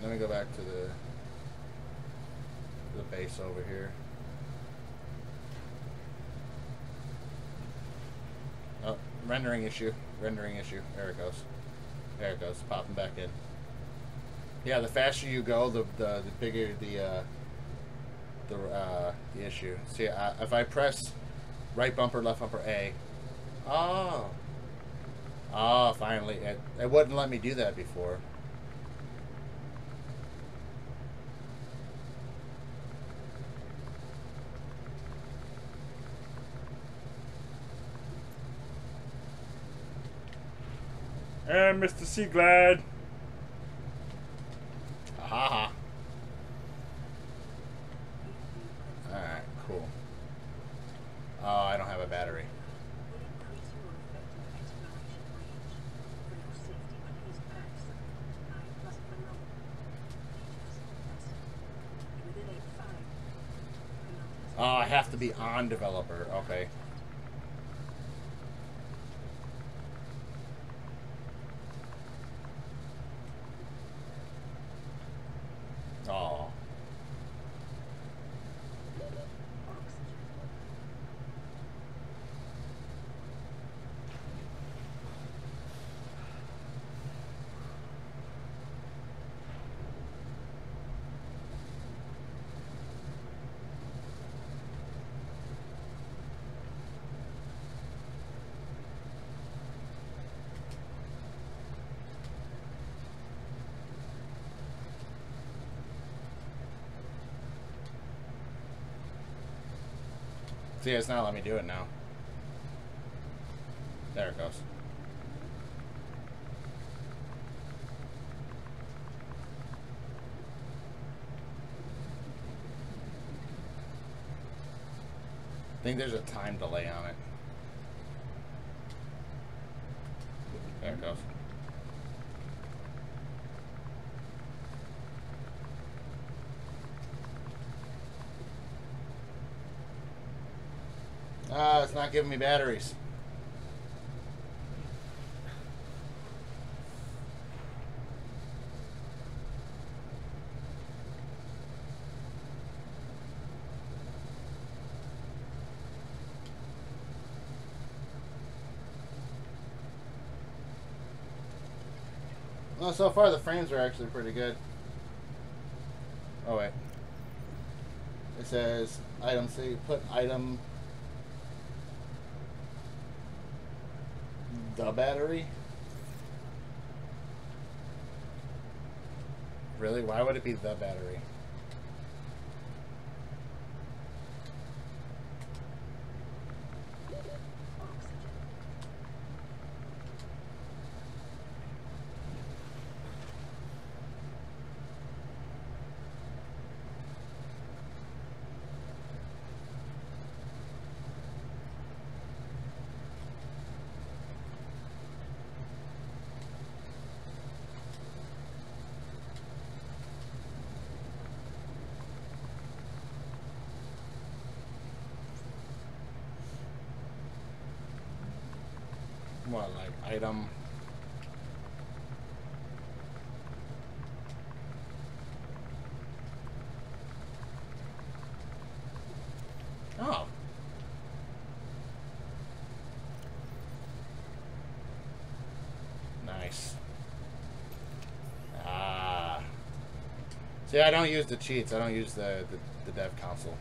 Let me go back to the base over here. Oh, rendering issue. There it goes. Popping back in. Yeah, the faster you go, the bigger the issue. See, if I press right bumper, left bumper, A. Oh, finally, it wouldn't let me do that before. And Mr. Seaglad. Aha. Alright, cool. Oh, I don't have a battery. Oh, I have to be on developer. Okay. Oh. See, it's not letting me do it now. There it goes. think there's a time delay on it. There it goes. Ah, it's not giving me batteries. Well, so far the frames are actually pretty good. Oh wait. It says item, so you put item the battery? Really? Why would it be the battery? What, like item? Oh. Nice. Ah. See, I don't use the cheats. I don't use the dev console.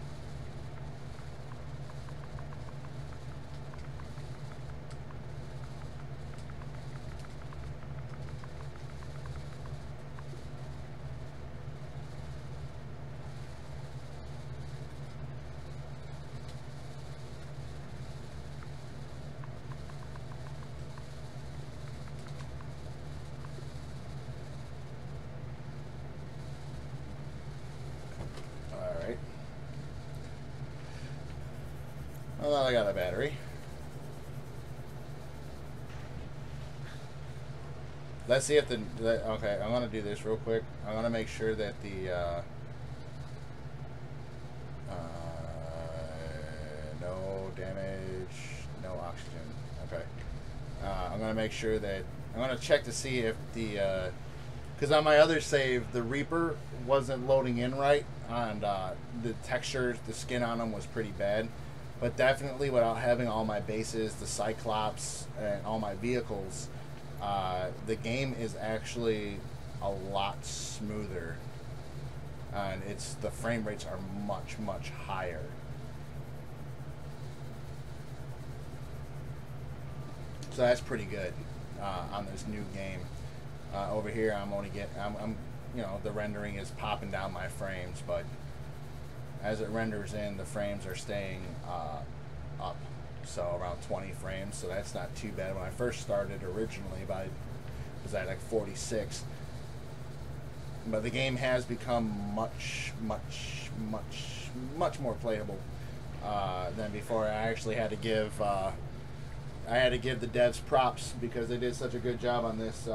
Well, I got a battery. Let's see if okay, I'm gonna do this real quick. I'm gonna make sure that the no damage, no oxygen. Okay. I'm gonna make sure that I'm gonna check to see if the because on my other save the Reaper wasn't loading in right, and the texture, the skin on them was pretty bad. But definitely without having all my bases, the Cyclops, and all my vehicles, the game is actually a lot smoother. And the frame rates are much, much higher. So that's pretty good on this new game. Over here, I'm you know, the rendering is popping down my frames, but as it renders in, the frames are staying up, so around 20 frames, so that's not too bad. When I first started originally, I was at like 46, but the game has become much more playable than before. I actually had to give the devs props because they did such a good job on this.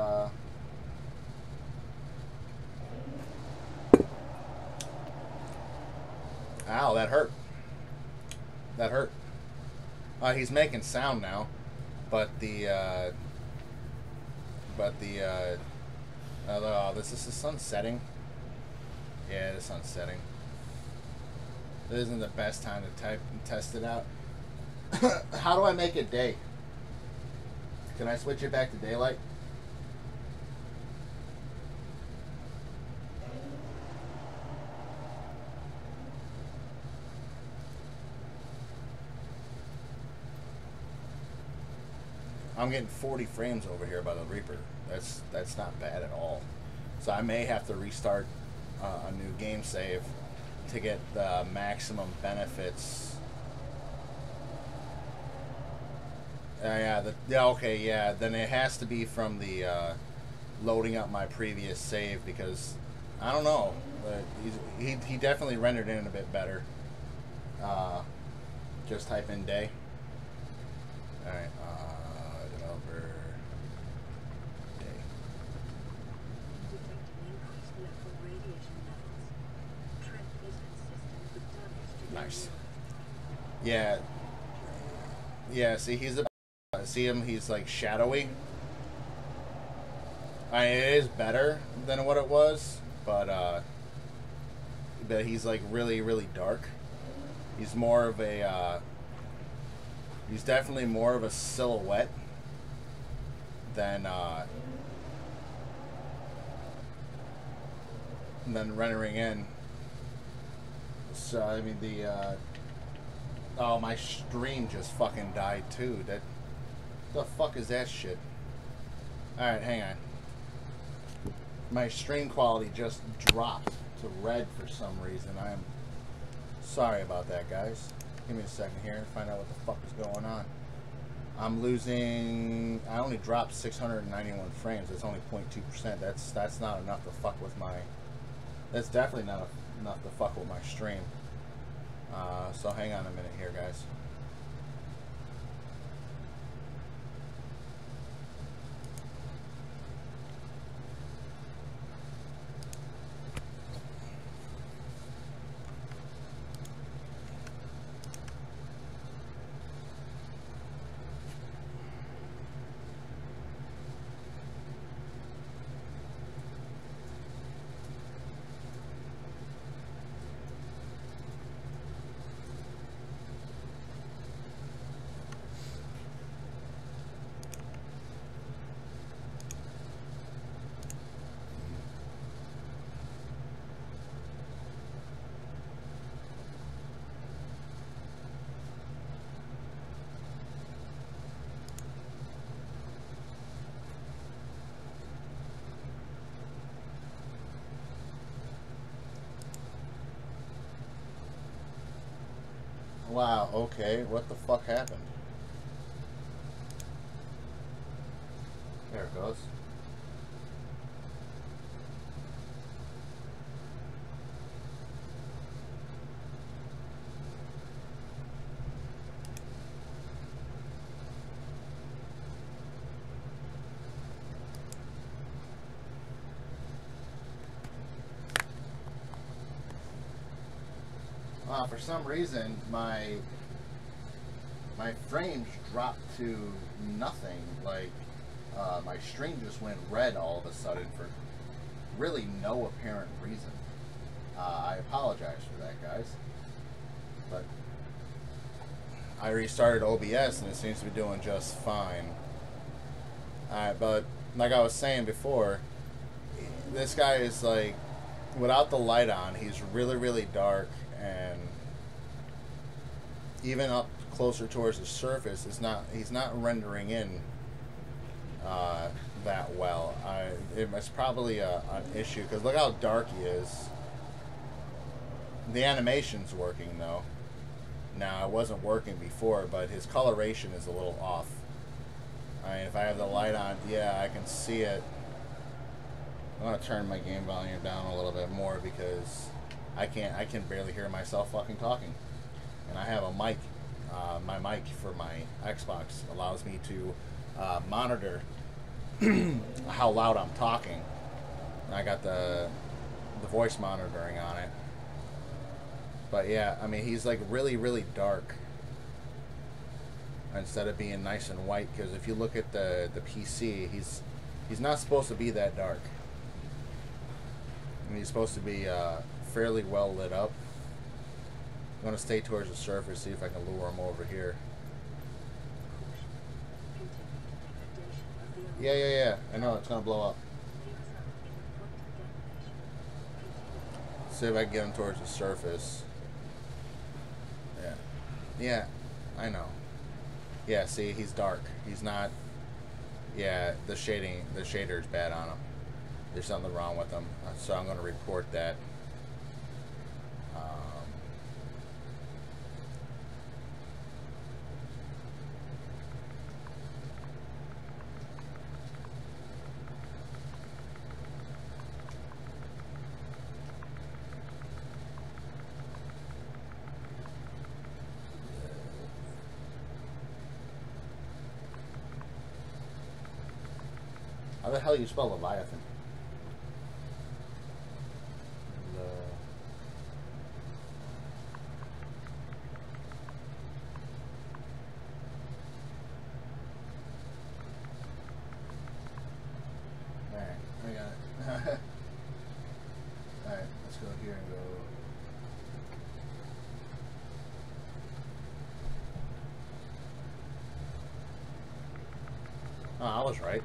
Ow, that hurt. That hurt. He's making sound now, but this is the sun setting. Yeah, the sun's setting. This isn't the best time to test it out. How do I make it day? Can I switch it back to daylight? I'm getting 40 frames over here by the Reaper. That's not bad at all. So I may have to restart a new game save to get the maximum benefits. Okay, yeah. Then it has to be from the loading up my previous save, because I don't know. He definitely rendered in a bit better. Just type in day. Alright, developer day. Detecting increased local radiation levels. Trend is consistent with damage to Nice. the Yeah. Yeah, see, he's a... See him? He's, like, shadowy. I mean, it is better than what it was, but he's, like, really, really dark. He's more of a, he's definitely more of a silhouette than rendering in. So, I mean, oh, my stream just fucking died, too. The fuck is that shit? Alright, hang on. My stream quality just dropped to red for some reason. I am sorry about that, guys. Give me a second here and find out what the fuck is going on. I'm losing... I only dropped 691 frames. That's only 0.2%. That's not enough to fuck with my... That's definitely not enough to fuck with my stream. So hang on a minute here, guys. Wow, okay, what the fuck happened? There it goes. For some reason, my frames dropped to nothing. Like, my stream just went red all of a sudden for really no apparent reason. I apologize for that, guys. But I restarted OBS and it seems to be doing just fine. But like I was saying before, this guy is like, without the light on, he's really, really dark, and even up closer towards the surface, he's not rendering in that well. It's probably an issue, because look how dark he is. The animation's working though. Now, it wasn't working before, but his coloration is a little off. I mean, if I have the light on, yeah, I can see it. I'm gonna turn my game volume down a little bit more because I can barely hear myself fucking talking. And I have a mic. My mic for my Xbox allows me to monitor how loud I'm talking. And I got the voice monitoring on it. But yeah, I mean, he's like really, really dark instead of being nice and white. Because if you look at the PC, he's not supposed to be that dark. I mean, he's supposed to be fairly well lit up. I'm going to stay towards the surface, see if I can lure him over here. Yeah. I know, it's going to blow up. See if I can get him towards the surface. Yeah, I know. Yeah, see, he's dark. He's not... Yeah, the shader's bad on him. There's something wrong with him. So I'm going to report that. How the hell you spell Leviathan? Alright, I got it. Alright, let's go here and go. Oh, I was right.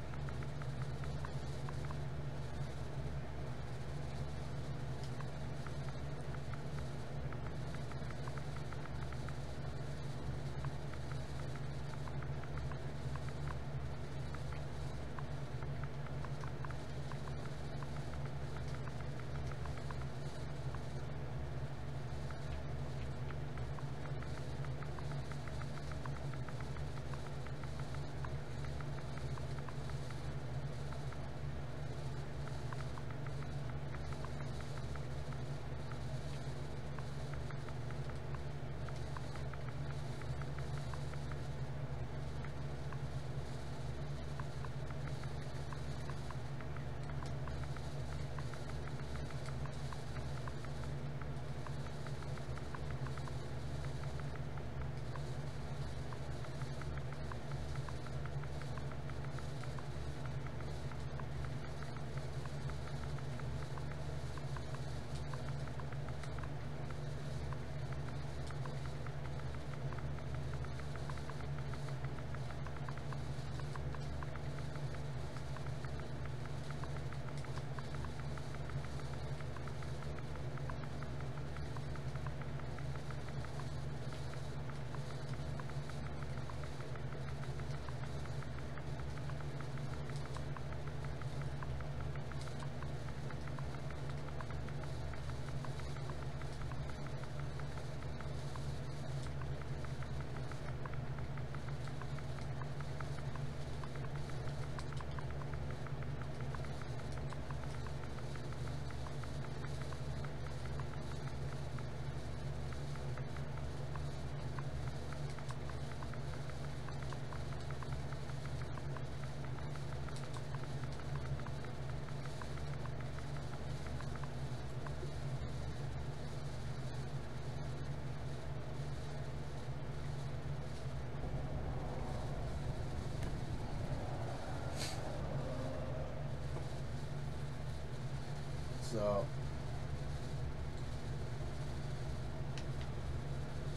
So,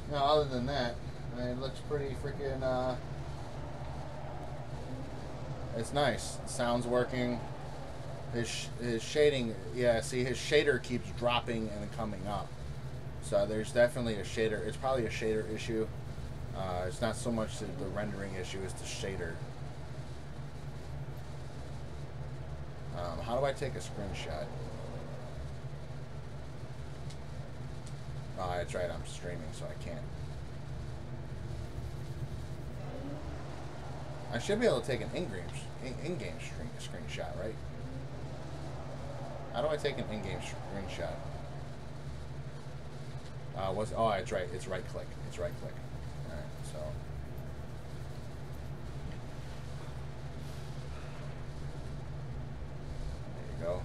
now other than that, I mean, it looks pretty freaking, it's nice. Sound's working. His shading, yeah, see, his shader keeps dropping and coming up. So there's definitely a shader. It's probably a shader issue. It's not so much the rendering issue, it's the shader. How do I take a screenshot? Oh, that's right, I'm streaming, so I can't. I should be able to take an in-game screenshot, right? How do I take an in-game screenshot? Oh, it's right. It's right click. It's right click. All right, so. There you go.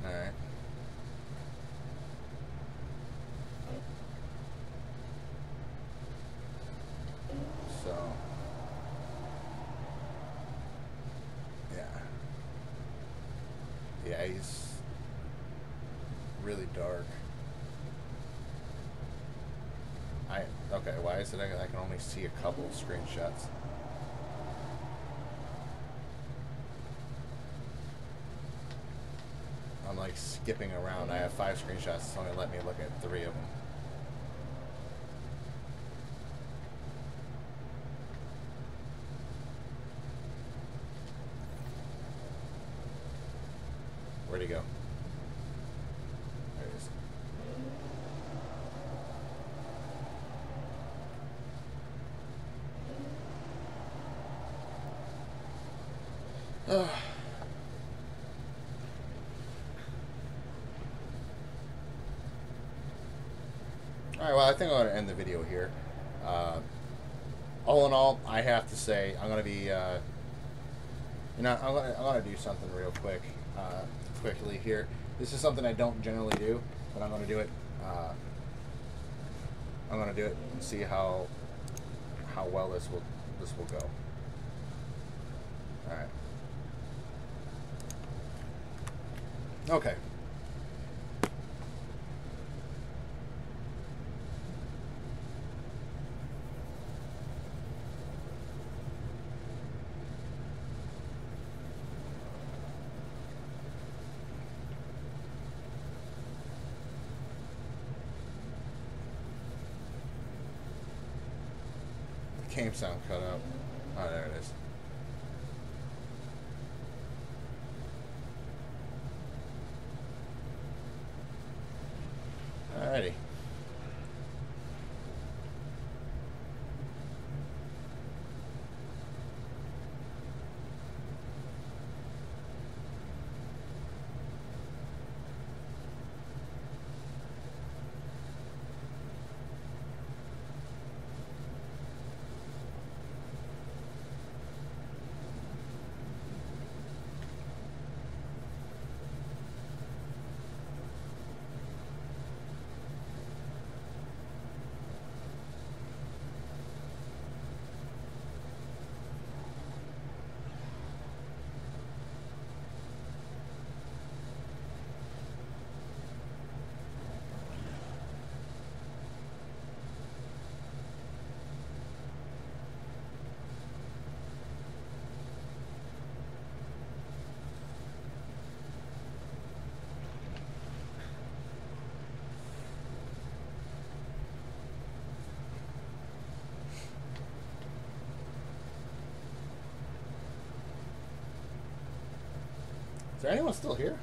All right. So. Yeah, he's really dark. Okay, why is it I can only see a couple of screenshots? I'm like skipping around. I have 5 screenshots, it's only let me look at 3 of them. Where'd he go? There he is. Alright, well, I think I'm going to end the video here. All in all, I have to say I'm gonna be, I'm gonna do something real quickly here. This is something I don't generally do, but I'm gonna do it. I'm gonna do it and see how well this will go. All right. Okay. Game sound cut out. Oh, there it is. Alrighty. Is there anyone still here?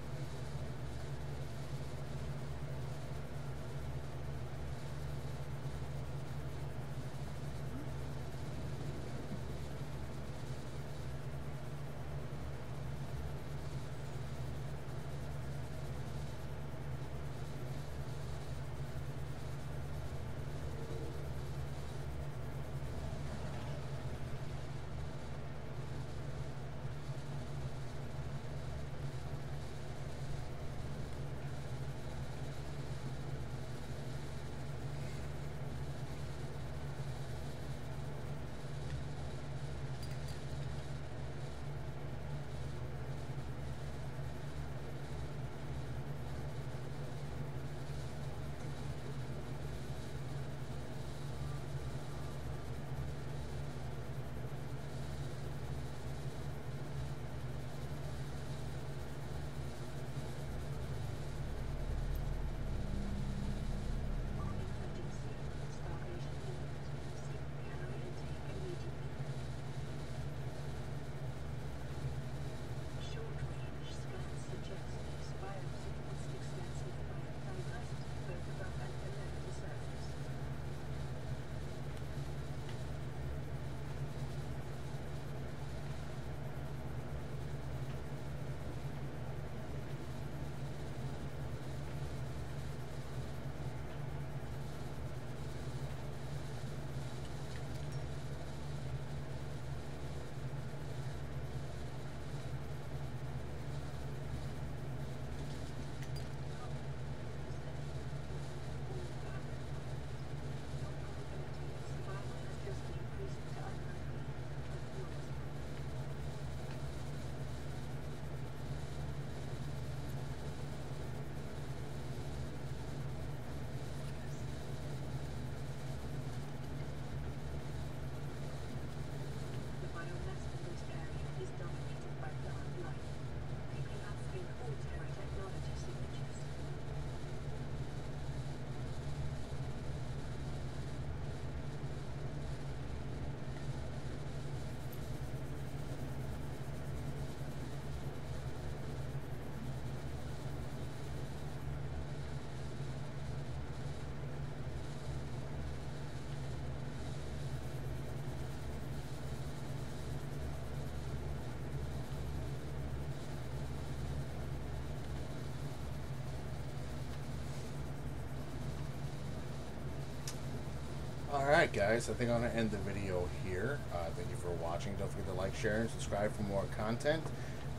Alright guys, I think I'm going to end the video here. Thank you for watching. Don't forget to like, share, and subscribe for more content.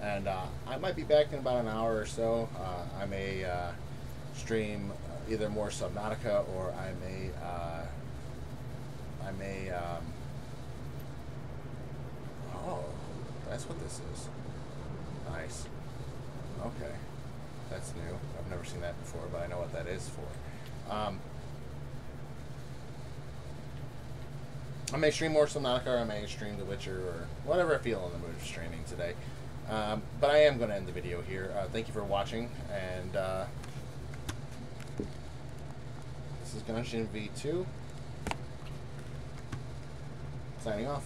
And I might be back in about an hour or so. I may stream either more Subnautica, or I may oh, that's what this is. Nice. Okay. That's new. I've never seen that before, but I know what that is for. I may stream more Subnautica, or I may stream The Witcher, or whatever I feel in the mood of streaming today. But I am going to end the video here. Thank you for watching, and this is Gunshin V2, signing off.